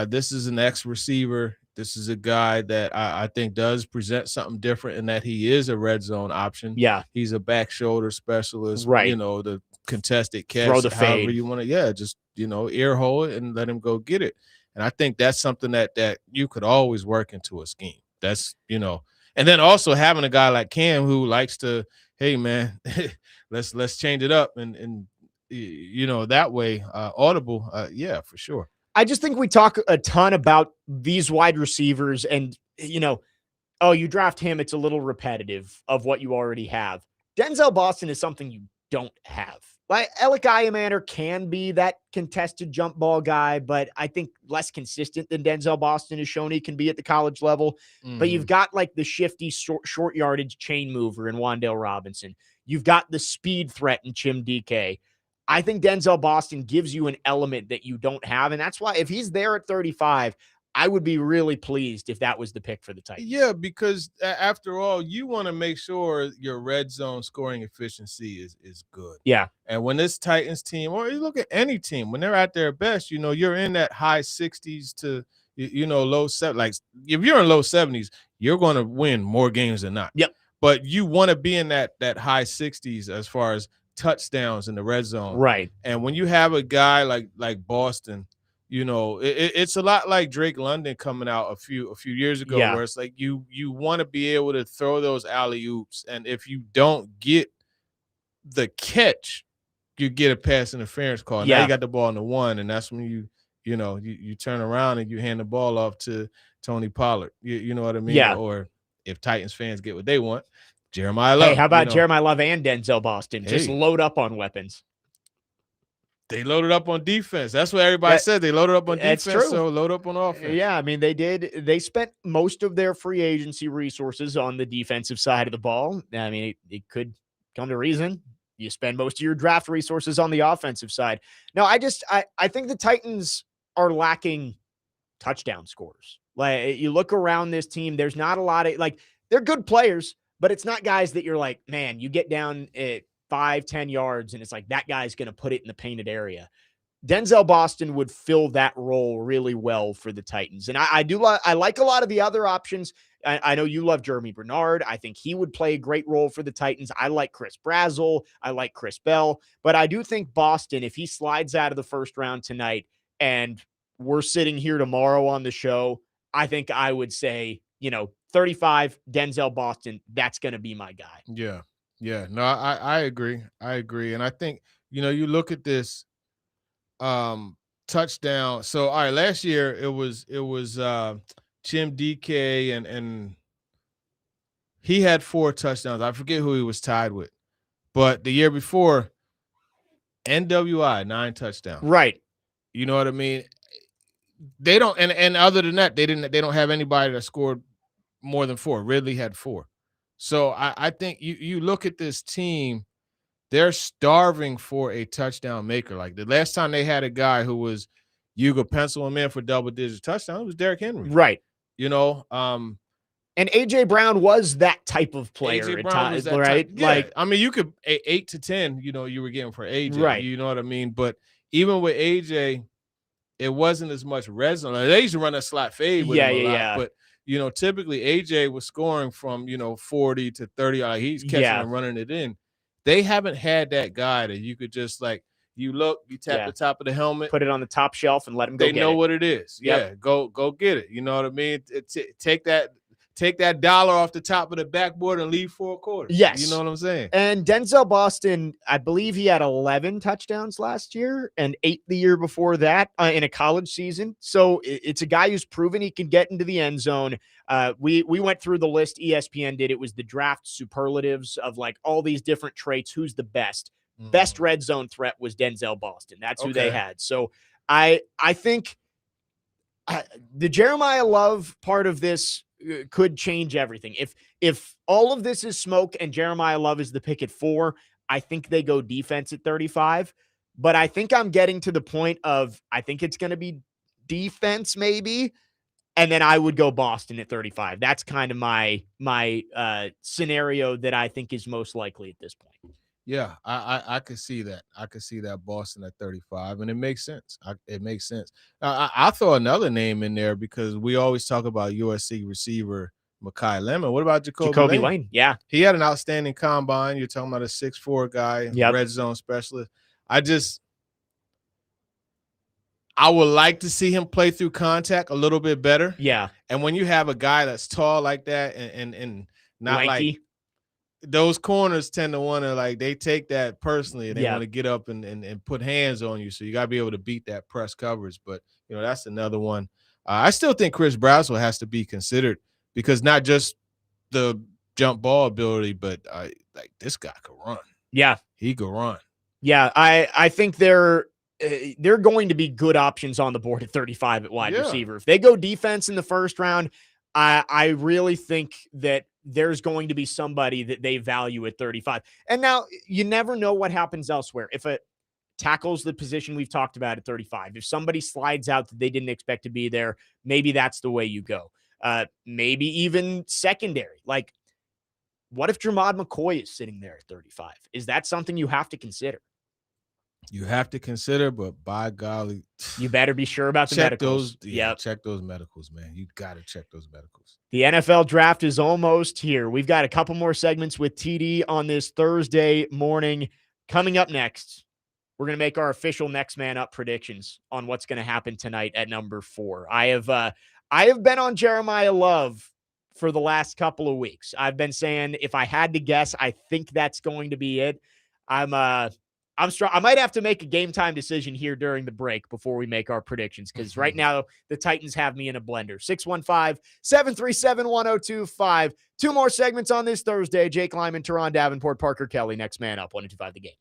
this is an ex-receiver. This is a guy that I think does present something different in that he is a red zone option. Yeah. He's a back shoulder specialist, right? You know, the contested catch, throw the however fade. You want to, just, you know, ear hole it and let him go get it. And I think that's something that you could always work into a scheme. That's, you know, and then also having a guy like Cam who likes to, hey man, let's change it up and you know, that way audible. Yeah, for sure. I just think we talk a ton about these wide receivers and, you know, oh, you draft him. It's a little repetitive of what you already have. Denzel Boston is something you don't have. Like Alec Ayamander can be that contested jump ball guy, but I think less consistent than Denzel Boston has shown he can be at the college level. But you've got like the shifty short yardage chain mover in Wan'Dale Robinson. You've got the speed threat in Chim DK. I think Denzel Boston gives you an element that you don't have. And that's why if he's there at 35, I would be really pleased if that was the pick for the Titans. Yeah, because after all, you want to make sure your red zone scoring efficiency is good. Yeah. And when this Titans team, or you look at any team, when they're at their best, you know, you're in that high 60s to, you know, low 70s. Like if you're in low 70s, you're going to win more games than not. Yep. But you want to be in that high 60s as far as touchdowns in the red zone. Right. And when you have a guy like Boston, you know, it's a lot like Drake London coming out a few years ago, where it's like you want to be able to throw those alley-oops, and if you don't get the catch, you get a pass interference call. Now you got the ball in the 1, and that's when you turn around and you hand the ball off to Tony Pollard. You know what I mean? Yeah. Or if Titans fans get what they want, Jeremiah Love. Hey, how about Jeremiah Love and Denzel Boston? Just load up on weapons. They loaded up on defense. That's what everybody said. They loaded up on defense, so load up on offense. Yeah, I mean, they did. They spent most of their free agency resources on the defensive side of the ball. I mean, it could come to reason. You spend most of your draft resources on the offensive side. No, I think the Titans are lacking touchdown scorers. Like, you look around this team, there's not a lot of, like, they're good players, but it's not guys that you're like, man, you get down at 5-10 yards and it's like that guy's going to put it in the painted area. Denzel Boston would fill that role really well for the Titans. And I like a lot of the other options. I know you love Jeremy Bernard. I think he would play a great role for the Titans. I like Chris Brazzell. I like Chris Bell. But I do think Boston, if he slides out of the first round tonight and we're sitting here tomorrow on the show, I think I would say, 35, Denzel Boston, that's going to be my guy. Yeah. No, I agree. And I think, you look at this, touchdown. So all right, last year it was Jim DK and he had 4 touchdowns. I forget who he was tied with. But the year before, NWI 9 touchdowns. Right. You know what I mean? They don't, and other than that, they don't have anybody that scored more than 4. Ridley had 4. So I think you look at this team, they're starving for a touchdown maker. Like the last time they had a guy who was you could pencil him in for double-digit touchdowns, it was Derrick Henry. Right. You know, and AJ Brown was that type of player AJ at Brown times, was that right? type. Yeah. Like, I mean, you could 8 to 10, you know, you were getting for AJ. Right. You know what I mean? But even with AJ, it wasn't as much red zone. They used to run a slot fade with him a lot, but you know, typically AJ was scoring from 40 to 30. Like he's catching and running it in. They haven't had that guy that you could just like you look, you tap the top of the helmet, put it on the top shelf, and let him go. They know what it is. Yeah, go get it. You know what I mean? Take that dollar off the top of the backboard and leave 4 quarters. Yes. You know what I'm saying? And Denzel Boston, I believe he had 11 touchdowns last year and 8 the year before that in a college season. So it's a guy who's proven he can get into the end zone. We went through the list ESPN did. It was the draft superlatives of like all these different traits. Who's the best? Best red zone threat was Denzel Boston. That's who they had. So I think the Jeremiah Love part of this could change everything. If all of this is smoke and Jeremiah Love is the pick at 4, I think they go defense at 35. But I think I'm getting to the point of I think it's going to be defense maybe, and then I would go Boston at 35. That's kind of my scenario that I think is most likely at this point. Yeah, I could see that. I could see that Boston at 35, and it makes sense. It makes sense. I'll throw another name in there because we always talk about USC receiver Mekhi Lemon. What about Jacoby Lane? Yeah. He had an outstanding combine. You're talking about a 6'4" guy, red zone specialist. I would like to see him play through contact a little bit better. Yeah. And when you have a guy that's tall like that and not lanky, like those corners tend to want to like they take that personally and they want to get up and put hands on you. So you got to be able to beat that press coverage. But that's another one. I still think Chris Braswell has to be considered because not just the jump ball ability, but like this guy could run. Yeah, he could run. Yeah, I think they're going to be good options on the board at 35 at wide receiver. If they go defense in the first round, I really think that there's going to be somebody that they value at 35. And now you never know what happens elsewhere. If it tackles the position we've talked about at 35, if somebody slides out that they didn't expect to be there, maybe that's the way you go. Maybe even secondary. Like, what if Jermod McCoy is sitting there at 35? Is that something you have to consider? You have to consider, but by golly, you better be sure about the medicals. Check those medicals, man. You got to check those medicals. The NFL draft is almost here. We've got a couple more segments with TD on this Thursday morning. Coming up next, we're going to make our official next man up predictions on what's going to happen tonight at number 4. I have been on Jeremiah Love for the last couple of weeks. I've been saying if I had to guess, I think that's going to be it. I'm strong. I might have to make a game time decision here during the break before we make our predictions because right now the Titans have me in a blender. 615-737-1025. 2 more segments on this Thursday. Jake Lyman, Teron Davenport, Parker Kelly. Next man up. 1-2-5 the game.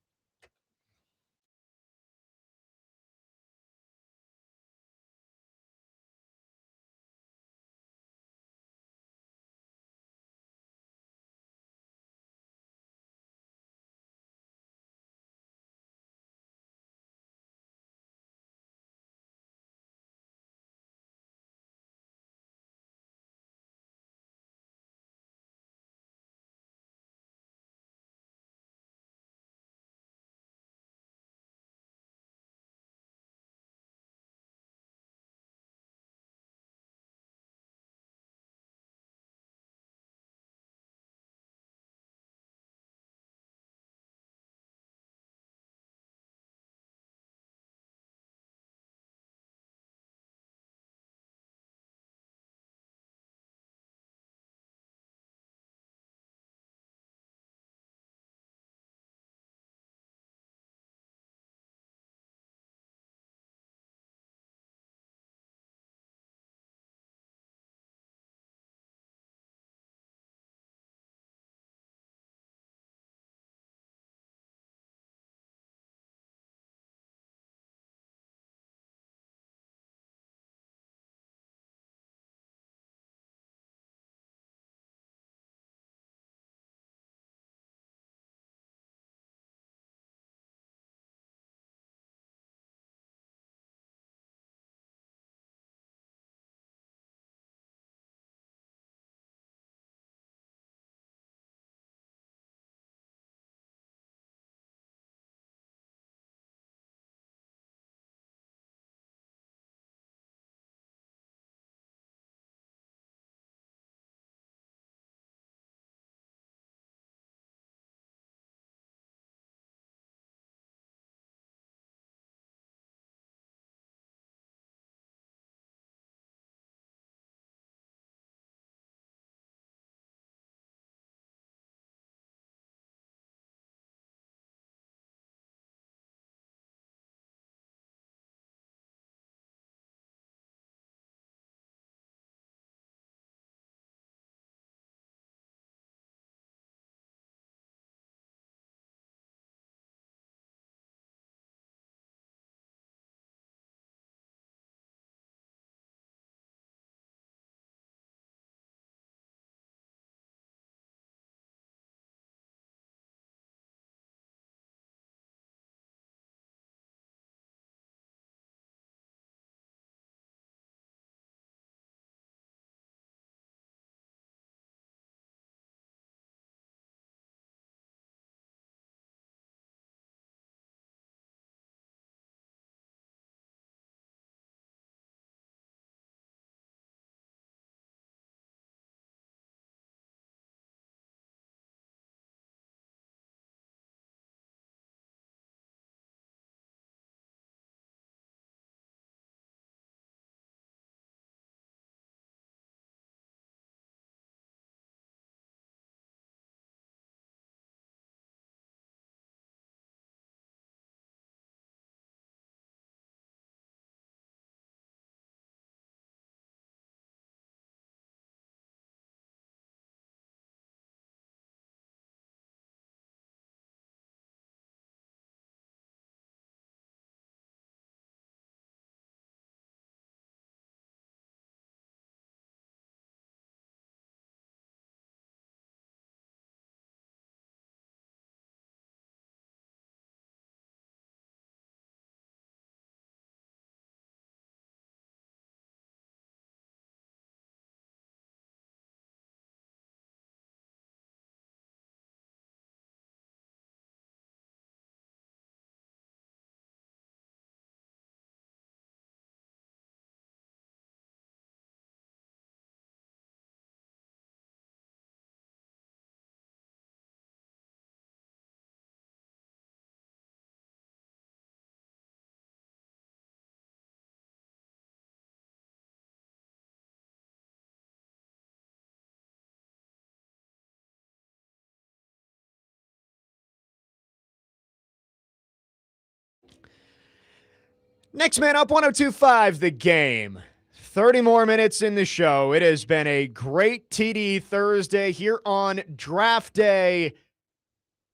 Next man up, 102.5 The Game. 30 more minutes in the show. It has been a great TD Thursday here on Draft Day.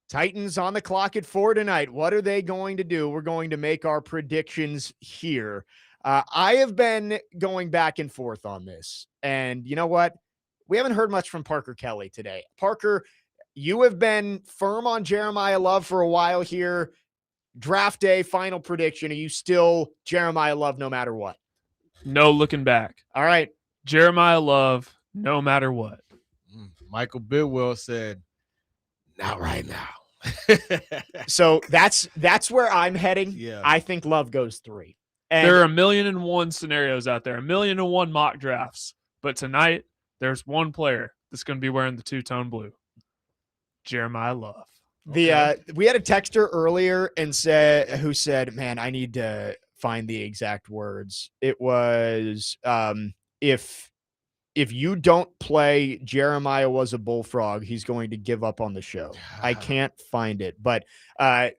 Titans on the clock at 4 tonight. What are they going to do? We're going to make our predictions here. I have been going back and forth on this. And you know what? We haven't heard much from Parker Kelly today. Parker, you have been firm on Jeremiah Love for a while here. Draft day, final prediction. Are you still Jeremiah Love no matter what? No looking back. All right. Jeremiah Love, no matter what. Michael Bidwell said, not right now. So that's where I'm heading. Yeah. I think Love goes 3. And There are 1,000,001 scenarios out there, 1,000,001 mock drafts. But tonight, there's one player that's going to be wearing the two-tone blue. Jeremiah Love. we had a texter earlier and who said, man, I need to find the exact words. It was if you don't play Jeremiah Was a Bullfrog, he's going to give up on the show. I can't find it. But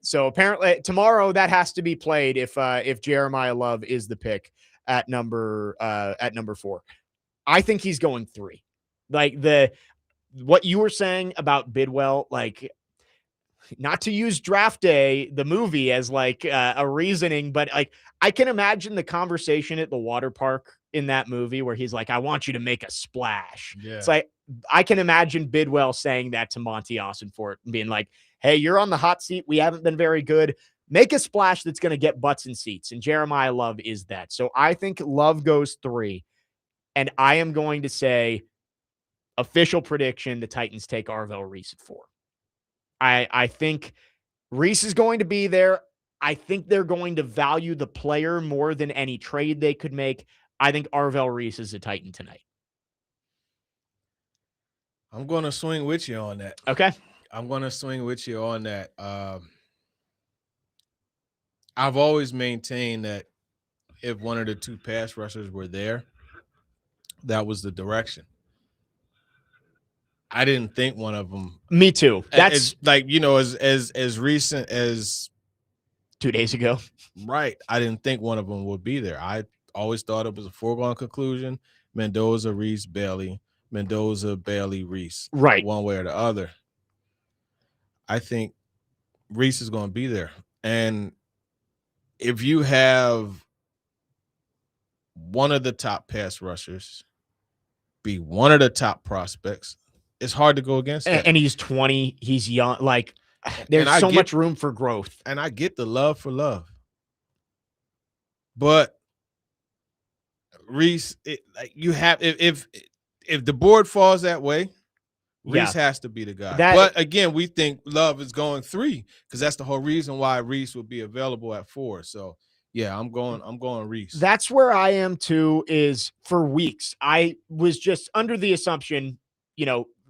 so apparently tomorrow that has to be played if Jeremiah Love is the pick at number 4. I think he's going 3. Like what you were saying about Bidwell, like not to use Draft Day, the movie, as like a reasoning, but like I can imagine the conversation at the water park in that movie where he's like, I want you to make a splash. Yeah. It's like, I can imagine Bidwell saying that to Monty Ossenfort and being like, hey, you're on the hot seat. We haven't been very good. Make a splash that's going to get butts in seats. And Jeremiah Love is that. So I think Love goes 3. And I am going to say official prediction, the Titans take Arvell Reese at 4. I think Reese is going to be there. I think they're going to value the player more than any trade they could make. I think Arvell Reese is a Titan tonight. I'm going to swing with you on that. Okay. I'm going to swing with you on that. I've always maintained that if one of the 2 pass rushers were there, that was the direction. I didn't think one of them. Me too. That's like, as recent as 2 days ago. Right. I didn't think one of them would be there. I always thought it was a foregone conclusion. Mendoza, Reese, Bailey. Mendoza, Bailey, Reese. Right. One way or the other. I think Reese is going to be there. And if you have one of the top pass rushers be one of the top prospects, it's hard to go against that. And he's 20. He's young. Like, there's so much room for growth. And I get the love for Love. But Reese, you have if the board falls that way, Reese has to be the guy. But again, we think Love is going 3 because that's the whole reason why Reese would be available at 4. So yeah, I'm going Reese. That's where I am too. Is for weeks I was just under the assumption,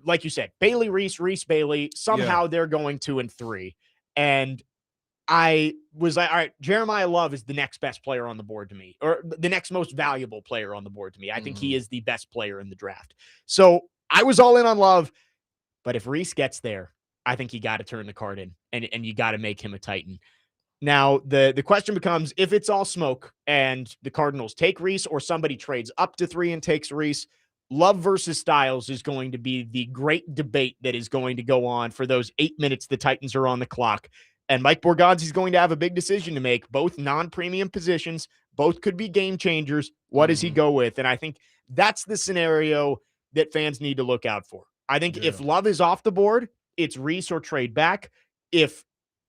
like you said, Bailey Reese, Reese Bailey. Somehow they're going 2 and 3, and I was like, all right, Jeremiah Love is the next best player on the board to me, or the next most valuable player on the board to me. I think he is the best player in the draft. So I was all in on Love, but if Reese gets there, I think you got to turn the card in and you got to make him a Titan. Now, the question becomes, if it's all smoke and the Cardinals take Reese or somebody trades up to 3 and takes Reese, Love versus Styles is going to be the great debate that is going to go on for those 8 minutes the Titans are on the clock. And Mike Borgonzi is going to have a big decision to make, both non-premium positions. Both could be game changers. What does he go with? And I think that's the scenario that fans need to look out for. I think if Love is off the board, it's Reese or trade back. If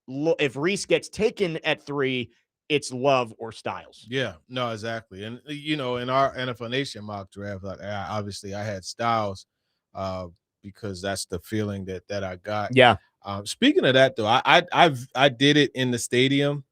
Reese gets taken at 3, it's Love or Styles. Yeah, no, exactly. And, in our NFL Nation mock draft, obviously I had Styles because that's the feeling that I got. Yeah. Speaking of that, though, I did it in the stadium.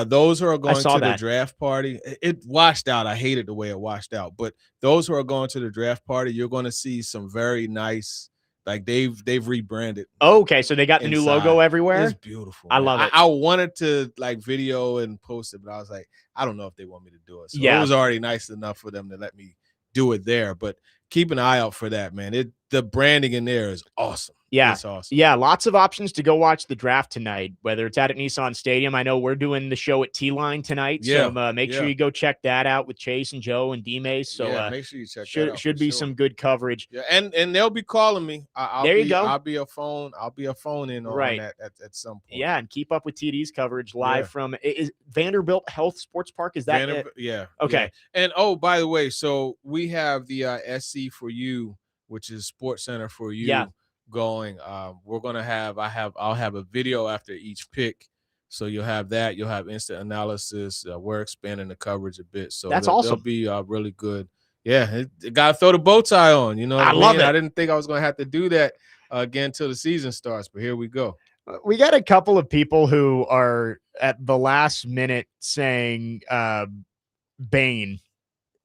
Those who are going to the draft party, it washed out. I hated the way it washed out. But those who are going to the draft party, you're going to see some very nice, like they've rebranded. Oh, okay, so they got the new logo everywhere. It's beautiful. I love it. I wanted to video and post it, but I was like, I don't know if they want me to do it. So it was already nice enough for them to let me do it there. But keep an eye out for that, man. the branding in there is awesome. Yeah. It's awesome. Yeah. Lots of options to go watch the draft tonight, whether it's at Nissan Stadium. I know we're doing the show at T-Line tonight. Yeah, So make sure yeah. you go check that out with Chase and Joe and D-Mace. So yeah, make sure you check that out. should for be sure. some good coverage. Yeah, and they'll be calling me. There you go. I'll be a phone in on Right. that at some point. Yeah, and keep up with TD's coverage live Yeah. from is Vanderbilt Health Sports Park. Is that it? Yeah. Okay. Yeah. And oh, by the way, so we have the SC for you, which is Sports Center for you. Yeah. Going. We're gonna have. I'll have a video after each pick. So you'll have that. You'll have instant analysis. We're expanding the coverage a bit. So That's they'll awesome. be really good. Yeah, it got to throw the bow tie on. You know, what I love mean? it. I didn't think I was gonna have to do that again till the season starts, but here we go. We got a couple of people who are at the last minute saying Bane.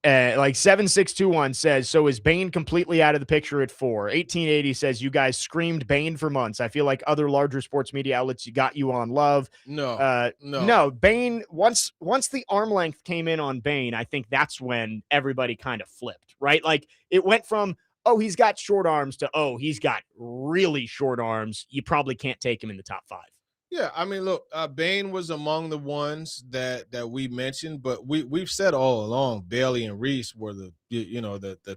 Like 7621 says, so is Bane completely out of the picture at 4? 1880 says, you guys screamed Bane for months. I feel like other larger sports media outlets got you on love. No, Bane, once the arm length came in on Bane, I think that's when everybody kind of flipped, right? Like it went from, oh, he's got short arms to, oh, he's got really short arms. You probably can't take him in the top 5. Yeah, I mean, look, Bane was among the ones that we mentioned, but we've said all along Bailey and Reese were the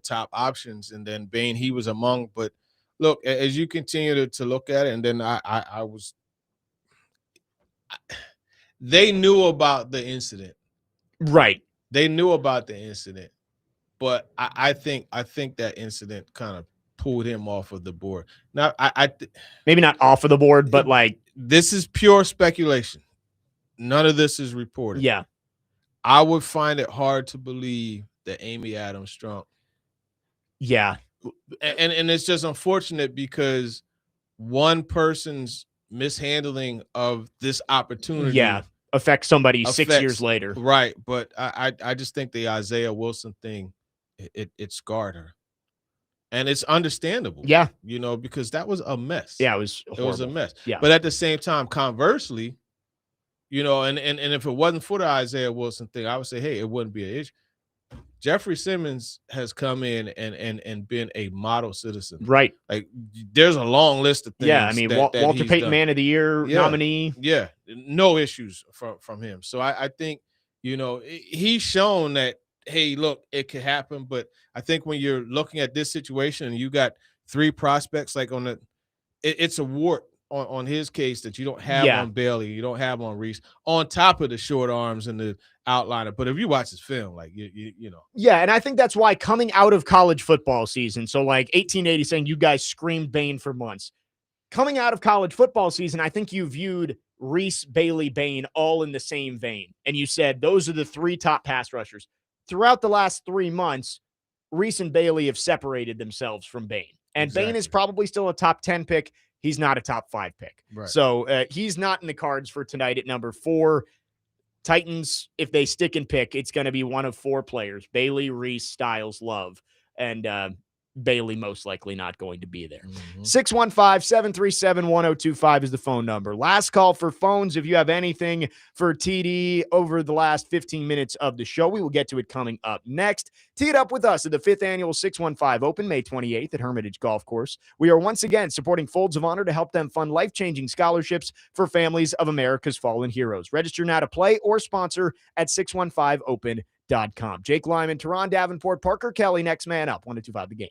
top options, and then Bane, he was among. But look, as you continue to look at it, and then they knew about the incident, right? They knew about the incident, but I think that incident kind of pulled him off of the board. Now, maybe not off of the board, but like this is pure speculation. None of this is reported. Yeah, I would find it hard to believe that Amy Adams Strunk. Yeah, and it's just unfortunate because one person's mishandling of this opportunity, affects somebody 6 years later, right? But I just think the Isaiah Wilson thing, it scarred her. And it's understandable. Yeah. Because that was a mess. Yeah, it was a mess. Yeah. But at the same time, conversely, and if it wasn't for the Isaiah Wilson thing, I would say, hey, it wouldn't be an issue. Jeffrey Simmons has come in and been a model citizen. Right. Like there's a long list of things. Yeah, I mean, that Walter he's Payton done. Man of the Year nominee. Yeah. No issues from him. So I think, he's shown that, hey, look, it could happen. But I think when you're looking at this situation and you got 3 prospects, like it's a wart on his case that you don't have on Bailey, you don't have on Reese, on top of the short arms and the outliner. But if you watch this film, like you know. Yeah, and I think that's why coming out of college football season, so like 1880 saying you guys screamed Bane for months. Coming out of college football season, I think you viewed Reese, Bailey, Bane all in the same vein. And you said those are the 3 top pass rushers. Throughout the last 3 months, Reese and Bailey have separated themselves from Bane. And Bane is probably still a top 10 pick. He's not a top 5 pick. Right. So he's not in the cards for tonight at number 4. Titans, if they stick and pick, it's going to be one of 4 players: Bailey, Reese, Styles, Love. And Bailey most likely not going to be there. 615-737-1025 is the phone number. Last call for phones. If you have anything for TD over the last 15 minutes of the show, we will get to it coming up next. Tee it up with us at the 5th annual 615 Open, May 28th at Hermitage Golf Course. We are once again supporting Folds of Honor to help them fund life-changing scholarships for families of America's fallen heroes. Register now to play or sponsor at 615open.com. Jake Lyman, Teron Davenport, Parker Kelly, next man up. 102.5 The Game.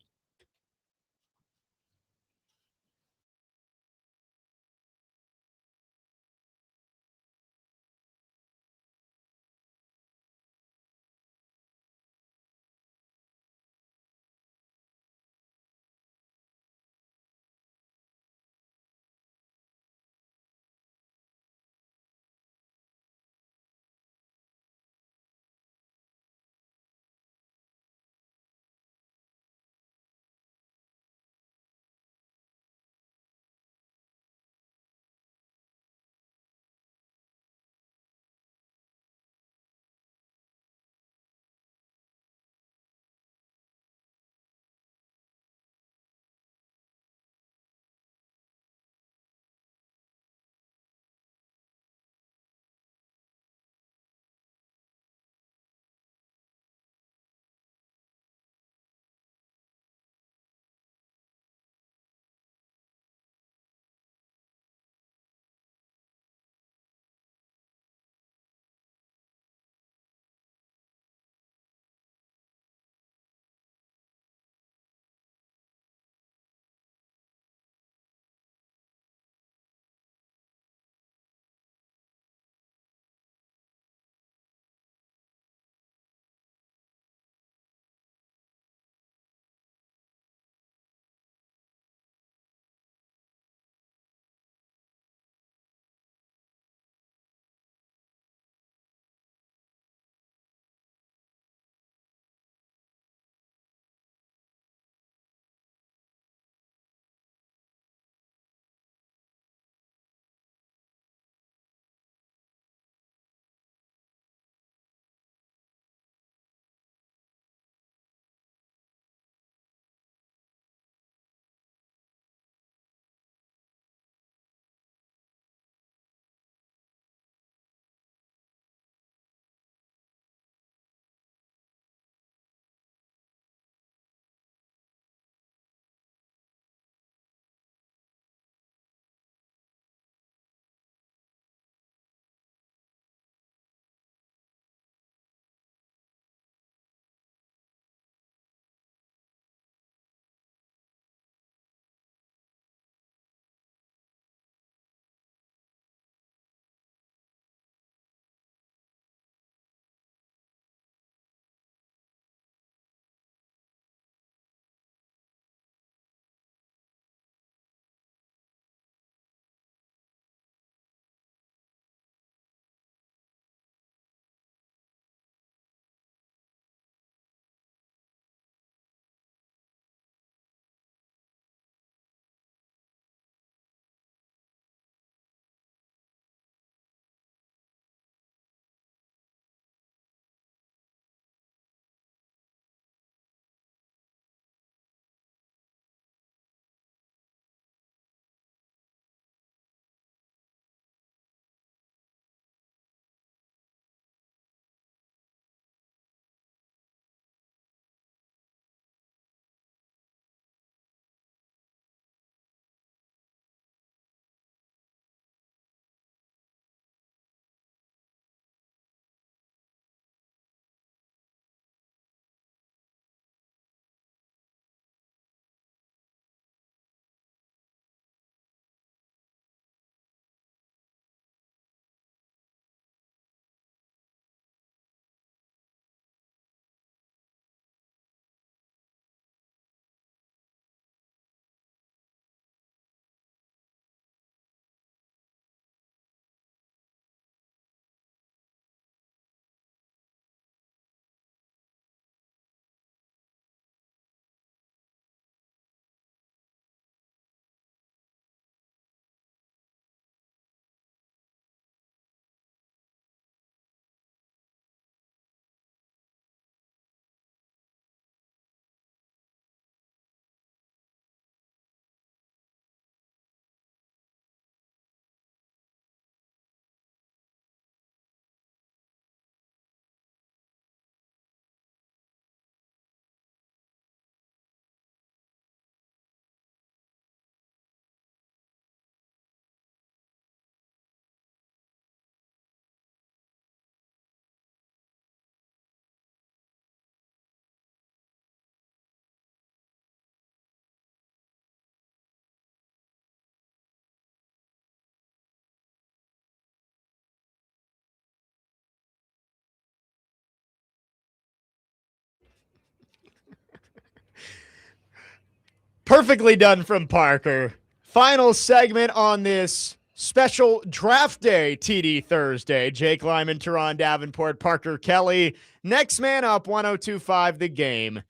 Perfectly done from Parker. Final segment on this special draft day TD Thursday. Jake Lyman, Teron Davenport, Parker Kelly. Next man up, 102.5 The Game.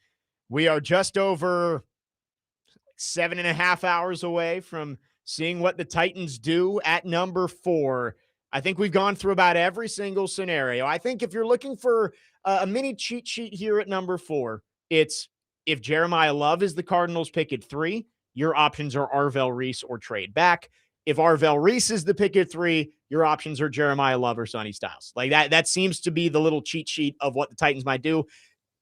We are just over 7.5 hours away from seeing what the Titans do at number 4. I think we've gone through about every single scenario. I think if you're looking for a mini cheat sheet here at number 4, it's if Jeremiah Love is the Cardinals pick at 3, your options are Arvell Reese or trade back. If Arvell Reese is the pick at 3, your options are Jeremiah Love or Sonny Styles. Like that seems to be the little cheat sheet of what the Titans might do.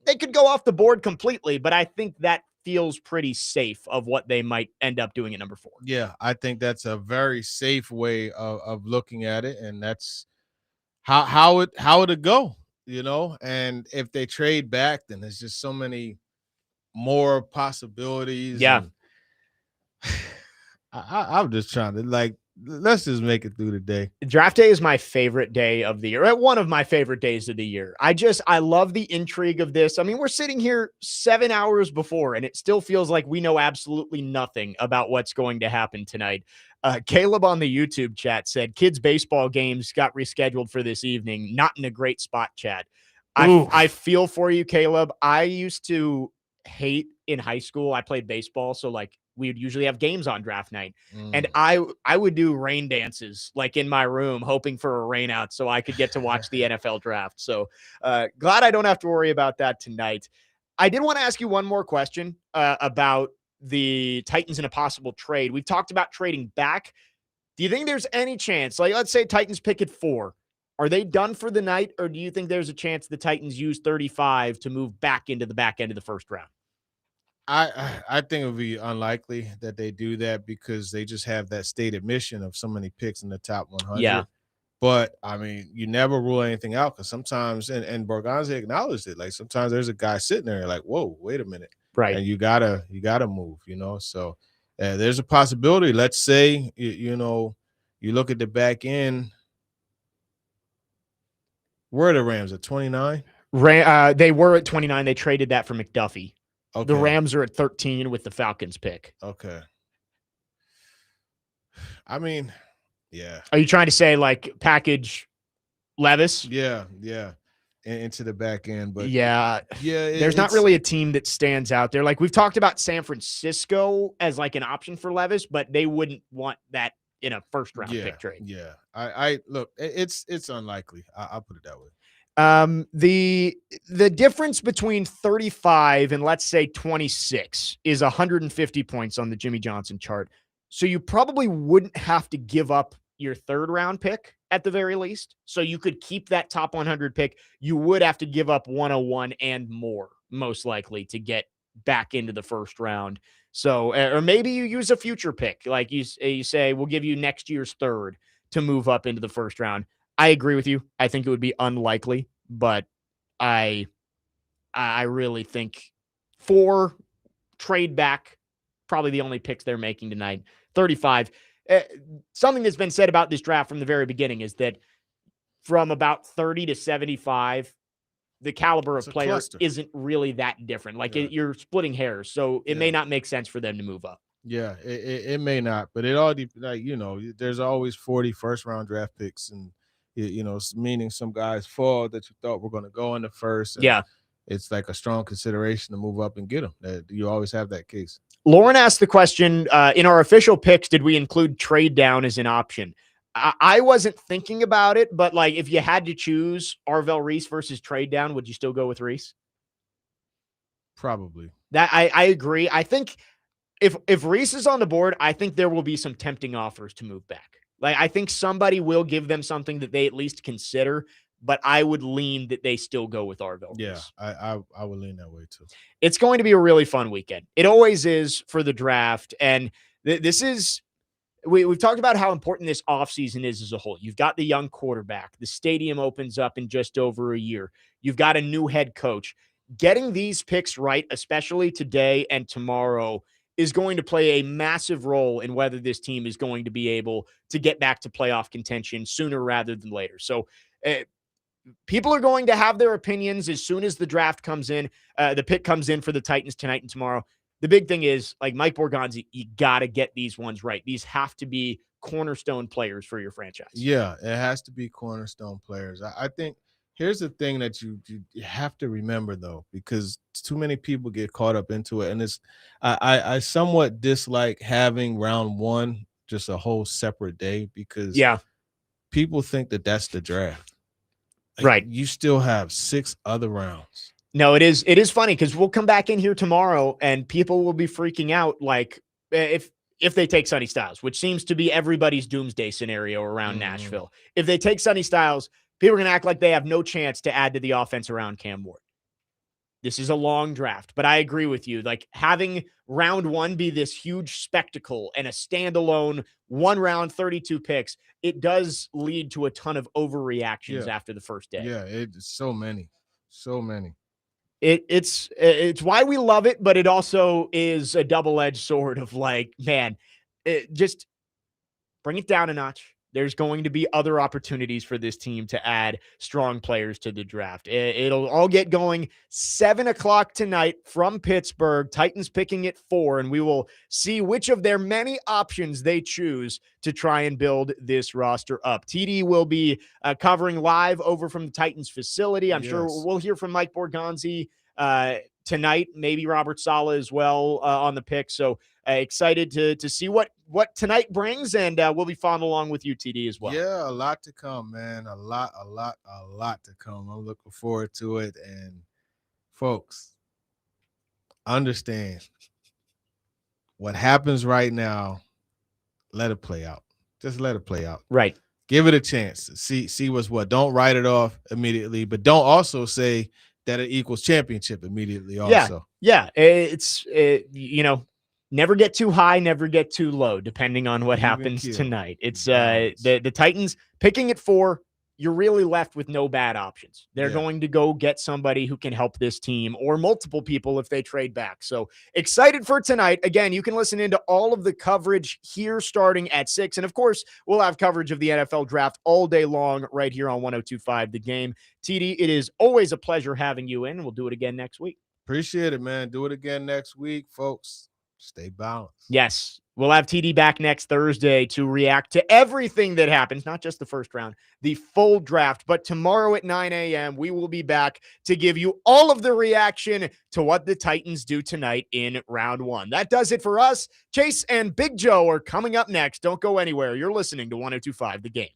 They could go off the board completely, but I think that feels pretty safe of what they might end up doing at number 4. Yeah, I think that's a very safe way of looking at it, and that's how it'll go, you know. And if they trade back, then there's just so many more possibilities. Yeah. And I'm just trying to let's just make it through the day. Draft day is my favorite day of the year. One of my favorite days of the year. I love the intrigue of this. I mean, we're sitting here 7 hours before, and it still feels like we know absolutely nothing about what's going to happen tonight. Caleb on the YouTube chat said, kids' baseball games got rescheduled for this evening. Not in a great spot, chat. I feel for you, Caleb. I used to hate in high school. I played baseball, so we would usually have games on draft night. And I would do rain dances in my room, hoping for a rain out so I could get to watch the NFL draft. So glad I don't have to worry about that tonight. I did want to ask you one more question about the Titans in a possible trade. We've talked about trading back. Do you think there's any chance, let's say Titans pick at 4, are they done for the night? Or do you think there's a chance the Titans use 35 to move back into the back end of the first round? I think it would be unlikely that they do that because they just have that stated mission of so many picks in the top 100. Yeah. But I mean, you never rule anything out because sometimes, and Borgonzi acknowledged it. Sometimes there's a guy sitting there whoa, wait a minute, right? And you gotta move, So there's a possibility. Let's say you look at the back end. Where are the Rams at 29? They were at 29. They traded that for McDuffie. Okay. The Rams are at 13 with the Falcons pick. Okay. I mean, yeah. Are you trying to say package Levis? Yeah. Into the back end, but yeah. There's not really a team that stands out there. We've talked about San Francisco as an option for Levis, but they wouldn't want that in a first round pick trade. Yeah. I look, it's unlikely. I'll put it that way. The difference between 35 and let's say 26 is 150 points on the Jimmy Johnson chart. So you probably wouldn't have to give up your third round pick at the very least. So you could keep that top 100 pick. You would have to give up 101 and more, most likely, to get back into the first round. So, or maybe you use a future pick. You say, we'll give you next year's third to move up into the first round. I agree with you. I think it would be unlikely, but I really think 4 trade back, probably the only picks they're making tonight. 35. Something that's been said about this draft from the very beginning is that from about 30 to 75, the caliber of player isn't really that different. You're splitting hairs, so it may not make sense for them to move up. Yeah, it may not, but it all there's always 40 first round draft picks, and meaning some guys fall that you thought were going to go in the first. Yeah. It's a strong consideration to move up and get them. You always have that case. Lauren asked the question, in our official picks, did we include trade down as an option? I wasn't thinking about it, but if you had to choose Arvell Reese versus trade down, would you still go with Reese? Probably. That I agree. I think if Reese is on the board, I think there will be some tempting offers to move back. I think somebody will give them something that they at least consider, but I would lean that they still go with Arvell. Yeah, I would lean that way too. It's going to be a really fun weekend. It always is for the draft. And this is, we've talked about how important this offseason is as a whole. You've got the young quarterback. The stadium opens up in just over a year. You've got a new head coach. Getting these picks right, especially today and tomorrow, is going to play a massive role in whether this team is going to be able to get back to playoff contention sooner rather than later. So people are going to have their opinions as soon as the draft comes in, the pick comes in for the Titans tonight and tomorrow. the big thing is, like Mike Borgonzi, you got to get these ones right. These have to be cornerstone players for your franchise. Yeah, it has to be cornerstone players. I think here's the thing that you have to remember, though, because too many people get caught up into it. And I somewhat dislike having round one just a whole separate day because people think that that's the draft. Like, right. You still have 6 other rounds. No, it is funny because we'll come back in here tomorrow and people will be freaking out like if they take Sonny Styles, which seems to be everybody's doomsday scenario around Nashville. If they take Sonny Styles, people are going to act like they have no chance to add to the offense around Cam Ward. This is a long draft, but I agree with you. Like having round one be this huge spectacle and a standalone 1 round, 32 picks, it does lead to a ton of overreactions after the first day. Yeah, it's so many. It's why we love it, but it also is a double-edged sword of like, man, just bring it down a notch. There's going to be other opportunities for this team to add strong players to the draft. It'll all get going 7:00 tonight from Pittsburgh. Titans picking at 4, and we will see which of their many options they choose to try and build this roster up. TD will be covering live over from the Titans facility. I'm sure we'll hear from Mike Borgonzi tonight, maybe Robert Saleh as well on the pick. So excited to see what tonight brings, and we'll be following along with you, TD, as well. Yeah, a lot to come, man. A lot to come. I'm looking forward to it. And folks, understand what happens right now. Let it play out. Just let it play out. Right. Give it a chance. See what's what. Don't write it off immediately, but don't also say that it equals championship immediately. Also, yeah. It's never get too high, never get too low, depending on what happens tonight. It's the Titans picking at 4. You're really left with no bad options. They're going to go get somebody who can help this team or multiple people if they trade back. So excited for tonight. Again, you can listen into all of the coverage here starting at 6. And of course, we'll have coverage of the NFL draft all day long right here on 102.5 The Game. TD, it is always a pleasure having you in. We'll do it again next week. Appreciate it, man. Do it again next week, folks. Stay balanced. Yes. We'll have TD back next Thursday to react to everything that happens, not just the first round, the full draft. But tomorrow at 9 a.m., we will be back to give you all of the reaction to what the Titans do tonight in round 1. That does it for us. Chase and Big Joe are coming up next. Don't go anywhere. You're listening to 102.5 The Game.